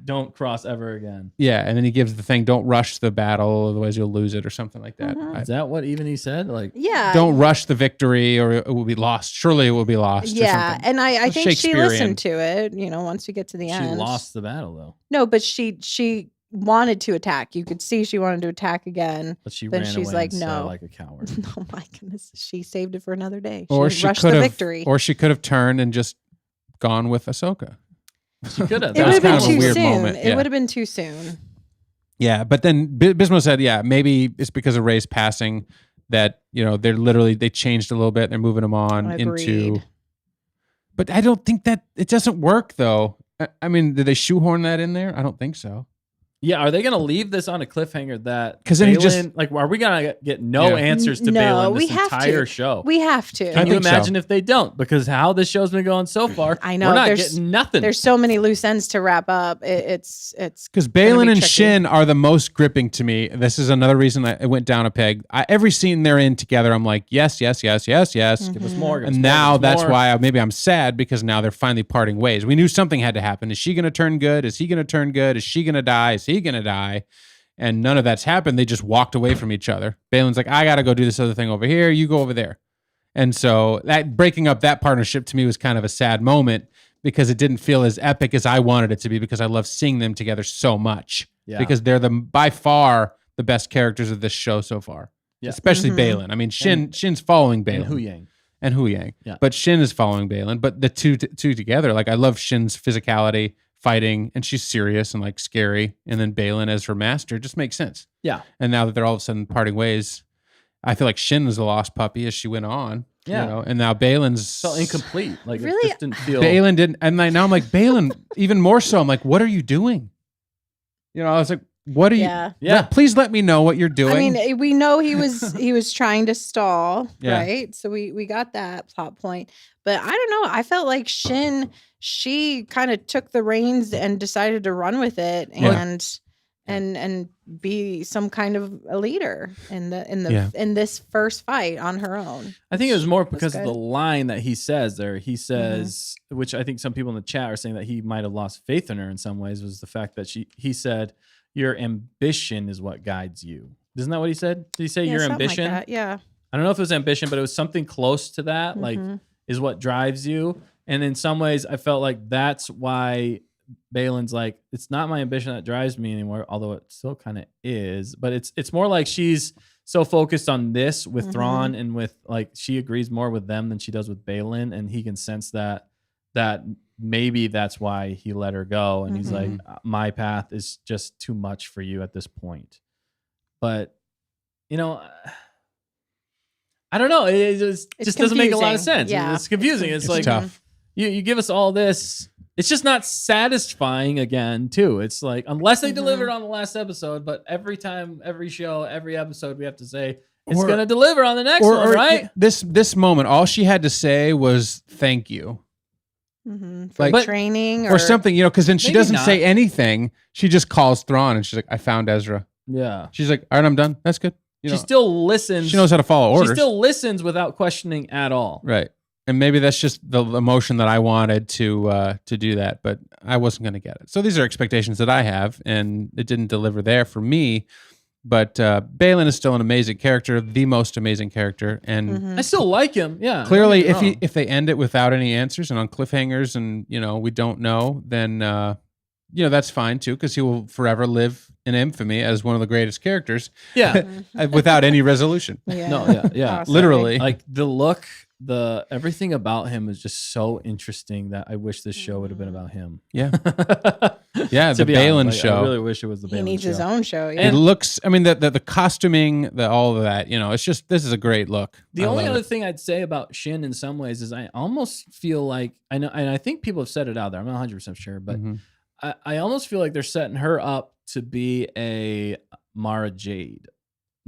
don't cross ever again. Yeah, and then he gives the thing, "Don't rush the battle, otherwise you'll lose it," or something like that. Mhm. Is that what even he said? Like, Yeah. Don't rush the victory, or it will be lost. Surely it will be lost. or Yeah. something. And I think she Shakespearean. listened to it, you know, once we get to the she end. lost the battle though, No, but she wanted to attack. You could see she wanted to attack again. but she Then ran she's away like, and sat no. like a coward. Oh my goodness. She saved it for another day. Or she she rushed could the have, victory. or she could have turned and just gone with Ahsoka. She could have. It was would have been kind of a too weird soon. moment, It yeah. would have been too soon. Yeah, but then Bismo said, "Yeah, maybe it's because of Rey's passing that they changed a little bit. They're moving them on into." Agreed. But I don't think that it doesn't work though. I mean, did they shoehorn that in there? I don't think so. Yeah, are they going to leave this on a cliffhanger that 'Cause then he just- Balin- like, are we going to get no Yeah. answers to No, Balin we this have entire to. show? We have to. I Can you think so. imagine if they don't? Because how this show's been going so far, I know, we're not there's- getting nothing. There's so many loose ends to wrap up. It's Because gonna Balin be and tricky. Shin are the most gripping to me. This is another reason I went down a peg. Every scene they're in together, I'm like, yes, yes, yes, yes, yes. Give us more. give us And more, now give us that's more. why maybe I'm sad, because now they're finally parting ways. We knew something had to happen. Is she going to turn good? Is he going to turn good? Is she going to die? Is he going to die? And none of that's happened. They just walked away from each other. Balin's like, I got to go do this other thing over here. You go over there. And so that breaking up that partnership to me was kind of a sad moment, because it didn't feel as epic as I wanted it to be, because I love seeing them together so much. Yeah. Because they're by far the best characters of this show so far. Yeah. Especially Mhm. Balin. I mean, Shin's following Balin. and Hu Yang. And Hu Yang. Yeah. But Shin is following Balin. But the two together, like, I love Shin's physicality, fighting, and she's serious and like scary. And then Balin as her master just makes sense. Yeah. And now that they're all of a sudden parting ways, I feel like Shin was a lost puppy as she went on. Yeah. You know? And now Balin's Felt incomplete. Like it Really? just didn't feel. Balin didn't, and now I'm like, Balin, even more so. I'm like, what are you doing? You know, I was like, what are Yeah. you? Yeah. Please let me know what you're doing. I mean, we know he was trying to stall, Yeah. right? So we got that plot point. But I don't know. I felt like Shin, she kind of took the reins and decided to run with it Yeah. and be some kind of a leader in Yeah. in this first fight on her own. I think it was more That's because of good. the line that he says there. He says, which I think some people in the chat are saying that he might have lost faith in her in some ways, was the fact that he said, your ambition is what guides you. Isn't that what he said? Did he say Yeah, your something like ambition? that, yeah. I don't know if it was ambition, but it was something close to that, like, Mhm. is what drives you. And in some ways, I felt like that's why Balin's like, it's not my ambition that drives me anymore, although it still kind of is. But it's more like she's so focused on this with Mhm. Thrawn, and with, like, she agrees more with them than she does with Balin, and he can sense that that maybe that's why he let her go. And he's like, Mhm. my path is just too much for you at this point. But, you know, I don't know. It just doesn't make a lot of confusing. sense. Yeah. It's confusing. It's It's like, tough. you give us all this. It's just not satisfying again, too. It's like, unless they delivered on the last episode, but every time, every show, every episode, we have to say, it's Or- going to deliver on the next one, right? This moment, all she had to say was "thank you" For Like- training or something, because then she Maybe doesn't not. say anything. She just calls Thrawn and she's like, "I found Ezra." Yeah. She's like, "All right, I'm done. That's good." She still listens. she knows how to follow orders. She still listens without questioning at all. Right. And maybe that's just the emotion that I wanted to do that, but I wasn't going to get it. So these are expectations that I have, and it didn't deliver there for me. But Balin is still an amazing character, the most amazing character, and I still like him. Yeah. clearly, don't get me wrong. if they end it without any answers and on cliffhangers, and we don't know, then that's fine too, because he will forever live in infamy as one of the greatest characters Yeah. without any resolution. Yeah. No, yeah. Oh, sorry. Literally. Like the look, everything about him is just so interesting that I wish this show would have been about him. Yeah, yeah. To The be Balin honest, show. I really wish it was the He Balin needs show. his own show. It Yeah. looks. I mean, the costuming, all of that. It's just this is a great look. The I only love other it. thing I'd say about Shin in some ways is I almost feel like I know, and I think people have said it out there. I'm not 100% sure, but Mhm. I almost feel like they're setting her up to be a Mara Jade.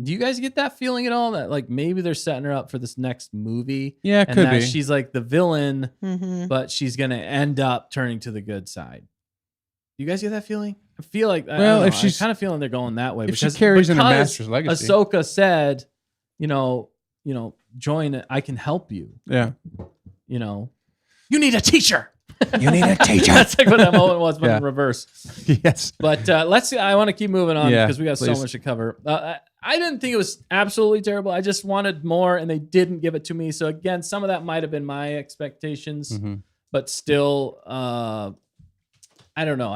Do you guys get that feeling at all? That like maybe they're setting her up for this next movie, Yeah, it and could that be. she's like the villain, Mhm. but she's gonna end up turning to the good side. You guys get that feeling? I feel like Well, if I'm she's- kind of feeling they're going that way if she carries in her master's legacy. Ahsoka said, join it. I can help you. Yeah. You need a teacher. You need a teacher. That's like what that moment was, but Yeah. in reverse. Yes. But I want to keep moving on Yeah, because we got please. so much to cover. I didn't think it was absolutely terrible. I just wanted more, and they didn't give it to me. So again, some of that might have been my expectations, Mhm. but still, I don't know.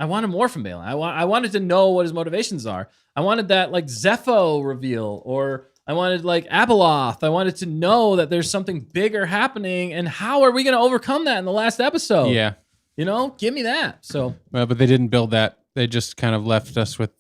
I wanted more from Balin. I wanted to know what his motivations are. I wanted that like Zepho reveal, or I wanted like Abeloth. I wanted to know that there's something bigger happening, and how are we going to overcome that in the last episode? Yeah. Give me that. So But they didn't build that. They just kind of left us with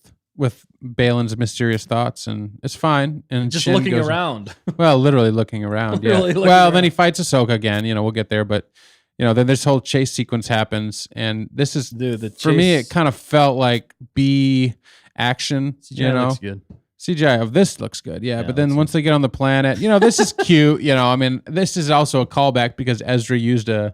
Balin's mysterious thoughts, and it's fine. And just Shin looking goes- around. Well, literally looking around. Yeah. Literally looking Well, then around. he fights Ahsoka again. We'll get there, but then this whole chase sequence happens, and this is Dude, the for me. chase- It kind of felt like B action. CGI looks good. CGI of this looks good, yeah. Yeah, But then looks once they get on the planet, this is cute. I mean, this is also a callback because Ezra used a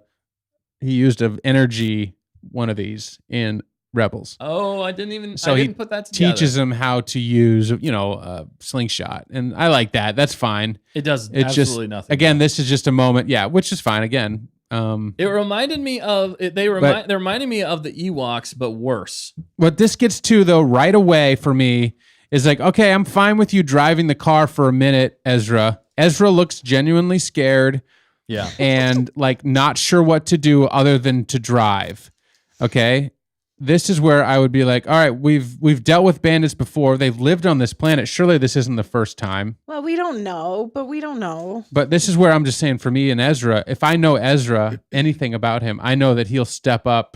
energy one of these in Rebels. Oh, I didn't So he didn't put that together. Teaches him how to use, a slingshot, and I like that. That's fine. It does It's absolutely just nothing. again, this is just a moment, yeah, which is fine. Again, It reminded me of they're reminding me of the Ewoks, but worse. what this gets to though right away for me is like, okay, I'm fine with you driving the car for a minute, Ezra. Ezra looks genuinely scared Yeah. and like not sure what to do other than to drive. Okay. This is where I would be like, all right, we've dealt with bandits before. They've lived on this planet. Surely this isn't the first time. Well, we don't know, but we don't know. But this is where I'm just saying for me and Ezra, if I know Ezra, anything about him, I know that he'll step up,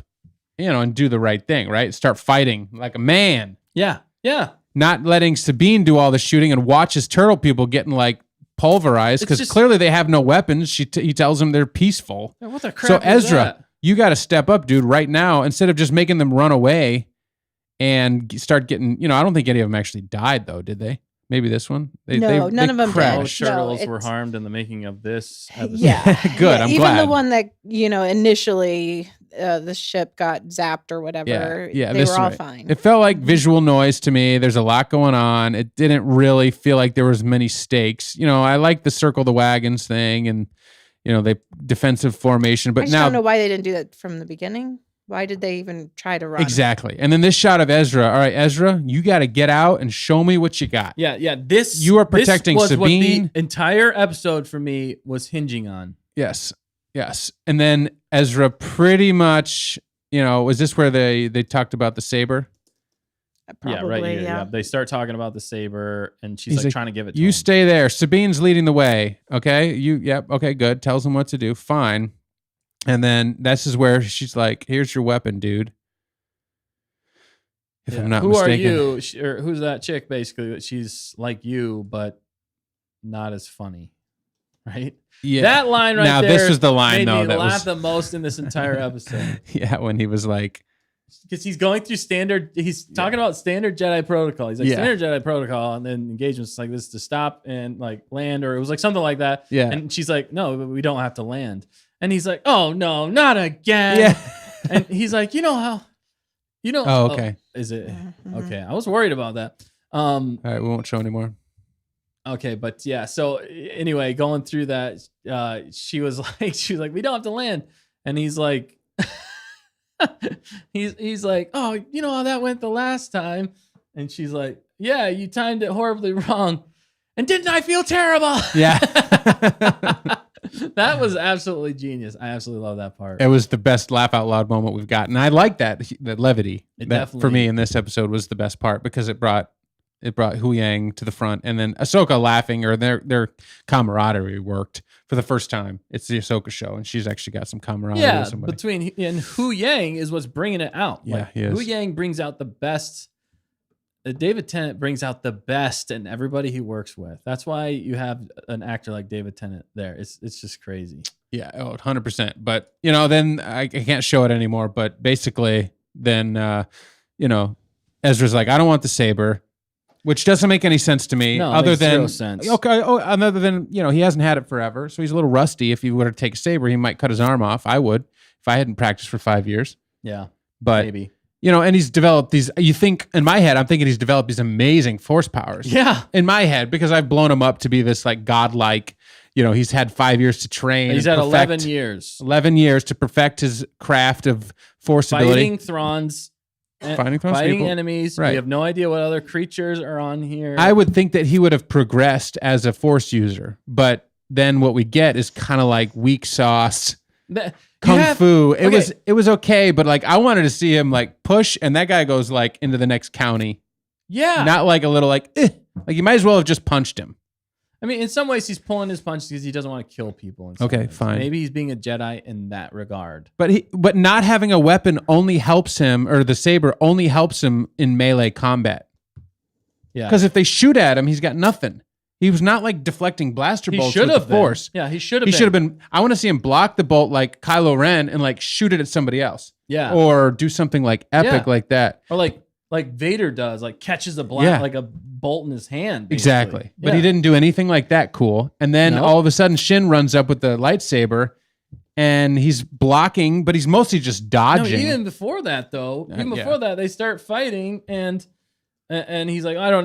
and do the right thing, right? Start fighting like a man. Yeah. Yeah. Not letting Sabine do all the shooting and watch his turtle people getting like pulverized It's because just- clearly they have no weapons. He tells them they're peaceful. What the crap? So is Ezra, that? you got to step up, dude, right now instead of just making them run away and start getting. I don't think any of them actually died though, did they? Maybe this one. No, none of them did. No crashed. No, turtles were it's- harmed in the making of this episode. Yeah, Good, Yeah, I'm even glad. the one that initially the ship got zapped or whatever. Yeah, they this were all right. fine. It felt like visual noise to me. There's a lot going on. It didn't really feel like there was many stakes. I like the circle the wagons thing and the defensive formation, I but just now don't know why they didn't do that from the beginning. Why did they even try to run? exactly. And then this shot of Ezra. All right, Ezra, you got to get out and show me what you got. Yeah, yeah. This You are protecting this was Sabine. What the entire episode for me was hinging on. Yes. And then Ezra pretty much, was this where they talked about the saber? Probably, yeah, right here. yeah. Yeah. They start talking about the saber, and she's He's like like, trying to give it to You him. stay there. Sabine's leading the way. Okay. Okay, good. Tells him what to do. Fine. And then this is where she's like, "Here's your weapon, dude." If I'm not Who mistaken. are you? Or who's that chick? Basically, she's like you, but not as funny, right? Yeah. That line right Now, there. this was the line, made though, me that laugh was- the most in this entire episode. Yeah, when he was like, Because he's going through standard. He's talking about standard Jedi protocol. He's like, Yeah. standard Jedi protocol, and then engagements like this to stop and like land, or it was like something like that. Yeah. And she's like, no, we don't have to land. And he's like, oh no, not again. "Yeah." And he's like, oh, okay. Is it Mhm. okay? I was worried about that. All right, we won't show anymore. Okay, but yeah. So anyway, going through that, she was like, we don't have to land, and he's like, he's like, oh, you know how that went the last time, and she's like, yeah, you timed it horribly wrong, and didn't I feel terrible? Yeah. That was absolutely genius. I absolutely love that part. It was the best laugh out loud moment we've gotten. I like that levity. It That, for definitely- me in this episode was the best part because it brought Hu Yang to the front, and then Ahsoka laughing, or their camaraderie worked for the first time. It's the Ahsoka show, and she's actually got some camaraderie Yeah, with somebody. between and Hu Yang is what's bringing it out. Yeah, Like, he is. Hu Yang brings out the best. David Tennant brings out the best in everybody he works with. That's why you have an actor like David Tennant there. It's just crazy. Yeah, 100%. But, then I can't show it anymore. But basically, then, Ezra's like, I don't want the saber, which doesn't make any sense to me. No, it other makes than, zero sense. Okay, other than, he hasn't had it forever. So he's a little rusty. If he were to take a saber, he might cut his arm off. I would, if I hadn't practiced for 5 years. Yeah, But, maybe. and he's developed these, you think, in my head, I'm thinking he's developed these amazing force powers. Yeah, In my head, because I've blown him up to be this like godlike, he's had 5 years to train. he's and had 11 perfect- years 11 years to perfect his craft of force ability. fighting Thrawns, Fighting Thrawn's fighting people. enemies. Right. We have no idea what other creatures are on here. I would think that he would have progressed as a force user, but then what we get is kind of like weak sauce You kung have- fu. okay. It was okay, but like I wanted to see him like push, and that guy goes like into the next county, Yeah, not like a little like you might as well have just punched him. I mean, in some ways, he's pulling his punches because he doesn't want to kill people. In some Okay, ways. fine. Maybe he's being a Jedi in that regard. But not having a weapon only helps him, or the saber only helps him in melee combat. Yeah, Because if they shoot at him, he's got nothing. He was not like deflecting blaster he bolts should with have the force. Yeah, he should have. He should have been. I want to see him block the bolt like Kylo Ren and like shoot it at somebody else, Yeah, or do something like epic Yeah. like that. or like Vader does, like catches a Yeah. like a bolt in his hand. basically. Exactly. But he Yeah. didn't do anything like that cool. And then No. all of a sudden, Shin runs up with the lightsaber, and he's blocking, but he's mostly just No, dodging. even before that, though, even yeah. before that, they start fighting, and he's like, I don't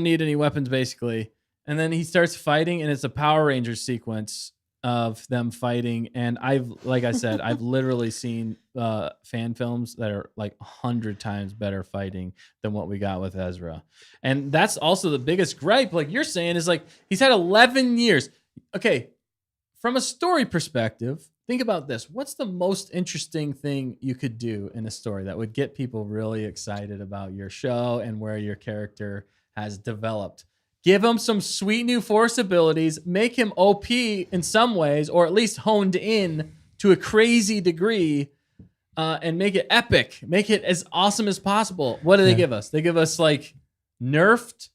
need any weapons, basically. And then he starts fighting, and it's a Power Rangers sequence of them fighting. And like I said, I've literally seen fan films that are like 100 times better fighting than what we got with Ezra. And that's also the biggest gripe, like you're saying, is like he's had 11 years. Okay, from a story perspective, think about this. What's the most interesting thing you could do in a story that would get people really excited about your show and where your character has developed? Give him some sweet new force abilities, make him OP in some ways, or at least honed in to a crazy degree, and make it epic. Make it as awesome as possible. What do they give us? They give us like nerfed,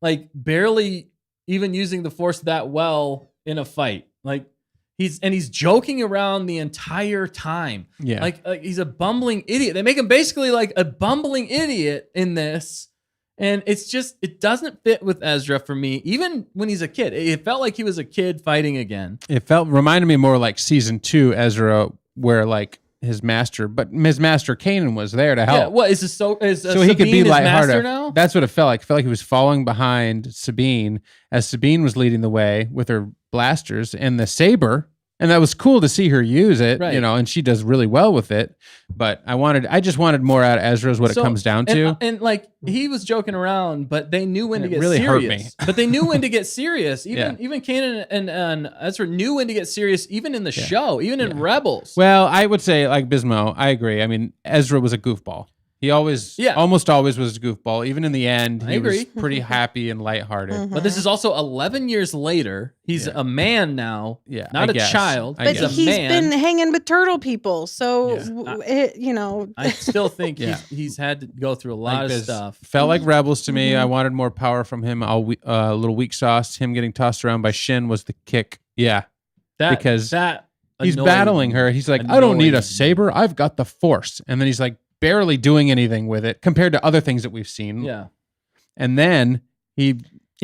like barely even using the force that well in a fight. Like he's joking around the entire time. Yeah. Like he's a bumbling idiot. They make him basically like a bumbling idiot in this. And it's just, it doesn't fit with Ezra for me, even when he's a kid. It felt like he was a kid fighting again. It reminded me more like season 2 Ezra, where like his master Kanan was there to help. Yeah, what is this? So So he could be Sabine his master lighthearted. now? That's what it felt like. It felt like he was following behind Sabine as Sabine was leading the way with her blasters and the saber. And that was cool to see her use it, Right. and she does really well with it. But I just wanted more out of Ezra is what So- it comes down to. And like he was joking around, but they knew when to It get really hurt serious. me. But they knew when to get serious. Even Yeah. even Kanan and Ezra knew when to get serious, even in the show, even in Rebels. Well, I would say like Bismo, I agree. I mean, Ezra was a goofball. He always, Yeah. almost always was a goofball. Even in the end, I he was agree. pretty happy and lighthearted. But this is also 11 years later. He's a man now, Yeah, not I a guess. child. I But guess. he's man. been hanging with turtle people, so Yeah. I still think Yeah. he's had to go through a lot Like of this. stuff. Felt like Rebels to me. I wanted more power from him. A little weak sauce. Him getting tossed around by Shin was the kick. Yeah, because he's annoyed battling me. her. He's like, I don't need a Annoyed. saber. I've got the Force. And then he's like barely doing anything with it compared to other things that we've seen. Yeah. And then he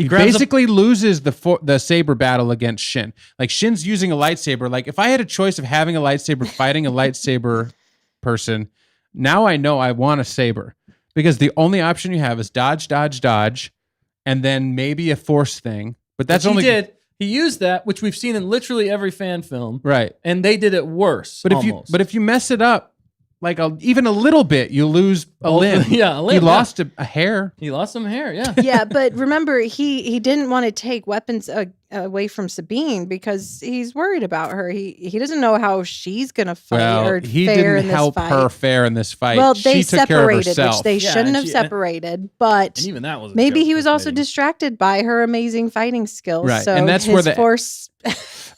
grabs basically loses the saber battle against Shin. Like Shin's using a lightsaber. Like if I had a choice of having a lightsaber fighting a lightsaber person, now I know I want a saber because the only option you have is dodge, dodge, dodge, and then maybe a Force thing. But that's Which only he used that, which we've seen in literally every fan film, right. and they did it worse. But almost. if you mess it up like even a little bit, you lose a limb. Yeah, a limb. He yeah. lost a hair. He lost some hair. Yeah. yeah, but remember, he didn't want to take weapons away from Sabine because he's worried about her. He doesn't know how she's gonna fight or he fare didn't in this help fight. her fare in this fight. Well, they she took care of separated, herself. which they Yeah, shouldn't and have she- separated. But And even that was a maybe joke he for was also fighting. distracted by her amazing fighting skills. Right, So and that's his where the- Force.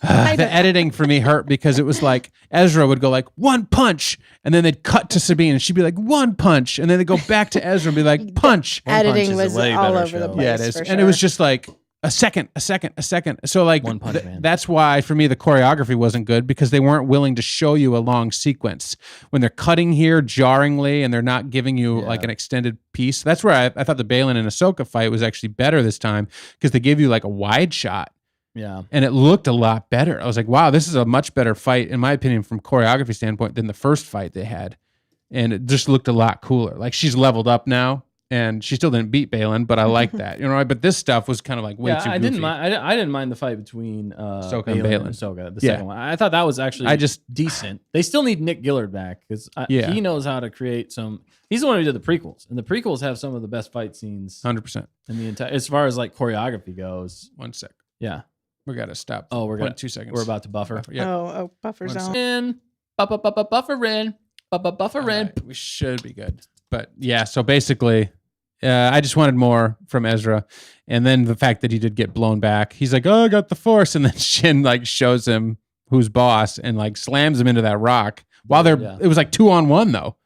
I The don't- editing for me hurt because it was like Ezra would go like one punch, and then they'd cut to Sabine, and she'd be like one punch, and then they'd go back to Ezra and be like punch. One Punch editing is a was way all better over the show. place. Yeah, it is, for and it was sure. just like a second. So like One Punch Man. that's why for me the choreography wasn't good because they weren't willing to show you a long sequence when they're cutting here jarringly and they're not giving you like an extended piece. That's where I thought the Balin and Ahsoka fight was actually better this time because they gave you like a wide shot. Yeah. And it looked a lot better. I was like, wow, this is a much better fight, in my opinion, from choreography standpoint than the first fight they had. And it just looked a lot cooler. Like she's leveled up now, and she still didn't beat Balin, but I like that. You know, but this stuff was kind of like way too goofy. I didn't mind. I didn't mind the fight between Ahsoka and Balin Balin. Ahsoka, the Yeah. second one. I thought that was actually decent. They still need Nick Gillard back because Yeah. he knows how to create some. He's the one who did the prequels, and the prequels have some of the best fight scenes 100%. in the entire. As far as like choreography goes, 1 sec. yeah. We got to stop. Oh, we're gonna 2 seconds. We're about to buffer. Yeah. Oh, buffer 1 zone. second. In buffer in buffer in. We should be good. But yeah, so basically, I just wanted more from Ezra. And then the fact that he did get blown back. He's like, oh, I got the Force. And then Shin like shows him who's boss and like slams him into that rock. While it was like 2-on-1 though.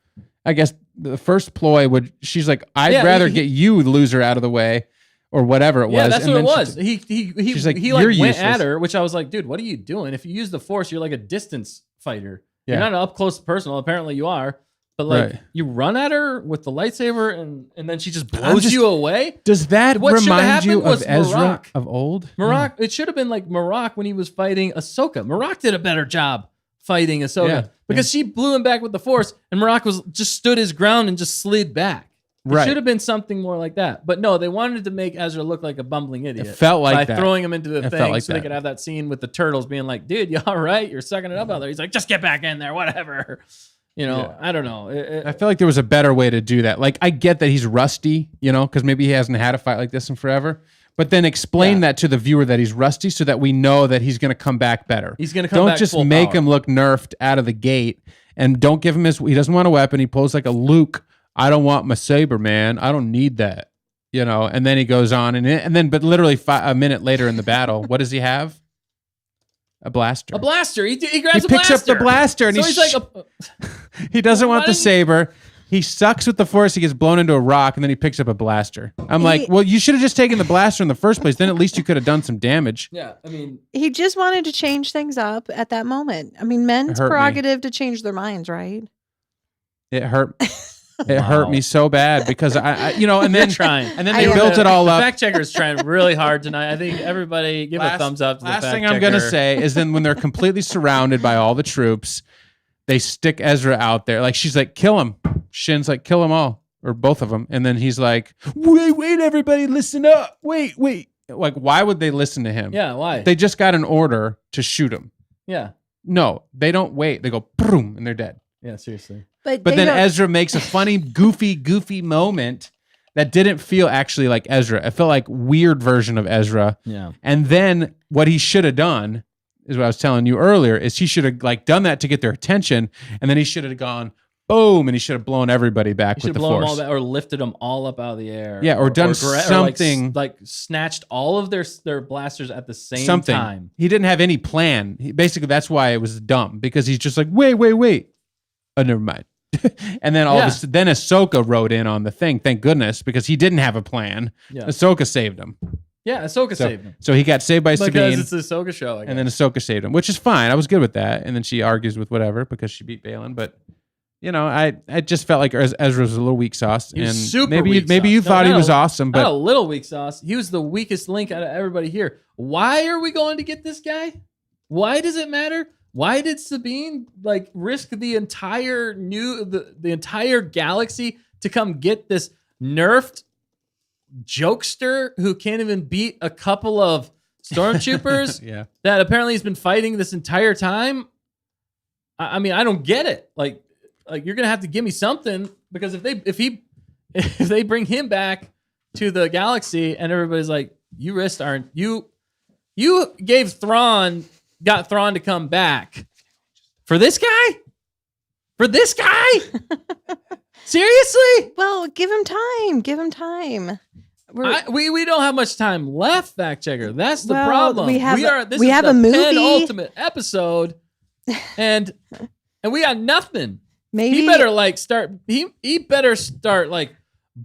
I guess the first ploy she's like, I'd rather get you, loser, out of the way. Or whatever it was. Yeah, that's and what it then was. she's like, he "You're went useless." at her, which I was like, dude, what are you doing? If you use the Force, you're like a distance fighter. Yeah. You're not an up close personal. Apparently, you are. But like, Right. you run at her with the lightsaber, and then she just blows you away. Does that What shoulda remind you happened was of Ezra Marok. of old? Marok, it should have been like Marok when he was fighting Ahsoka. Marok did a better job fighting Ahsoka Yeah, because she blew him back with the Force, and Marok was just stood his ground and just slid back. It Right. should have been something more like that. But no, they wanted to make Ezra look like a bumbling idiot. It felt like by that. throwing him into the It thing felt like so they that. could have that scene with the turtles being like, dude, you all right? You're sucking it up out there. He's like, just get back in there, whatever. You know, Yeah. I don't know. I feel like there was a better way to do that. Like, I get that he's rusty, you know, because maybe he hasn't had a fight like this in forever. But then explain that to the viewer that he's rusty so that we know that he's going to come back better. He's going to come Don't back just full make power. him look nerfed out of the gate and don't give him he doesn't want a weapon. He pulls like a Luke. I don't want my saber, man. I don't need that, you know. And then he goes on, and then, but literally a minute later in the battle, what does he have? A blaster. A blaster. He He grabs a picks blaster. up the blaster, and So he's he's like, he doesn't Why want the didn't- saber. He sucks with the Force. He gets blown into a rock, and then he picks up a blaster. I'm like, well, you should have just taken the blaster in the first place. Then at least you could have done some damage. yeah, I mean, He just wanted to change things up at that moment. I mean, men's hurt me. prerogative to change their minds, right? It hurt. It hurt me so bad because I you know, and they're then trying. and then they built it all the up. fact checker is trying really hard tonight. I think everybody give a Last- thumbs up to the Last fact thing checker. I'm gonna say is then when they're completely surrounded by all the troops, they stick Ezra out there. Like she's like, kill him. Shin's like, kill them all or both of them. And then he's like, wait, everybody, listen up. Wait. Like, why would they listen to him? Yeah, why? They just got an order to shoot him. yeah, No, they don't wait. They go boom, and they're dead. yeah, seriously. But But they then don't- Ezra makes a funny, goofy moment that didn't feel actually like Ezra. It felt like weird version of Ezra. Yeah. And then what he should have done is what I was telling you earlier is he should have like done that to get their attention, and then he should have gone boom, and he should have blown everybody back He with should the blow them all force. back, or lifted them all up out of the air. Yeah, or done something. like snatched all of their blasters at the same Something. time. He didn't have any plan. Basically, that's why it was dumb, because he's just like, wait. Oh, never mind. And then then Ahsoka rode in on the thing. Thank goodness, because he didn't have a plan. Yeah. Ahsoka saved him. Yeah, Ahsoka saved him. So he got saved by Because Sabine. it's the Ahsoka show, I guess. And then Ahsoka saved him, which is fine. I was good with that. And then she argues with whatever because she beat Balin. But, I just felt like Ezra was a little weak sauce. He was and super maybe weak maybe sauce. you No, thought he not was a- awesome, Not a but little weak sauce. He was the weakest link out of everybody here. Why are we going to get this guy? Why does it matter? Why did Sabine risk the entire the entire galaxy to come get this nerfed jokester who can't even beat a couple of stormtroopers yeah. that apparently he's been fighting this entire time? I mean, I don't get it. Like you're gonna have to give me something, because if they bring him back to the galaxy and everybody's like, you risked you gave got Thrawn to come back for this guy? For this guy? Seriously? Well, give him time. Give him time. We don't have much time left, fact checker. That's the Well, problem. we have This we is have the a movie. penultimate episode, and we got nothing. Maybe He better He better start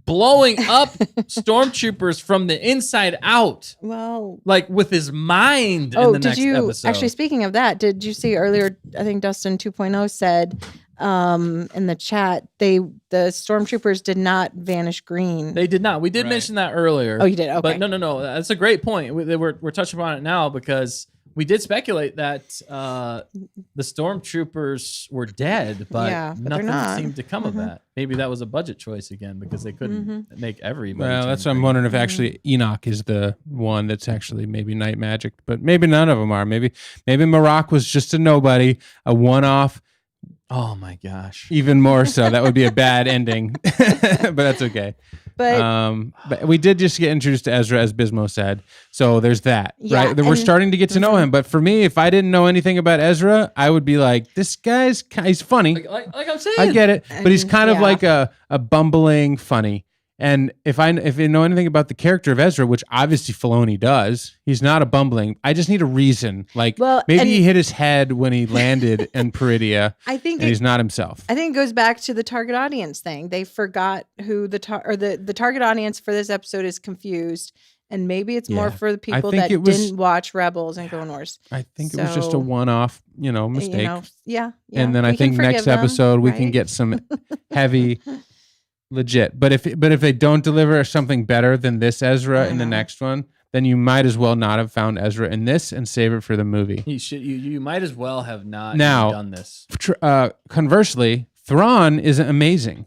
blowing up stormtroopers from the inside out, Well, with his mind. In oh, the did next you episode. actually? Speaking of that, did you see earlier? I think Dustin 2.0 said in the chat the stormtroopers did not vanish green. They did not. We did Right. mention that earlier. Oh, you did? Okay. But no. That's a great point. We're touching upon it now because we did speculate that the stormtroopers were dead, but, Yeah, but they're nothing not. seemed to come of that. Maybe that was a budget choice again, because they couldn't make everybody. Well, that's what turn I'm green. wondering if actually Enoch is the one that's actually maybe night magic, but maybe none of them are. Maybe Marok was just a nobody, a one-off. Oh my gosh. Even more so, that would be a bad ending, but that's okay. But we did just get introduced to Ezra, as Bismo said. So there's that, Yeah, right? We're and- starting to get to know him. But for me, if I didn't know anything about Ezra, I would be like, this guy's he's funny. Like I'm saying. I get it, but he's kind of Yeah. like a bumbling funny. And if you know anything about the character of Ezra, which obviously Filoni does, he's not a bumbling. I just need a reason. Well, maybe and- he hit his head when he landed in Peridia, I think and he's not himself. I think it goes back to the target audience thing. They forgot who the target audience for this episode is confused, and maybe it's more Yeah. for the people think that it was- didn't watch Rebels and Clone Wars. I think it was just a So, one-off, mistake. Yeah. And then I we can think next forgive them, episode we can right? get some heavy, legit. But if they don't deliver something better than this Ezra in the know. next one, then you might as well not have found Ezra in this and save it for the movie. You might as well have not Now- done this. Conversely, Thrawn is amazing,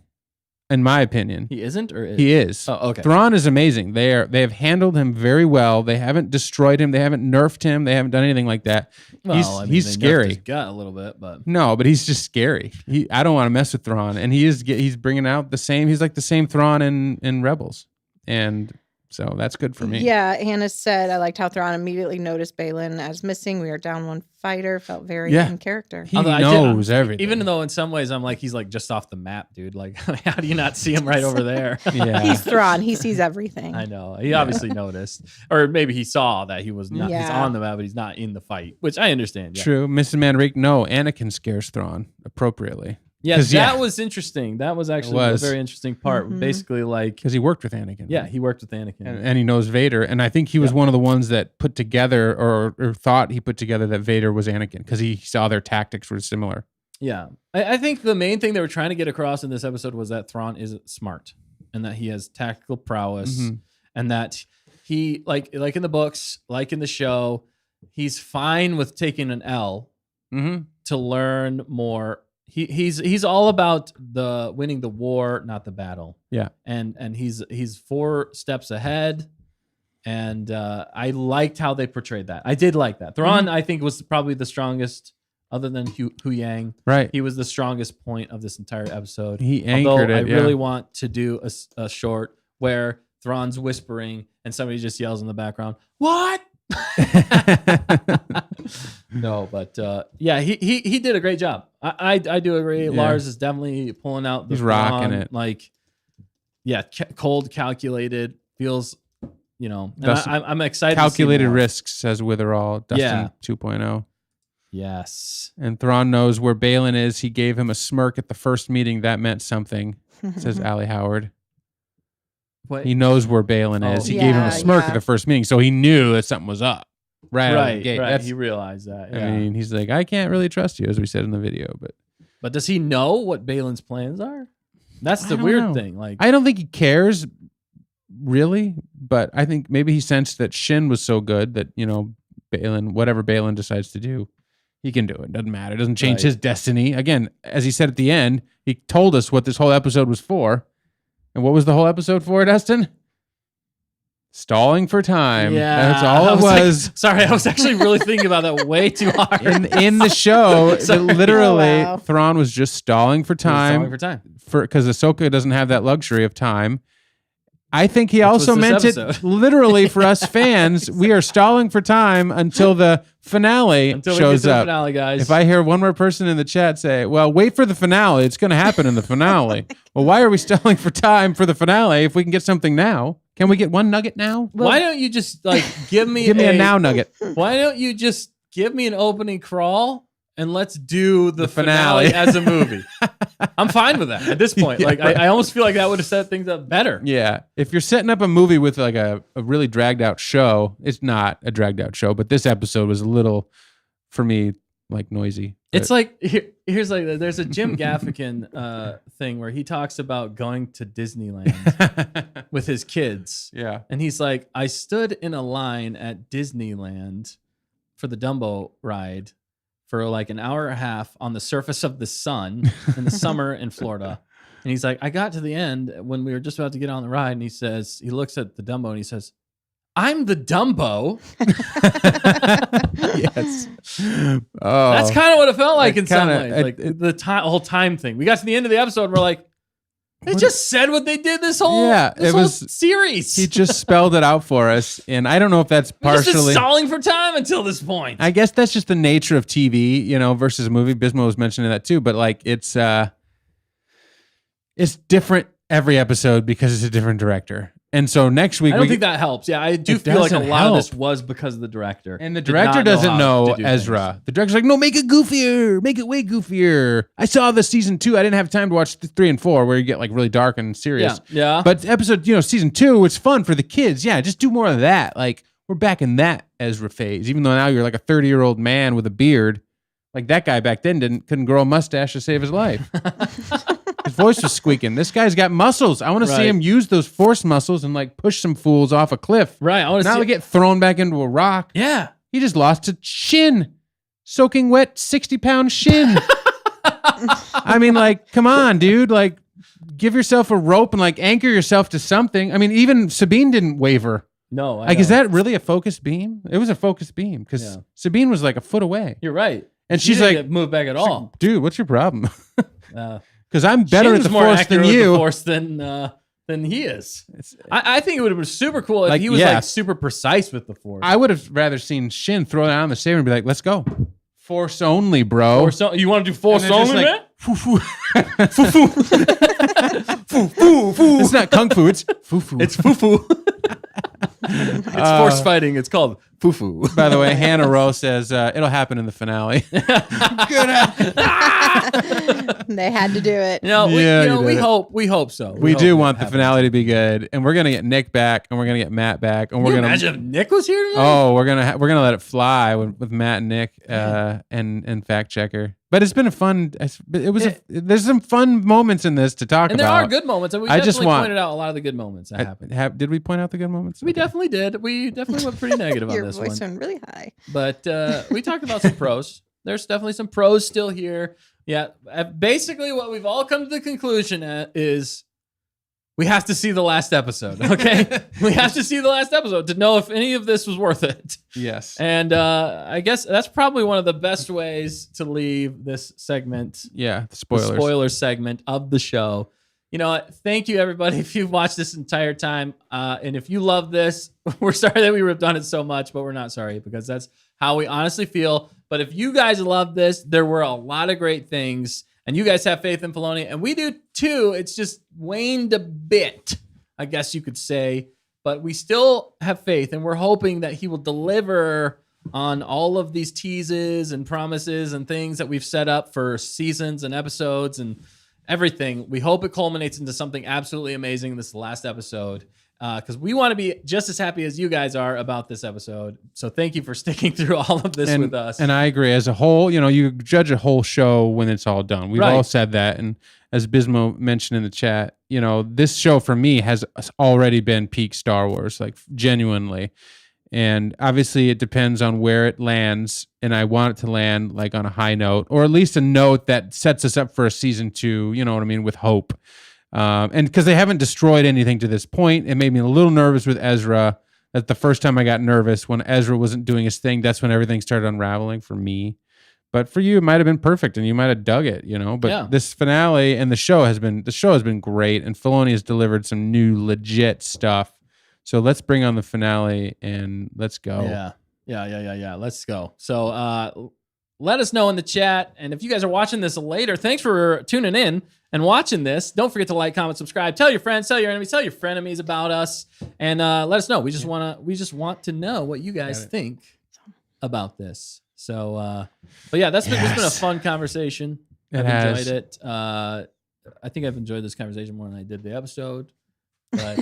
in my opinion. He isn't, or is? He is. Oh, okay. Thrawn is amazing. They have handled him very well. They haven't destroyed him. They haven't nerfed him. They haven't done anything like that. Well, he's I mean, he's they nerfed scary. his gut a little bit, but No, but he's just scary. I don't want to mess with Thrawn, and he's bringing out the same. He's like the same Thrawn in Rebels, and so that's good for me. Yeah, Hannah said, I liked how Thrawn immediately noticed Balin as missing. We are down one fighter. Felt very Yeah. in character. He Although knows everything. even though in some ways I'm like, he's just off the map, dude. Like, how do you not see him right over there? yeah, He's Thrawn. He sees everything. I know. He obviously noticed, or maybe he saw that he was not. He's Yeah. on the map, but he's not in the fight, which I understand. Yeah. true. Mrs. Manrique, no, Anakin scares Thrawn appropriately Yeah, 'Cause, that yeah. was interesting. That was actually was. a very interesting part. Mhm. Basically, because he worked with Anakin. yeah, he worked with Anakin. and he knows Vader, and I think he was one of the ones that put together or thought he put together that Vader was Anakin because he saw their tactics were similar. Yeah. I think the main thing they were trying to get across in this episode was that Thrawn is smart and that he has tactical prowess Mhm. and that he, like in the books, like in the show, he's fine with taking an L Mm-hmm. to learn more. He's all about the winning the war, not the battle. Yeah. And he's 4 steps ahead. And I liked how they portrayed that. I did like that. Thrawn, I think, was probably the strongest, other than Hu Yang. Right. He was the strongest point of this entire episode. He Although anchored it. I yeah. really want to do a short where Thrawn's whispering and somebody just yells in the background, "What?" No, but yeah, he did a great job. I do agree. Yeah. Lars is definitely pulling out the He's rocking Thrawn, it. Like, yeah, cold, calculated, feels, and Dustin- I'm excited. Calculated to see more. risks, says Witherall. Dustin Yeah. 2.0. Yes. And Thrawn knows where Balin is. He gave him a smirk at the first meeting. That meant something, says Allie Howard. What? He knows where Balin is. Oh. He gave him a Yeah, smirk yeah. at the first meeting, so he knew that something was up. Right. out of the Right. gate. Right. That's- He realized that. I Yeah. mean, he's like, I can't really trust you, as we said in the video. But But does he know what Balin's plans are? That's I the don't weird know. thing. Like, I don't think he cares, really. But I think maybe he sensed that Shin was so good that, Balin, whatever Balin decides to do, he can do it. Doesn't matter. It doesn't change Right. his destiny. Again, as he said at the end, he told us what this whole episode was for. And what was the whole episode for, Dustin? Stalling for time. yeah, That's all I it was. like- sorry, I was actually really thinking about that way too hard. in the show, Sorry. literally, Oh, wow. Thrawn was just stalling for time. Stalling for time. Because Ahsoka doesn't have that luxury of time. I think he Which also was meant this it episode. literally for us fans. We are stalling for time until the finale Until we get shows to the up. finale, guys. If I hear one more person in the chat say, "Well, wait for the finale. It's going to happen in the finale." Well, why are we stalling for time for the finale if we can get something now? Can we get one nugget now? why don't you just give me Give me a now nugget. Why don't you just give me an opening crawl and let's do the finale. finale as a movie? I'm fine with that at this point. Yeah, Like right. I almost feel like that would have set things up better. Yeah. If you're setting up a movie with like a really dragged out show, it's not a dragged out show, but this episode was a little, for me, like noisy. It's like here's like there's a Jim Gaffigan thing where he talks about going to Disneyland with his kids. Yeah. And he's like, I stood in a line at Disneyland for the Dumbo ride for like an hour and a half on the surface of the sun in the summer in Florida. And he's like, I got to the end when we were just about to get on the ride. And he looks at the Dumbo and he says, I'm the Dumbo. Yes. Oh, That's kind of what it felt like It in some kinda- ways. Like the whole time thing. We got to the end of the episode and we're like, they just said what they did this whole, Yeah, this it whole was- series. he just spelled it out for us, and I don't know if that's We just been partially. stalling for time until this point. I guess that's just the nature of TV, versus a movie. Bismo was mentioning that too, but like it's different every episode because it's a different director. And so next week I don't think that helps. Yeah, I do It feel like a doesn't lot of this help. was because of the director. and the Did director not doesn't how know to do Ezra. things. The director's like, no, make it goofier, make it way goofier. I saw the season 2. I didn't have time to watch 3 and 4 where you get like really dark and serious. Yeah. But episode, season 2, it's fun for the kids. Yeah, just do more of that. Like we're back in that Ezra phase. Even though now you're like a 30-year-old man with a beard, like that guy back then couldn't grow a mustache to save his life. His voice was squeaking. This guy's got muscles. I want to see Right. him use those force muscles and like push some fools off a cliff. Right. I want to Now see. they get thrown back into a rock. Yeah. He just lost to Shin, soaking wet 60-pound Shin. I mean, like, come on, dude. Like, give yourself a rope and like anchor yourself to something. I mean, even Sabine didn't waver. No. Like, is that really a focused beam? It was a focused beam because Yeah. Sabine was like a foot away. You're right. And She she's didn't like, get moved back at all. dude, what's your problem? Uh, Because I'm better Shin's at the more force accurate than with you. the force than he is. It's- I think it would have been super cool if Like, he was yeah. like super precise with the force. I would have rather seen Shin throw down the saber and be like, let's go. Force only, bro. Force you want to do force And they're just only, like, man? Foo-foo. Foo-foo. It's not kung fu, it's foo-foo. It's foo-foo. It's force fighting. It's called foo-foo. By the way, Hannah Rowe says it'll happen in the finale. They had to do it. No, Yeah, you we did it. hope so. We hope do it want the happens. finale to be good, and we're gonna get Nick back, and we're gonna get Matt back, and Can we're you gonna. imagine if Nick was here tonight? Oh, we're gonna let it fly with Matt and Nick and fact checker. But it's been a fun. It was. There's some fun moments in this to talk and there about. are good moments, and we I just definitely want- pointed out a lot of the good moments that happened. Did we point out the good moments? We Okay. definitely did. We definitely went pretty negative on Your this voice one. went really high. But we talked about some pros. There's definitely some pros still here. Yeah. Basically, what we've all come to the conclusion at is we have to see the last episode. Okay. We have to see the last episode to know if any of this was worth it. Yes. And I guess that's probably one of the best ways to leave this segment, Yeah. The the spoilers. spoiler segment of the show, Thank you, everybody, if you've watched this entire time. And if you love this, we're sorry that we ripped on it so much, but we're not sorry because that's how we honestly feel. But if you guys love this, there were a lot of great things, and you guys have faith in Filoni, and we do too. It's just waned a bit, I guess you could say. But we still have faith, and we're hoping that he will deliver on all of these teases and promises and things that we've set up for seasons and episodes and everything. We hope it culminates into something absolutely amazing. This is the last episode because we want to be just as happy as you guys are about this episode. So thank you for sticking through all of this with us. And I agree. As a whole, you judge a whole show when it's all done. We've all said that. And as Bismo mentioned in the chat, this show for me has already been peak Star Wars, like genuinely. And obviously it depends on where it lands, and I want it to land like on a high note, or at least a note that sets us up for a season 2, you know what I mean, with hope. And because they haven't destroyed anything to this point, it made me a little nervous with Ezra. That the first time I got nervous when Ezra wasn't doing his thing, that's when everything started unraveling for me. But for you, it might have been perfect, and you might have dug it, But this finale and the show has been great, and Filoni has delivered some new legit stuff. So let's bring on the finale and let's go. Yeah. Let's go. So let us know in the chat. And if you guys are watching this later, thanks for tuning in and watching this. Don't forget to like, comment, subscribe. Tell your friends, tell your enemies, tell your frenemies about us, and let us know. We just want to know what you guys think about this. So, but yeah, this has been a fun conversation. I've enjoyed it. I think I've enjoyed this conversation more than I did the episode. But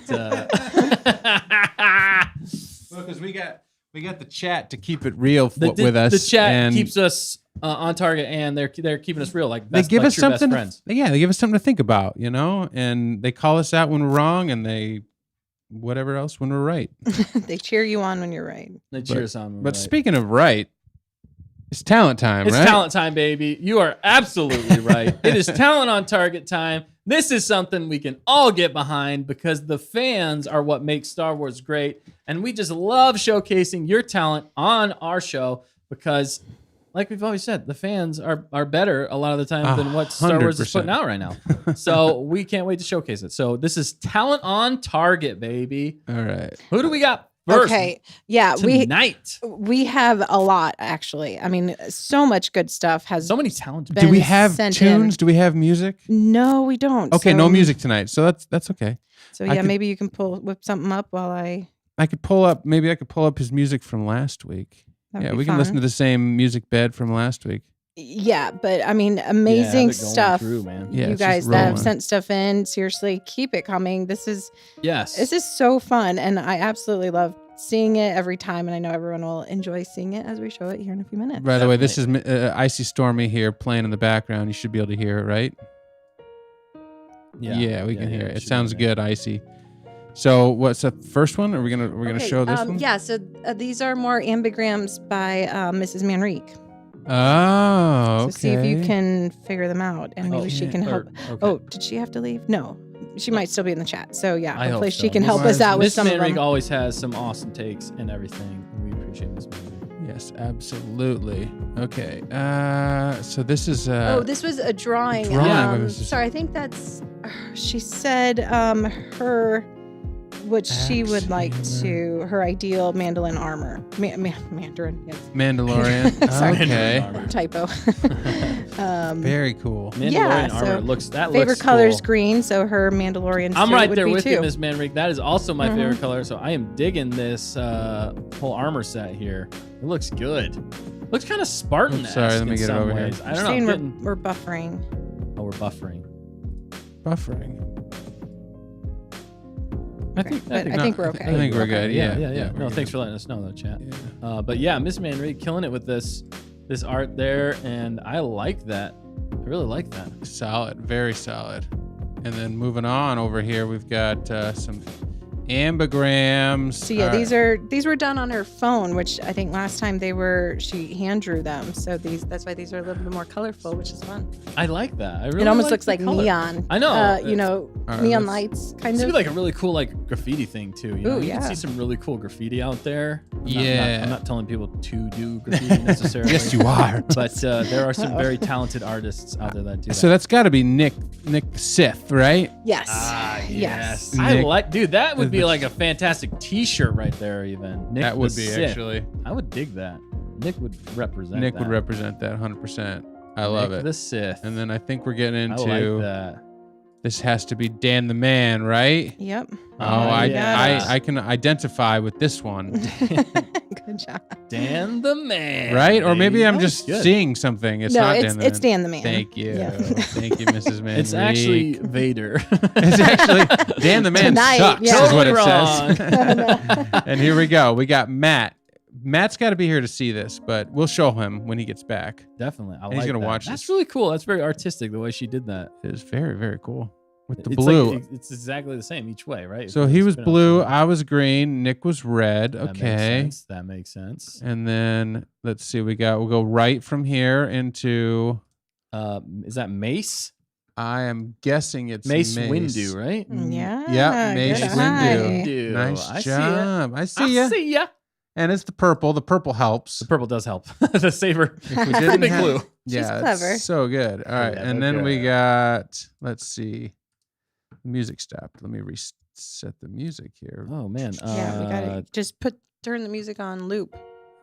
because we got the chat to keep it real with us. The chat keeps us on target, and they're keeping us real. Like they give us something. Best friends. They give us something to think about, and they call us out when we're wrong, and they whatever else when we're right. They cheer you on when you're right. They cheer us on. But speaking of right, it's talent time. It's talent time, baby. You are absolutely right. It is talent on target time. This is something we can all get behind because the fans are what makes Star Wars great. And we just love showcasing your talent on our show because, like we've always said, the fans are better a lot of the time than what Star Wars is putting out right now. So we can't wait to showcase it. So this is talent on target, baby. All right. Who do we got first? Okay. Yeah. Tonight. We have a lot, actually. I mean, so much good stuff has so many talented. Do we have tunes? Do we have music? No, we don't. Okay, no music tonight. So that's okay. So yeah, maybe you can whip something up while I could pull up his music from last week. We can listen to the same music bed from last week. Yeah, but I mean, amazing stuff. Man. You guys that have sent stuff in, seriously, keep it coming. This is so fun, and I absolutely love seeing it every time, and I know everyone will enjoy seeing it as we show it here in a few minutes. By the way, this is Icy Stormy here playing in the background. You should be able to hear it, right? Yeah, we can hear it. It sounds good, Icy. So what's the first one? Are we gonna show this one? Yeah. So these are more ambigrams by Mrs. Manrique. Oh, okay. So see if you can figure them out, and maybe she can help. Okay. Oh, did she have to leave? No, she might still be in the chat. So yeah, hopefully she can help us out with some of them. Miss Manrique always has some awesome takes and everything. We appreciate Miss Manrique. Yes, absolutely. Okay. So this is. This was a drawing. Sorry, I think that's. She said what she would like to, her ideal mandolin armor. Mandarin, yes. Mandalorian. Sorry. Okay. Typo. Very cool. Mandalorian armor favorite color is green, so her Mandalorian suit I'm right would there be with too. you, Miss Manrique. That is also my favorite color, so I am digging this whole armor set here. It looks good. Looks kind of Spartan-esque. Sorry, let me get it over here. I don't know. We're buffering. Oh, we're buffering. I think we're okay. I think we're good. Yeah. No, thanks for letting us know, though, chat. Yeah. But yeah, Miss Manrique killing it with this art there, and I like that. I really like that. Solid, very solid. And then moving on over here, we've got some ambigrams. So yeah, these were done on her phone, which I think last time she hand drew them. So that's why these are a little bit more colorful, which is fun. I like that. I really it almost looks like neon. I know. Neon lights kind of. It's like a really cool graffiti thing too. You can see some really cool graffiti out there. I'm not telling people to do graffiti necessarily. Yes, you are. But there are some very talented artists out there that do that. So that's got to be Nick Nick Sith, right? Yes. Yes. Nick- Dude, that would be like a fantastic T-shirt right there. Even Nick That would the be Sith. actually. I would dig that. Nick would represent. Nick that. would represent that 100%. I love Nick it. the Sith. And then I think we're getting I into like that. this has to be Dan the Man, right? Yep. Oh, I yeah. I can identify with this one, Good job. Dan the Man. right? Or maybe baby. I'm That was just good. seeing something. It's no, not it's Dan the it's Man. Dan the Man. Thank you, Yeah. thank you, Mrs. Man. It's actually Vader. it's actually Dan the Man Tonight, sucks yeah. is what it Totally says. And here we go. We got Matt. Matt's got to be here to see this, but we'll show him when he gets back. Definitely. I He's like gonna that. watch That's this. really cool. That's very artistic the way she did that. It is very, very cool with the It's blue. like, it's exactly the same each way, right? So If he you was spin it blue, upside I was green, Nick was red. down. That makes Okay. sense. That makes sense. And then let's see, we'll go right from here into Is that Mace? I am guessing it's Mace Windu, right? Yeah. Yep, Mace good Windu. eye. Windu. Nice I job. I See see it. ya. I see ya. And it's the purple. The purple helps. The purple does help. The saber. If we didn't Big have- blue. Yeah, clever. it's so good. All right, Yeah, and they're then we good. got. Let's see, music stopped. Let me reset the music here. Oh man. Yeah, we gotta just turn the music on loop.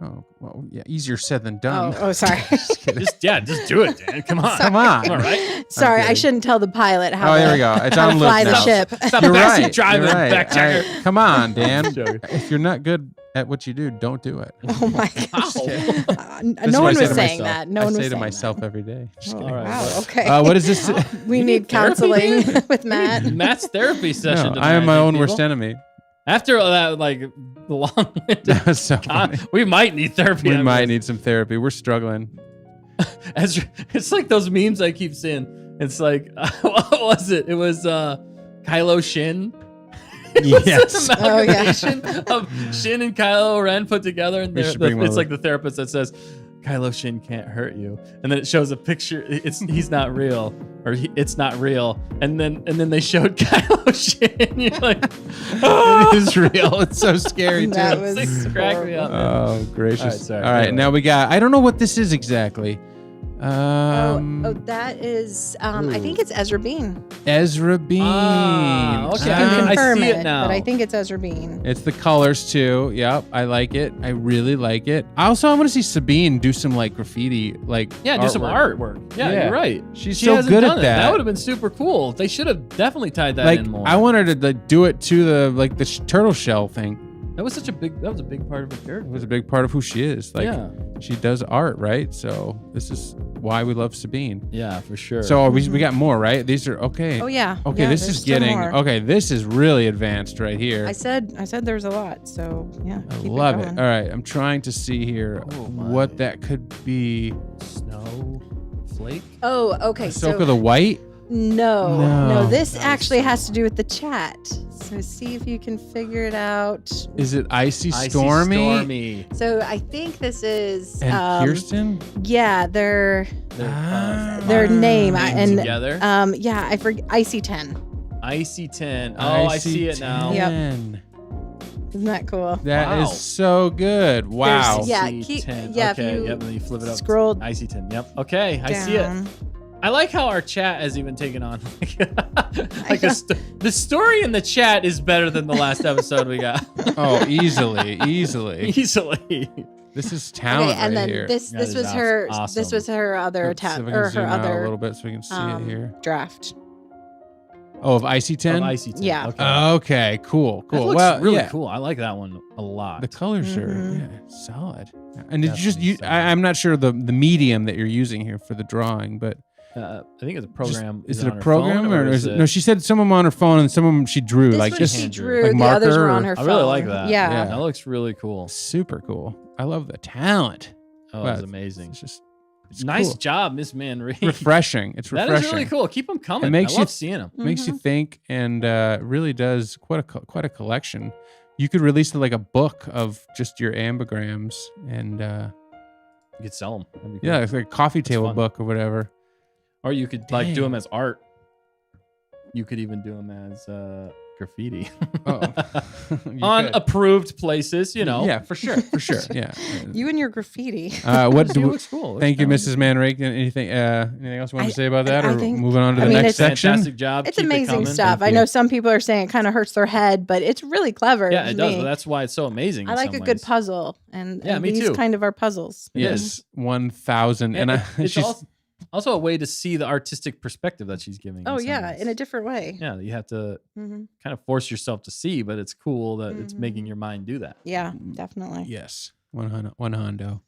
Oh, well, yeah, easier said than done. Oh, sorry. Just kidding. just do it, Dan. Come on. Come on. All right. Sorry, Okay. I shouldn't tell the pilot how Oh, to, here we go. It's how on to loop fly now. the ship. Stop You're backseat right. driving, You're right. back checker. All right, come on, Dan. Joking. If you're not good at what you do, don't do it. Oh my gosh. Wow. This is No what one I say was to saying myself. that. No I one was say to saying myself that. every day. Just Oh, kidding. All right, wow. well, Okay. What is this? We You need need therapy, counseling Dan? with Matt. Matt's therapy session. No, tonight, I am my think, own worst people. enemy. After all that, like the long, That was so funny. we might need therapy. We after might this. need some therapy. We're struggling. It's like those memes I keep seeing. It's like, what was it? It was Kylo Shin. Yes. An Oh, yeah. amalgamation of Shin and Kylo Ren put together, and We should bring one it's of like the therapist that says, "Kylo Shin can't hurt you," and then it shows a picture. He's not real, or it's not real, and then they showed Kylo Shin. You're like, It is real. It's so scary too. That was It's cracked me up. horrible. Oh, gracious. All right, sorry. All right, Anyway. now we got. I don't know what this is exactly. That is, I think it's Ezra Bean. Ezra Bean. Okay, I can I confirm see it now. but I think it's Ezra Bean. It's the colors too. Yep, I like it. I really like it. I want to see Sabine do some like graffiti, like Yeah, do some artwork. Yeah, Yeah. you're right. She's She so hasn't good done at it. that. That would have been super cool. They should have definitely tied that Like in more. I want her to like do it to the turtle shell thing. that was a big part of her It character. was a big part of who she is. Like yeah, she does art, right? So this is why we love Sabine. yeah, for sure. So we got more, right? These are okay. Oh yeah. Okay, Yeah, this there's is still getting more. okay. This is really advanced right here. I said there's a lot. So yeah. I keep love it. going. All right, I'm trying to see here Oh, my. what that could be. Snowflake. Oh, okay. Ahsoka So the White. no, No. this actually has to do with the chat. So see if you can figure it out. Is it Icy Icy Stormy? So I think this is And Kirsten? yeah, their Their name named and together. yeah, I forget Icy 10. Icy 10. Oh, I see it now. Yep. 10. Isn't that cool? That is Wow. so good. Wow. There's- yeah, Icy keep- 10. yeah, if Okay. you Yep. And then you flip it up. scroll Icy 10. Yep. Okay. I see it. Down. I like how our chat has even taken on the story in the chat is better than the last episode we got. Oh, easily. Easily. This is talent Okay, and right then here. this That is was her awesome. this was her other Let's see tab if I can or zoom her out a other little bit so we can see it here. draft. Oh, of Icy 10? Of Icy 10. Yeah. Okay. Okay, cool. That Cool. looks Well, really yeah. cool. I like that one a lot. The colors are Mhm. solid. And it's just Definitely you. solid. I'm not sure the medium that you're using here for the drawing, but I think it's a just- program. is it it on a her program phone, or is it? No, she said some of them on her phone and some of them she drew. This like one just she hand drew, like the others marker were on or- her I phone. really like that. Yeah. Yeah. That looks really cool. super cool. I love the talent. Oh, Wow, that's amazing. It's just it's Nice cool. job, Miss Man Reed. Refreshing. It's That refreshing. is really cool. Keep them coming. It makes I you- love seeing them. Makes you think and really does quite a collection. You could release like a book of just your ambigrams and You could sell them. yeah, it's like a coffee table fun. book or whatever. Or you could like do Dang. them as art. You could even do them as graffiti Oh. You on could. approved places, you know. Yeah, for sure. Yeah. You and your graffiti. What It do? looks cool. It looks Thank you, kinda- Mrs. Manrake. Anything else you want I- to say about that, I or think- moving on to I the mean, next it's section? Fantastic job. It's Keep it amazing coming. stuff. I you. know some people are saying it kind of hurts their head, but it's really clever. Yeah, to it does. me. But that's why it's so amazing. I in like some a good ways. puzzle, and, Yeah, and me these too. kind of are puzzles. It Yes, is. 1,000. And it's she's also a way to see the artistic perspective that she's giving. Oh some yeah, ways. in a different way. Yeah, you have to hmm kind of force yourself to see, but it's cool that it's Mhm. making your mind do that. Yeah, definitely. yes, one hondo.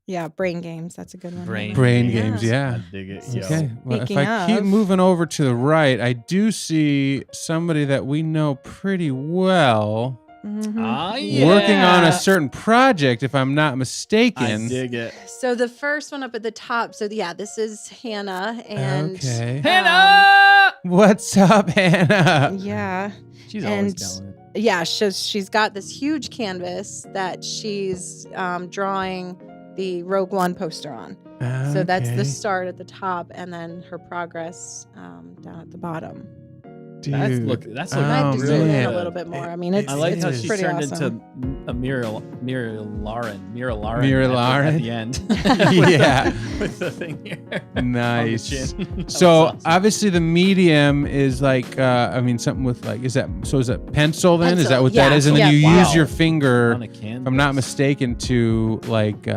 Yeah, brain games. That's a good one. Brain games, yeah. I dig it. Yo. Okay. Well, if Speaking I keep of- moving over to the right, I do see somebody that we know pretty well Mhm. Ah, yeah. working on a certain project, if I'm not I mistaken. dig it. So the first one up at the top. So yeah, this is Hannah, and Okay. Hannah! What's up, Hannah? yeah, She's always and- down it. yeah. She's got this huge canvas that she's drawing the Rogue One poster on. So that's Okay. the start at the top, and then her progress down at the bottom. That's Dude. looking I might have to really zoom in man. a little bit more. I mean, it's I like it's how is. she pretty turned awesome. into a Mira Lauren Lauren? at the end. Yeah. with the thing here. Nice. On the chin. That So was awesome. obviously the medium is like I mean something with like is that pencil then? Is that Pencil, what that yeah. is? And then Yeah. you Wow. use your finger, on a canvas. if I'm not mistaken, to like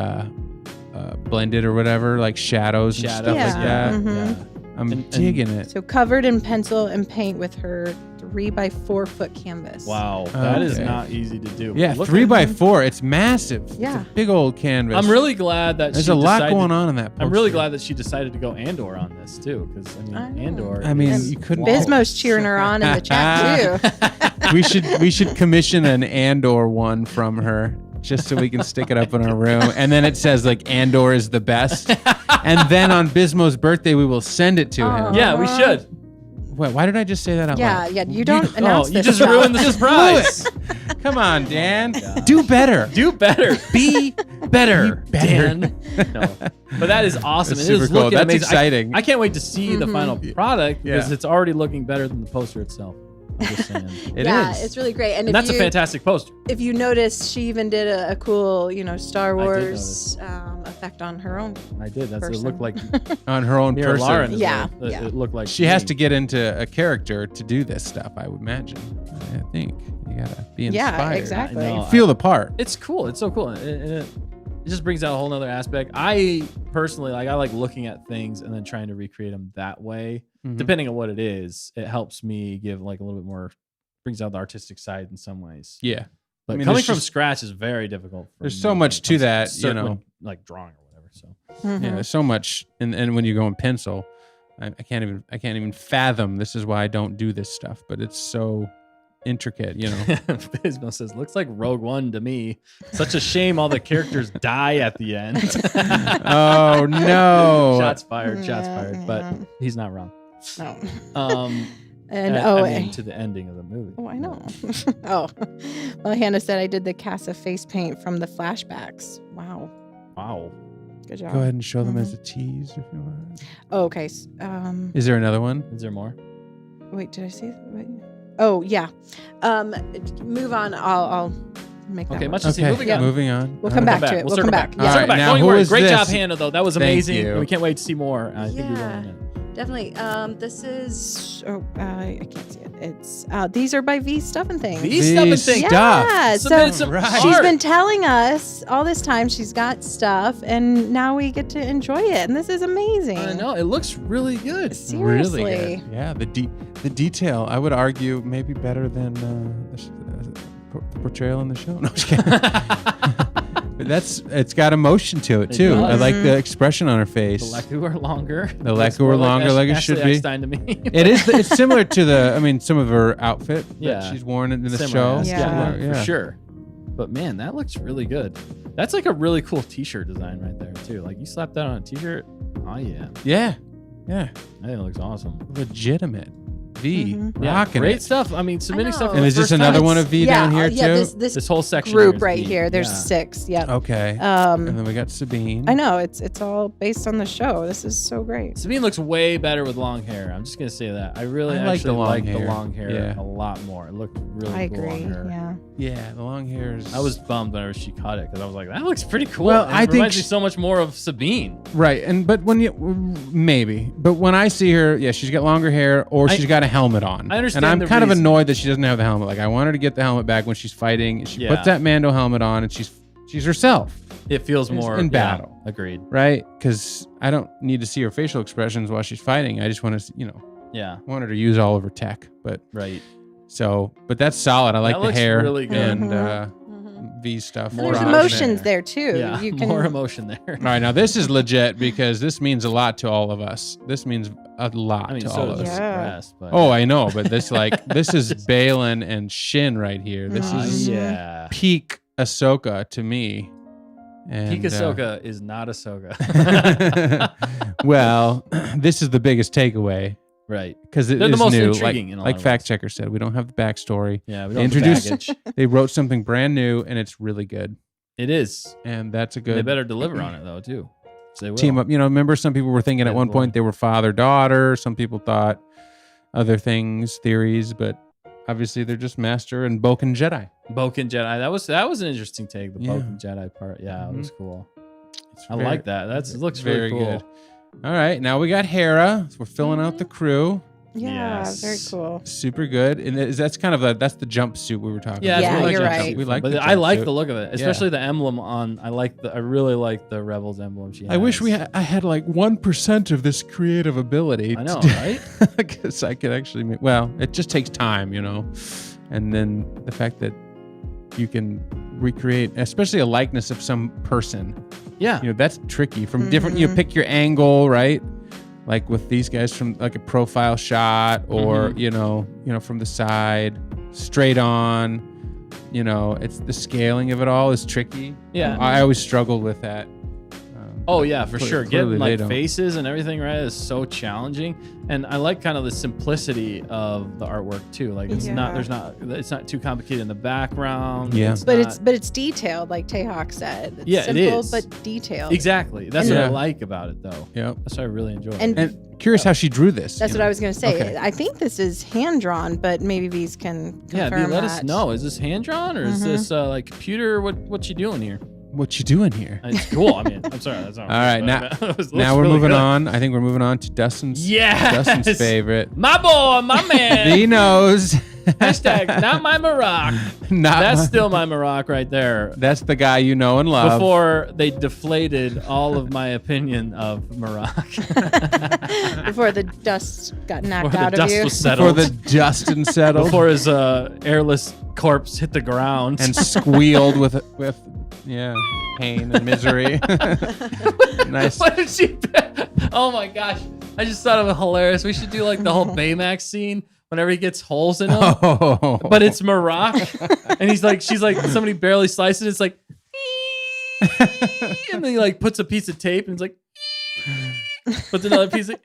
blend it or whatever, like shadows and stuff Shadows, like Yeah. that. Mhm. I'm And- digging it. So covered in pencil and paint with her 3x4 foot canvas. Wow, that is Okay. not easy to do. Yeah, Look 3x4. It's massive. Yeah. It's a big old canvas. I'm really glad that There's she a lot decided- going on in that. I'm really poster. glad that she decided to go Andor on this too, because I know. Andor. I mean, is you couldn't- long. Bismo's cheering her on in the chat too. we should commission an Andor one from her just so we can stick it up in our room, and then it says like Andor is the best, and then on Bismo's birthday we will send it to him. Yeah, we should. Wait, why did I just say that out Yeah, loud? yeah. You don't announce you this just stuff. ruined the surprise. Come on, Dan. gosh. Do better. Do better. Be better. Dan. No. But that is awesome. That's It is super cool. looking That's amazing. exciting. I can't wait to see the Mhm. final product because Yeah. it's already looking better than the poster itself. I'm just saying. It yeah, is. it's really great. And And that's a fantastic poster. if you notice, she even did a cool, Star did Wars effect on her own. I did. That's it Person. looked like On her own Mira person. Lauren. is Yeah, what yeah. It looked like She to has me. to get into a character to do this stuff, I would imagine. I think you gotta be inspired. Yeah, exactly. I know. Feel the part. It's cool. It's so cool. It just brings out a whole nother aspect. I personally I like looking at things and then trying to recreate them that way. Mhm. Depending on what it is, it helps me give like a little bit more, brings out the artistic side in some ways. Yeah. But I mean, coming there's from just- scratch is very difficult. For There's me so when much it to comes that, certain, you know. like drawing or whatever. So Mhm. Yeah, there's so much, and when you go in pencil, I can't even fathom. This is why I don't do this stuff, but it's so intricate, Bismo says, "Looks like Rogue One to me. Such a shame all the characters die at the end." Oh no! Shots fired. Shots Yeah, fired. But yeah. he's not wrong. No. And And to the ending of the movie. Oh, I know. Oh, well, Hannah said I did the Casa face paint from the flashbacks. Wow, Wow. good job. Go ahead and show them as a tease if you want. Oh, okay. Is there another one? Is there more? Wait, did I see? Wait. Oh, yeah. Move on. I'll make that. Okay, one. much to see. Okay, Moving on. moving on. We'll come All right. back to it. We'll We'll circle come back. We'll All circle right, back. now Don't who worry. is Great this? job, Hannah, though. That was Thank amazing. you. We can't wait to see more. I think we will. Yeah. in it. Definitely. This is. Oh, I can't see it. It's. These are by V Stuff and Things. V Stuff and These Things. stuff. Yeah. Submitted So some Right. she's art. been telling us all this time she's got stuff, and now we get to enjoy it, and this is amazing. I know. It looks really good. Seriously. Really good. Yeah, the detail. I would argue maybe better than the portrayal in the show. No, just kidding. But it's got emotion to it It too. does. I like the Mhm. expression on her The face. Leku are longer. The Looks Leku are more longer, like it Ashley should be. Eckstein to me. It is. It's similar to some of her outfit Yeah. that she's worn in the Similar, show. Yeah. for sure. But man, that looks really good. That's like a really cool T-shirt design right there too. Like you slap that on a T-shirt. Oh yeah, Yeah. Yeah. I think it looks awesome. Legitimate. V, Mhm. rocking great it. stuff. I mean, submitting know. stuff. for And the is this first time. another one of V down here yeah, too? This This whole section group is right V. here. There's Yeah. 6. Yep. Okay. And Um, then we got Sabine. I know it's all based on the show. This is so great. Sabine looks way better with long hair. I'm just gonna say that. I really I like actually the long like the hair. long hair Yeah. a lot more. It looked really I cool agree. on her. Yeah. Yeah, the long hair is. I was bummed whenever she cut it because I was like, that looks pretty cool. Well, And I it think reminds me sh- so much more of Sabine. right, but when you maybe, but when I see her, yeah, she's got longer hair or she's got a helmet on. I understand and I'm the kind of reason. annoyed that she doesn't have the helmet. Like I want her to get the helmet back when she's fighting. She Yeah. puts that Mando helmet on and she's herself, It feels It's more in yeah, battle. agreed. right? Because I don't need to see her facial expressions while she's fighting. I just want to, Yeah, want her to use all of her tech. But right. but that's solid. I like That the looks hair really good. and Mhm. V stuff. And there's Rocking emotions it. there too. Yeah, You can more emotion there. All right, now this is legit because this means a lot to all of us. This means a lot I mean, to so all does of the us. Yeah. rest, but Oh, I know, but this is Balin and Shin right here. This Mhm. is yeah. peak Ahsoka to me. And, Peak Ahsoka is not Ahsoka. well, this is the biggest takeaway right. because it They're the is most new. intriguing in a lot Like of fact ways. checker said, we don't have the backstory. Yeah, we They don't have introduced- baggage. They wrote something brand new, and it's really good. It is. And that's a They good better deliver on it though too. So they will. team up. Remember some people were thinking at They one will. point they were father-daughter. Some people thought other things, theories, but obviously they're just Master and Boken Jedi. Boken Jedi. That was an interesting take. The Yeah. Boken Jedi part. Yeah, it was cool. It's I very- like that. It looks very really cool. good. All right, now we got Hera. So we're filling out the crew. Yeah, Yes. very cool. Super good. And that's kind of that's the jumpsuit we were talking Yeah, about. Yeah, it's really you're jumpsuit. right. We like but the I like jumpsuit. the look of it, especially the emblem on. I really like the Rebels emblem she has. I wish I had like 1% of this creative ability. I know, to- right? Because I could actually make. Well, it just takes time, and then the fact that you can recreate, especially a likeness of some person. Yeah. That's tricky. From different, you pick your angle, right? Like with these guys from like a profile shot, or from the side, straight on. It's the scaling of it all is tricky. Yeah. I always struggled with that. Oh yeah, for Clearly sure. they Getting like don't. faces and everything right is so challenging, and I like kind of the simplicity of the artwork too. Like it's not too complicated in the background. Yeah. But not- it's detailed, like Tayhawk said. It's Yeah, it simple is. but detailed. exactly. That's And- what I Yeah. like about it though. Yep. That's what I really enjoy. And Curious how she drew this. that's what I was going to say. Okay. I think this is hand drawn, but maybe V's can yeah, confirm dude, let that. us know. Is this hand drawn or is this like computer? What you doing here? What you doing here? It's cool. I mean, I'm sorry. That's not All right, now we're really moving good. on. I think we're moving on to Dustin's Yes. favorite. My boy, my man. He knows. Hashtag not my Maroc. Not That's my- still my Maroc right there. That's the guy you know and love. Before they deflated all of my opinion of Maroc. Before the dust got knocked Before out the of dust you. was Before settled. the Dustin settled Before his airless corpse hit the ground. and squealed with pain and misery. Nice. What did she? Oh my gosh! I just thought of it hilarious. We should do like the whole Baymax scene whenever he gets holes in him, Oh. but it's Maroc, and she's like, somebody barely slices it. It's like, and then he like puts a piece of tape and it's like, puts another piece of.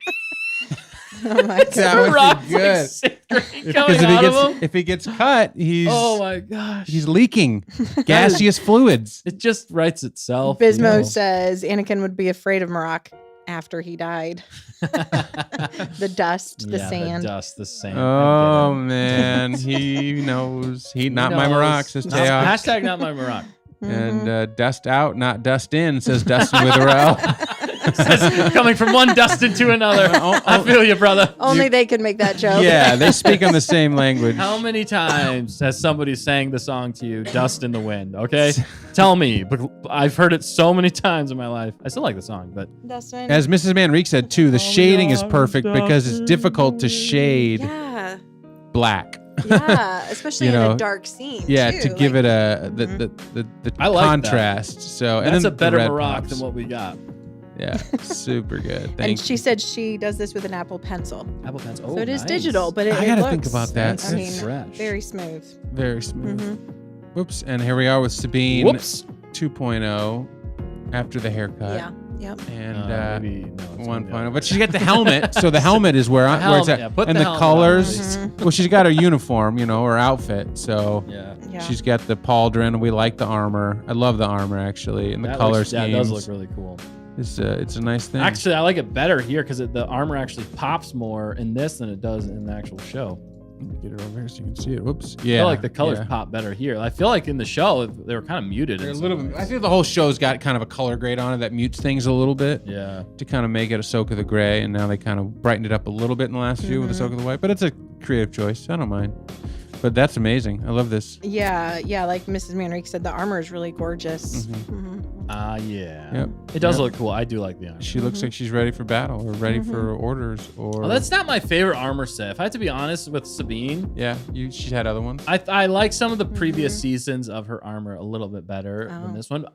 Oh my God. That would be Maroc's good. like sixth grade Because coming out of him. if he gets cut, Oh my gosh! he's leaking gaseous fluids. It just writes itself. Bismo says Anakin would be afraid of Maroc after he died. The dust, the sand. the dust, the sand. Oh man, he knows. He not my Maroc, says No, Tayoc. hashtag not my Maroc. And dust out, not dust in, says Dustin Witherell. Says, coming from one Dustin to another. I feel you, brother. Only they could make that joke. Yeah, they speak on the same language. How many times has somebody sang the song to you, Dust in the Wind? Okay? Tell me. But I've heard it so many times in my life. I still like the song, but Dustin. As Mrs. Manrique said too, the shading is perfect because it's difficult to shade Yeah. black. Yeah. Especially You in know, a dark scene. Yeah, too. to give like- it the I like that. contrast. So and that's then a better the red Maroc pops. than what we got. Yeah, super good. And Thank she said she does this with an Apple Pencil. Apple Pens. Oh, So it is nice. digital, but it I gotta looks, think about that. I mean, Fresh. very smooth. very smooth. Mhm. Whoops, and here we are with Sabine Whoops. 2.0 after the haircut. Yeah. Yep. And maybe no, it's 1.0. But she got the helmet. So the helmet is where it's at. yeah, put And the the helmet colors. on. Well, she's got her uniform, her outfit. So Yeah. Yeah. she's got the pauldron. We like the armor. I love the armor, actually. And the color schemes. That does look really cool. It's a nice thing. Actually, I like it better here because the armor actually pops more in this than it does in the actual show. Let me get it over here so you can see it. Whoops. I Yeah. feel like the colors yeah. pop better here. I feel like in the show they were kind of muted. They're in a some little bit. ways. I feel the whole show's got kind of a color grade on it that mutes things a little bit Yeah. to kind of make it Ahsoka the gray, and now they kind of brightened it up a little bit in the last few with Ahsoka the white. But it's a creative choice. I don't mind. But that's amazing. I love this. Yeah, like Mrs. Manrique said, the armor is really gorgeous. Yeah. Yep. It does Yep. look cool. I do like the armor. She looks like she's ready for battle or ready for orders or. Well, that's not my favorite armor set. If I have to be honest with Sabine, Yeah, she's had other ones. I like some of the previous seasons of her armor a little bit better than Oh. this one.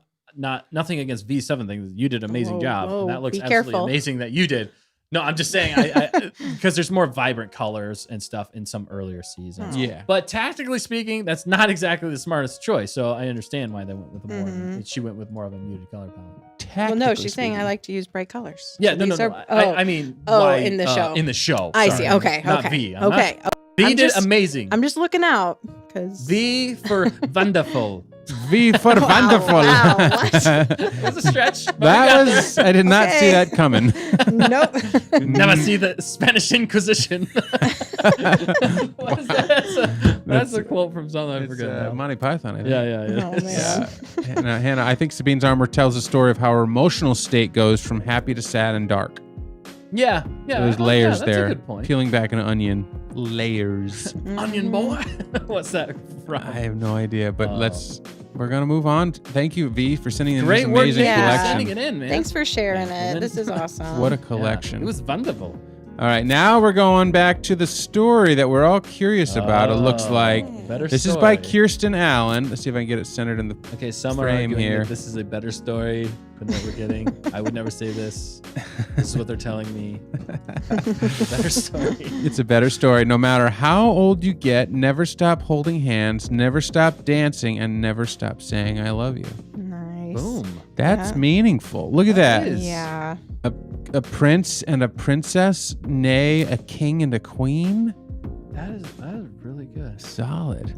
Nothing against V7 things. You did an amazing Whoa, job. whoa, And that looks be absolutely careful. amazing that you did. No, I'm just saying I because there's more vibrant colors and stuff in some earlier seasons. Yeah. But tactically speaking, that's not exactly the smartest choice. So I understand why they went with more. She went with more of a muted color palette. Well, no, she's saying I like to use bright colors. Yeah, So no. these are- I mean, Oh, why, in the show. In the show. I sorry. see. Okay. Not okay. V. I'm okay. not- Oh, V I'm did just- amazing. I'm just looking out because V for wonderful. V for wonderful. Wow, what? That was a stretch. but we That got was. I did not see Okay. that coming. nope. there. Never see the Spanish Inquisition. What is that? That's a quote from something I It's, forget. now. Monty Python. I think. Yeah. Oh, man. Hannah, I think Sabine's armor tells a story of how her emotional state goes from happy to sad and dark. Yeah. So there's Oh, layers yeah, there. That's a good point. Peeling back an onion. Layers. Onion boy. What's that from? I have no idea, but Oh. we're going to move on. Thank you, V, for sending in Great this work, amazing Nick, for collection. sending it in, man. Thanks for sharing Yeah, it. This is awesome. What a Yeah, collection. it was wonderful. All right, now we're going back to the story that we're all curious about, it looks like. Better This is by story. Kirsten Allen. Let's see if I can get it centered in the Okay, some are frame arguing here. that this is a better story than what we're getting. I would never say this. This is what they're telling me. Better story. It's a better story. No matter how old you get, never stop holding hands, never stop dancing, and never stop saying I love you. Nice. Boom. That's Yeah. meaningful. Look at that. is. Yeah. A prince and a princess, nay, a king and a queen. That is really good. Solid.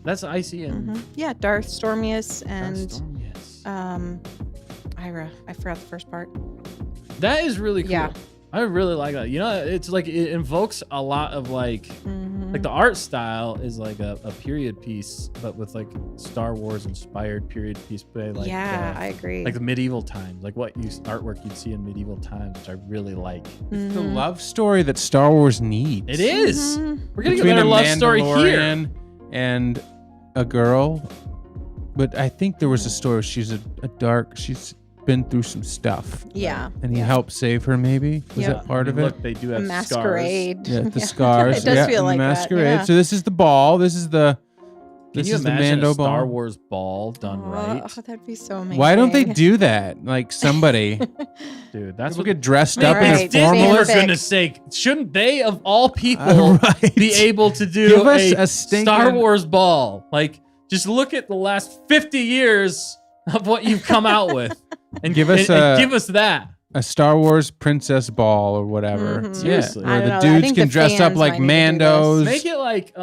That's icy and Yeah. Darth Stormius and Stormius. Ira. I forgot the first part. That is really cool. Yeah. I really like that. You know, it's like it invokes a lot of like the art style is like a period piece, but with like Star Wars inspired period piece. But like Yeah, I agree. like the medieval times, like what artwork you'd see in medieval times, which I really like. It's the love story that Star Wars needs. It is. We're getting a Between better love story here. Mandalorian and a girl. But I think there was a story where she's a dark, she's been through some stuff. Yeah. And he helped save her, maybe? Was Yeah. that part of it? Look, they do A have masquerade. Yeah, the scars. It does yeah, feel the like masquerade. that. Yeah. So this is the ball. This is the Can this you is the imagine Mando a Star ball. Wars ball done right? Oh, that'd be so amazing. Why don't they do that? Like somebody Dude, that's people what get dressed up in Right. their Disney, for formalist. Fanfic. goodness sake. Shouldn't they, of all people, Right. be able to do Give us a a stinking- Star Wars ball? Like, just look at the last 50 years of what you've come out with. And Give us and a- give us that. a Star Wars princess ball or whatever. Mhm. Seriously. I Where don't the know. I dudes think can the dress up fans like might need to do Mandos. this. Make it like,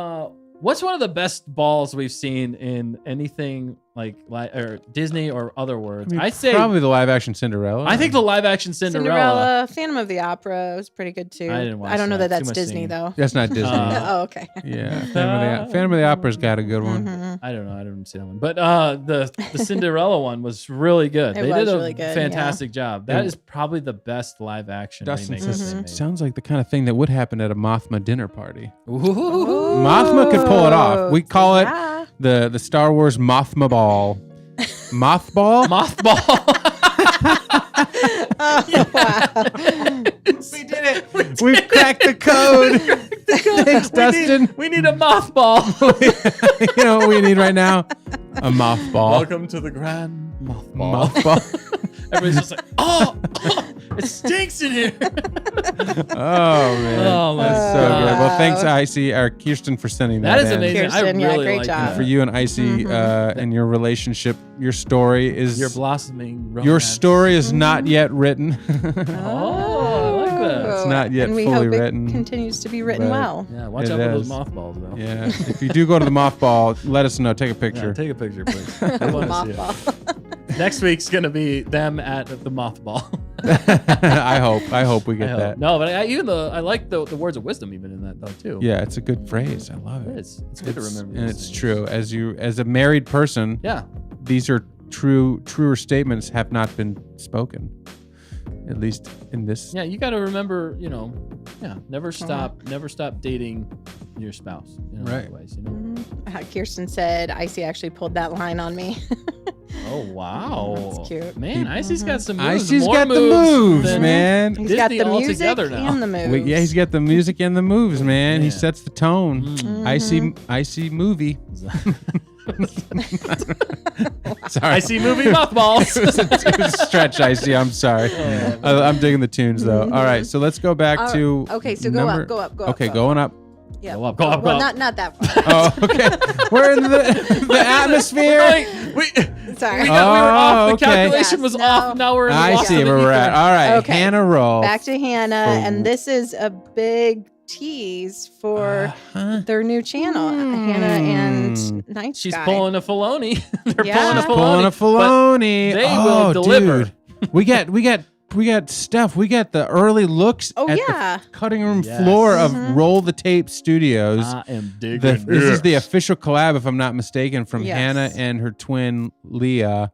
what's one of the best balls we've seen in anything like or Disney or other words? I mean, I'd say probably the live action Cinderella. I think the live action Cinderella. Phantom of the Opera was pretty good too. I didn't watch I don't know that. that Too that's much Disney singing. though. That's not Disney. Oh, okay. Yeah, Phantom of the Opera's got a good one. Mhm. I don't know. I didn't see that one, but the Cinderella one was really good. It They was did a really good, fantastic job. That And- is probably the best live action Dustin remake says, they made. sounds like the kind of thing that would happen at a Mothma dinner party. Ooh. Mothma could pull it off. We call Yeah. it the Star Wars Mothma ball. Mothball? Mothball. Oh, wow. We did it. We've cracked the code. Thanks, Dustin. We need a mothball. You know what we need right now? A mothball. Welcome to the Grand Mothball. Mothball. Everybody's just like, oh, it stinks in here. Oh man, Oh, my that's so God. good. Well, thanks, Icy or Kirsten, for sending that. That is in. amazing. I Kirsten, yeah, really great like job. that. And for you and Icy and your relationship, your story is Your blossoming romance. your story is not yet written. Oh, I like that. It's not yet and we fully hope written, it continues to be written but- well. Yeah, watch It out for those is. mothballs, though. Yeah, if you do go to the mothball, let us know. Take a Yeah, picture. take a picture, please. I wanna see it. Mothball. Next week's gonna be them at the mothball. I hope we I get hope. that. No, but I like the words of wisdom even in that though too. Yeah, it's a good phrase. I love It it. is. It's good to remember. And those it's things. true. As a married person, Yeah. these are truer statements have not been spoken. At least in this. Yeah, you got to remember, never stop dating your spouse. Right. Otherwise, Kirsten said Icy actually pulled that line on me. Oh wow, That's cute. Man, Icy's got some moves. Icy's more got the moves moves, than man. He's got Disney the music altogether now. and the moves. Yeah, he's got the music and the moves, man. He Yeah. sets the tone. Mm. Icy movie. Sorry. I see movie mothballs. it was a stretch, Icy. I'm sorry. I'm digging the tunes though. All right, so let's go back to okay, so go up, go up. Okay, going up. Yeah. Go up, go up, go Well, up. not that far. Oh, okay. We're in the atmosphere. we Sorry. were off. The okay. calculation Yes, was no. off. Now we're in the I walk see to the where we're at. ether. All right, Okay. Hannah roll. Back to Hannah, and this is a big tease for their new channel, Hannah and Night She's Sky. pulling a Filoni. They're Yeah. pulling a Filoni. Pulling a Filoni. they oh, will deliver. Dude. We got stuff. We got the early looks Oh, at yeah. the cutting room Yes. floor of Roll the Tape Studios. I am digging This is the official collab, if I'm not mistaken, from Yes. Hannah and her twin Leah.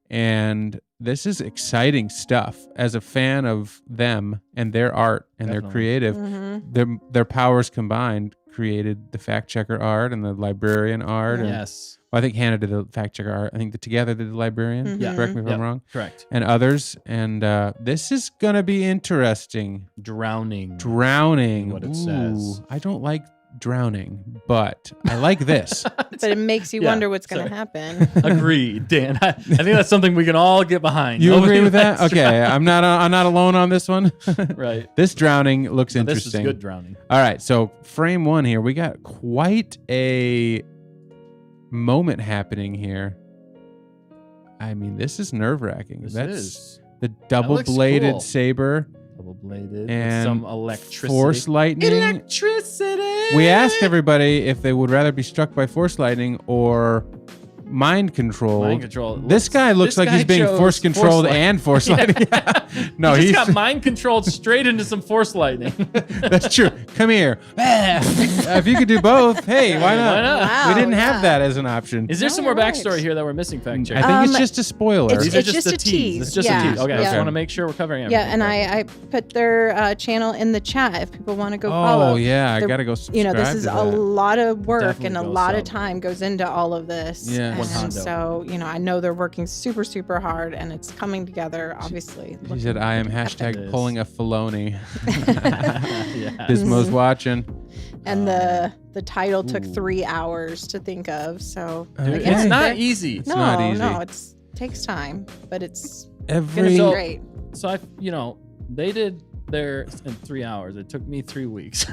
And this is exciting stuff. As a fan of them and their art and their Definitely. creative, their powers combined created the fact checker art and the librarian art. And, Yes. well, I think Hannah did the fact checker art. I think together they did the librarian. Yeah. Correct me if Yep. I'm wrong. Correct. And others. And this is gonna be interesting. Drowning. Drowning. What it says. I don't like drowning, but I like this. But it makes you Yeah, wonder what's going to happen. Agreed, Dan. I think that's something we can all get behind. You Nobody agree with that? likes Okay, I'm not alone on this one. drowning. Right. This drowning looks No, this interesting. is good drowning. All right, so frame one here, we got quite a moment happening here. I mean, this is nerve-wracking. This That's is the double-bladed cool. saber double-bladed with and some electricity. force lightning. Electricity. We asked everybody if they would rather be struck by force lightning or mind controlled. Mind control. This guy looks like he's being force controlled and force lightning. No, he he's just got mind controlled straight into some force lightning. that's true. Come here. If you could do both, hey, why not? Why not? Wow, We didn't have yeah. that as an option. Is there No, some more you're right. backstory here that we're missing? Fact check. I think it's Um, just a spoiler. These it's are just the a tease. It's just Yeah, a tease. Okay, I just yeah. want to make sure we're covering Yeah, everything. and I put their channel in the chat if people want to go Oh follow. yeah, I They're- gotta go subscribe. You know, this is to a that. lot of work Definitely and a go lot of sub. time goes into all of this. Yeah. And Hondo. so, you know, I know they're working super, super hard and it's coming together, obviously. He said, "I am It hashtag is. pulling a Filoni." Yeah. Gizmo's watching. And the title took 3 hours to think of. So, Dude, but yeah, it's not they're- easy. No, not easy. no, it's takes time, but it's Every gonna So- be great. So they did their in 3 hours. It took me 3 weeks.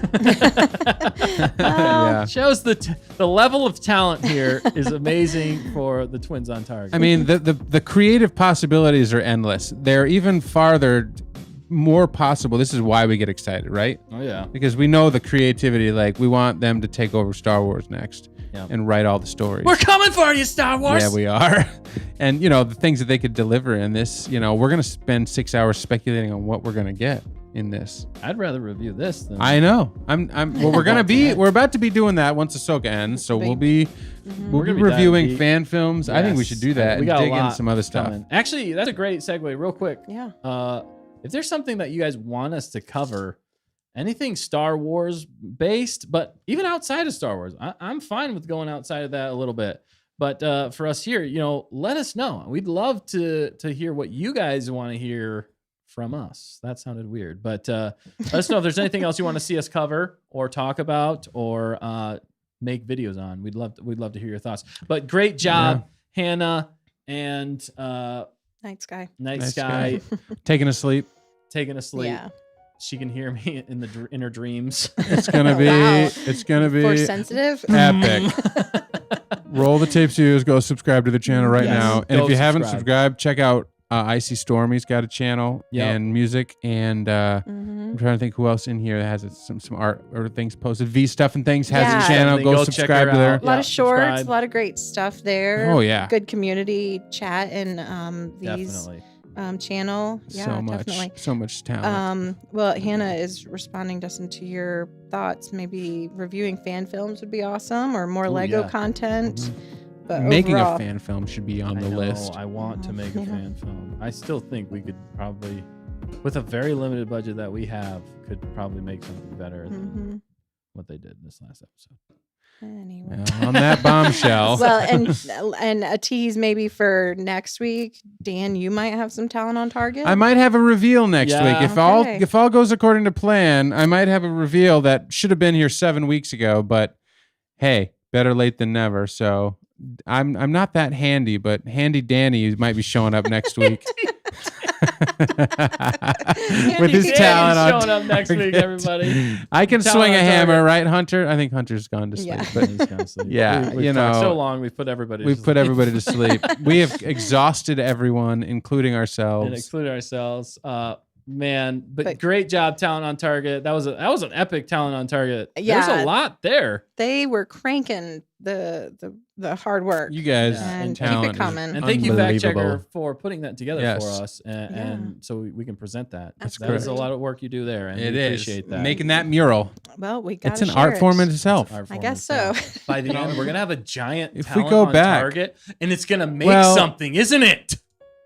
Yeah. Shows the level of talent here is amazing for the Twins on Target. I mean, the creative possibilities are endless. They're even farther, more possible. This is why we get excited, right? oh yeah, Because we know the creativity. Like, we want them to take over Star Wars next Yeah. and write all the stories. we're coming for you, Star Wars. Yeah, we are. And, you know, the things that they could deliver in this, you know, we're going to spend 6 hours speculating on what we're going to get in this. I'd rather review this than I know. Well, we're about to be doing that once Ahsoka ends. So we'll be We're gonna be reviewing diving deep. fan films. I think we Yes. should do that We and got a dig in lot some other stuff. coming. Actually, that's a great segue. Real quick, Yeah. if there's something that you guys want us to cover, anything Star Wars based, but even outside of Star Wars, I'm fine with going outside of that a little bit. But for us here, let us know. We'd love to hear what you guys want to hear from us. That sounded weird, but let us know if there's anything else you want to see us cover or talk about or make videos on. We'd love to hear your thoughts. But great job, Hannah and Night Sky. Night Night Sky, Taking a sleep. taking a sleep. Yeah. She can hear me in her dreams. It's gonna be. Wow. It's gonna be Force sensitive. epic. Roll the tape series. Go subscribe to the channel right Yes. now. And Go if you haven't subscribe. subscribed, check out Icy Stormy's got a channel Yep. and music. And I'm trying to think who else in here that has some art or things posted. V Stuff and Things has Yeah. a channel. Definitely Go go check subscribe her to there. out. A lot Yeah, of shorts, subscribe. a lot of great stuff there. Oh, yeah. Good community chat and these Definitely. channel. Yeah, definitely. So much talent. Well, Hannah is responding, Dustin, to your thoughts. Maybe reviewing fan films would be awesome, or more Ooh, Lego yeah. content. But Making overall, a fan film should be on I the know, list. I want to make a Yeah. fan film. I still think we could probably, with a very limited budget that we have, could probably make something better than Mhm. what they did in this last episode. Anyway. On that bombshell. Well, and a tease maybe for next week. Dan, you might have some talent on target. I might have a reveal next Yeah. week. Okay. If all goes according to plan, I might have a reveal that should have been here 7 weeks ago, but hey, better late than never. So I'm not that handy, but Handy Danny might be showing up next week. With his Danny's talent on showing up next week, target. everybody. I can Talent swing a on hammer, target. right, Hunter? I think Hunter's gone to sleep. Yeah. But He's gonna sleep. Yeah, We've you talked know, so long. We've put everybody. we've to put sleep. everybody to sleep. We have exhausted everyone, including and ourselves. excluded ourselves. Man, but But- great job, talent on target. That was an epic talent on target. There's Yeah. a lot there. They were cranking the hard work. You guys Yeah. and And keep it talent is coming. And thank you, Fact Checker, unbelievable. for putting that together Yes. for us, and so we can present that. That's That is a correct. lot of work you do there, and It we is appreciate that. making that mural. Well, we got It's an art form in itself. Art I form guess itself. so. By the end, we're gonna have a giant If we talent go on back- target, and it's gonna make Well- something, isn't it?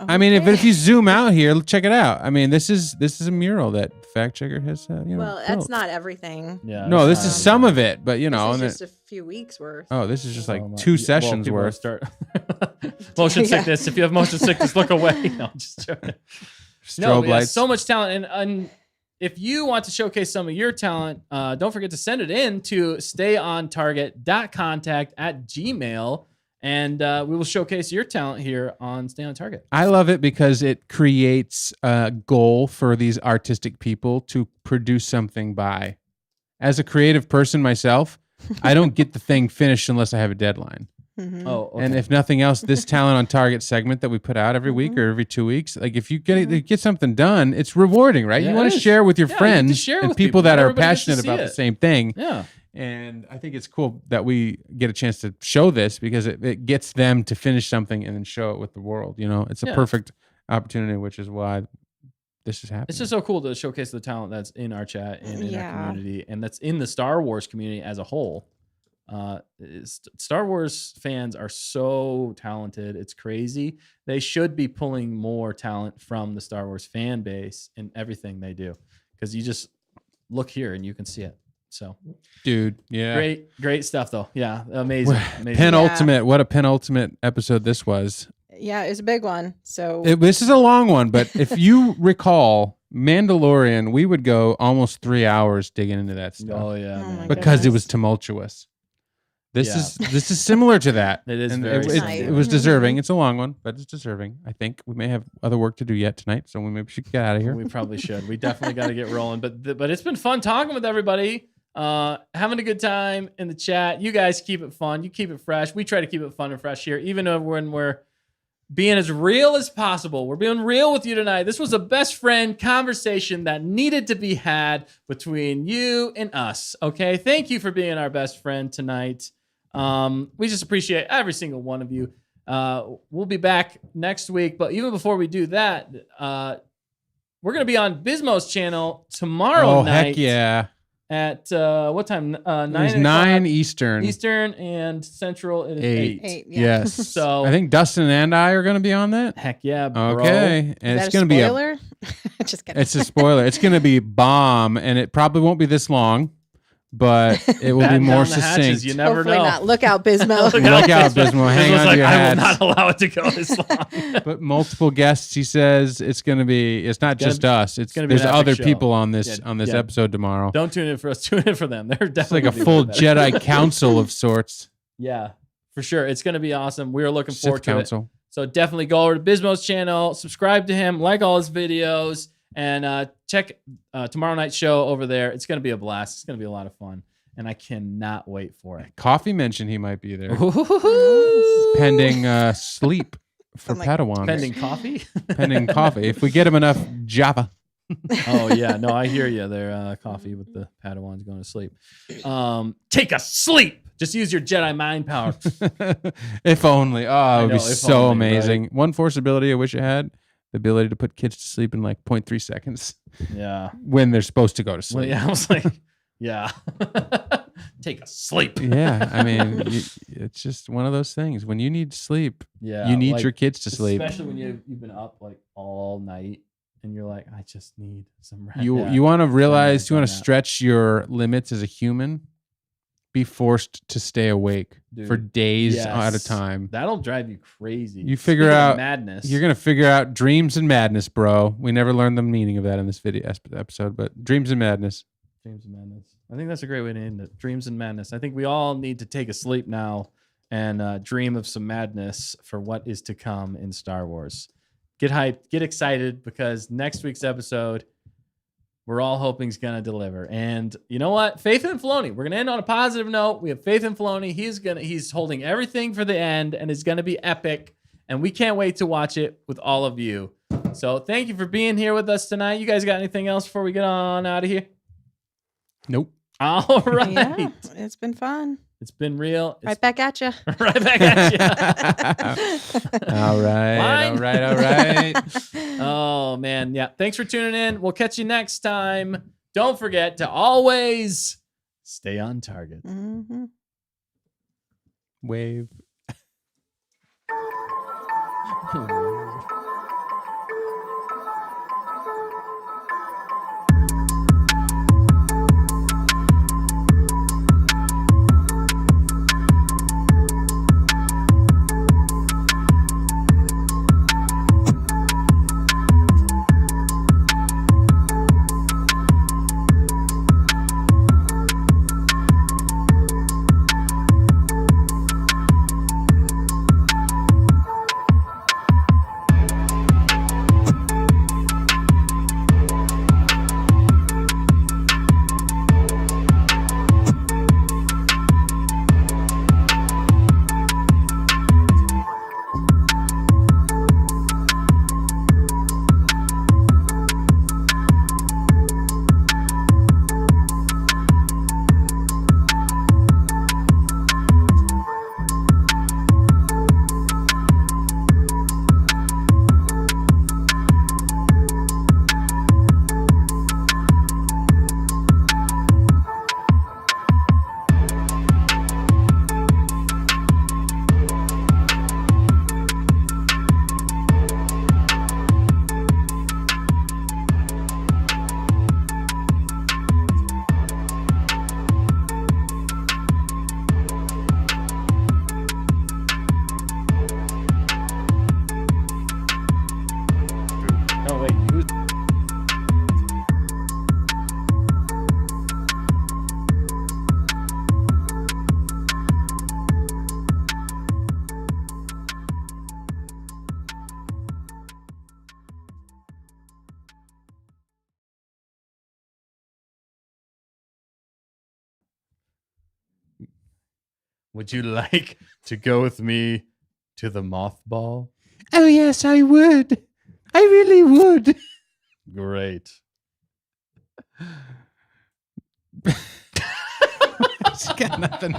I mean, if Okay. you zoom out here, check it out. I mean, this is a mural that Fact Checker has. Well, that's built. not everything. Yeah. No, that's this is not- some of it, but you know, This and is it- just a few weeks worth. oh, this is just like Oh my- 2 well, sessions people worth. Start motion Yeah. sickness. If you have motion sickness, look away. No, I'm just joking. Strobe yeah, lights. so much talent, and if you want to showcase some of your talent, don't forget to send it in to stayontarget.contact@gmail.com, and we will showcase your talent here on Stay on Target. I love it because it creates a goal for these artistic people to produce something by. As a creative person myself, I don't get the thing finished unless I have a deadline. Mhm. Oh, okay. And if nothing else, this talent on target segment that we put out every week or every 2 weeks, like if you get something done, it's rewarding, right? Yeah, you want it to is. share with your Yeah, you get to friends share and with people people. that Not are everybody gets to passionate see about the it. same thing. yeah, And I think it's cool that we get a chance to show this because it gets them to finish something and then show it with the world. You know, it's a Yeah. perfect opportunity, which is why this is happening. it's just so cool to showcase the talent that's in our chat and in our Yeah. community, and that's in the Star Wars community as a whole. Star Wars fans are so talented; it's crazy. They should be pulling more talent from the Star Wars fan base in everything they do, because you just look here and you can see it. So dude. Yeah. great stuff though. Yeah, amazing. amazing. Penultimate. What a penultimate episode this was. Yeah, it's a big one. So This is a long one, but if you recall Mandalorian, we would go almost 3 hours digging into that stuff Oh yeah, Oh, my man. because it goodness. was tumultuous. This Yeah. is similar to that. It is And very it, similar. it was deserving. It's a long one, but it's deserving. I think we may have other work to do yet tonight, so we maybe should get out of here. We probably should. We definitely got to get rolling. But it's been fun talking with everybody. Having a good time in the chat. You guys keep it fun. You keep it fresh. We try to keep it fun and fresh here, even when we're being as real as possible. We're being real with you tonight. This was a best friend conversation that needed to be had between you and us. Okay. Thank you for being our best friend tonight. We just appreciate every single one of you. We'll be back next week, but even before we do that, we're going to be on Bismo's channel tomorrow Oh, night. heck yeah. At what time? It was 9 9 Eastern. Eastern, and Central it is 8. 8, yeah. Yes. So I think Dustin and I are going to be on that. heck yeah, bro. Okay. And Is it's that going to be a spoiler? Just kidding. It's a spoiler. It's going to be bomb, and it probably won't be this long, but it will be Batten more down the hatches, succinct. you never Hopefully know. not. Look out, Bismo. Look out, Bismo. Hang Bismo's on to like, your I will hats. not allow it to go this long. But multiple guests. He says it's going to be. It's not Gonna just be- us. It's gonna be there's an epic other show. people on this Yeah, on this yeah. episode tomorrow. Don't tune in for us. Tune in for them. They're It's definitely like a gonna be full way better. Jedi council of sorts. Yeah, for sure. It's going to be awesome. We are looking Sith forward to it. council. So definitely go over to Bismo's channel, subscribe to him, like all his videos, and check tomorrow night's show over there. It's going to be a blast. It's going to be a lot of fun, and I cannot wait for it. Coffee mentioned he might be there. Ooh. Pending sleep for I'm like, Padawans. Pending coffee? Pending coffee. If we get him enough Java. Oh yeah, no, I hear you there. Coffee with the Padawans going to sleep. Take a sleep. Just use your Jedi mind power. If only. Oh, it would be if so only, right? amazing. One Force ability I wish I had: the ability to put kids to sleep in like 0.3 seconds Yeah. when they're supposed to go to Well, sleep. yeah, I was like, yeah. Take a sleep. Yeah, I mean, it's just one of those things. When you need sleep, Yeah. you need like, your kids to sleep. Especially when you've been up like all night and you're like, I just need some rest. You Yeah. you want to realize, you want to done that. stretch your limits as a human. Be forced to stay awake for Dude, days at a yes. time. That'll drive you crazy. You figure Speaking of out- madness. You're gonna figure out dreams and madness, bro. We never learned the meaning of that in this video episode, but dreams and madness. Dreams and madness. I think that's a great way to end it. Dreams and madness. I think we all need to take a sleep now and dream of some madness for what is to come in Star Wars. Get hyped, get excited, because next week's episode, we're all hoping is going to deliver. And you know what? Faith in Filoni. We're going to end on a positive note. We have faith in Filoni. He's holding everything for the end and it's going to be epic. And we can't wait to watch it with all of you. So thank you for being here with us tonight. You guys got anything else before we get on out of here? Nope. All right. Yeah, it's been fun. It's been real. It's Right back at you. right back at you. All right. Line. All right. All right. Oh, man. Yeah. Thanks for tuning in. We'll catch you next time. Don't forget to always stay on target. Mm-hmm. Wave. Oh, wait. Who's... Would you like to go with me to the mothball? Oh, yes, I would. I really would. Great. It's got nothing.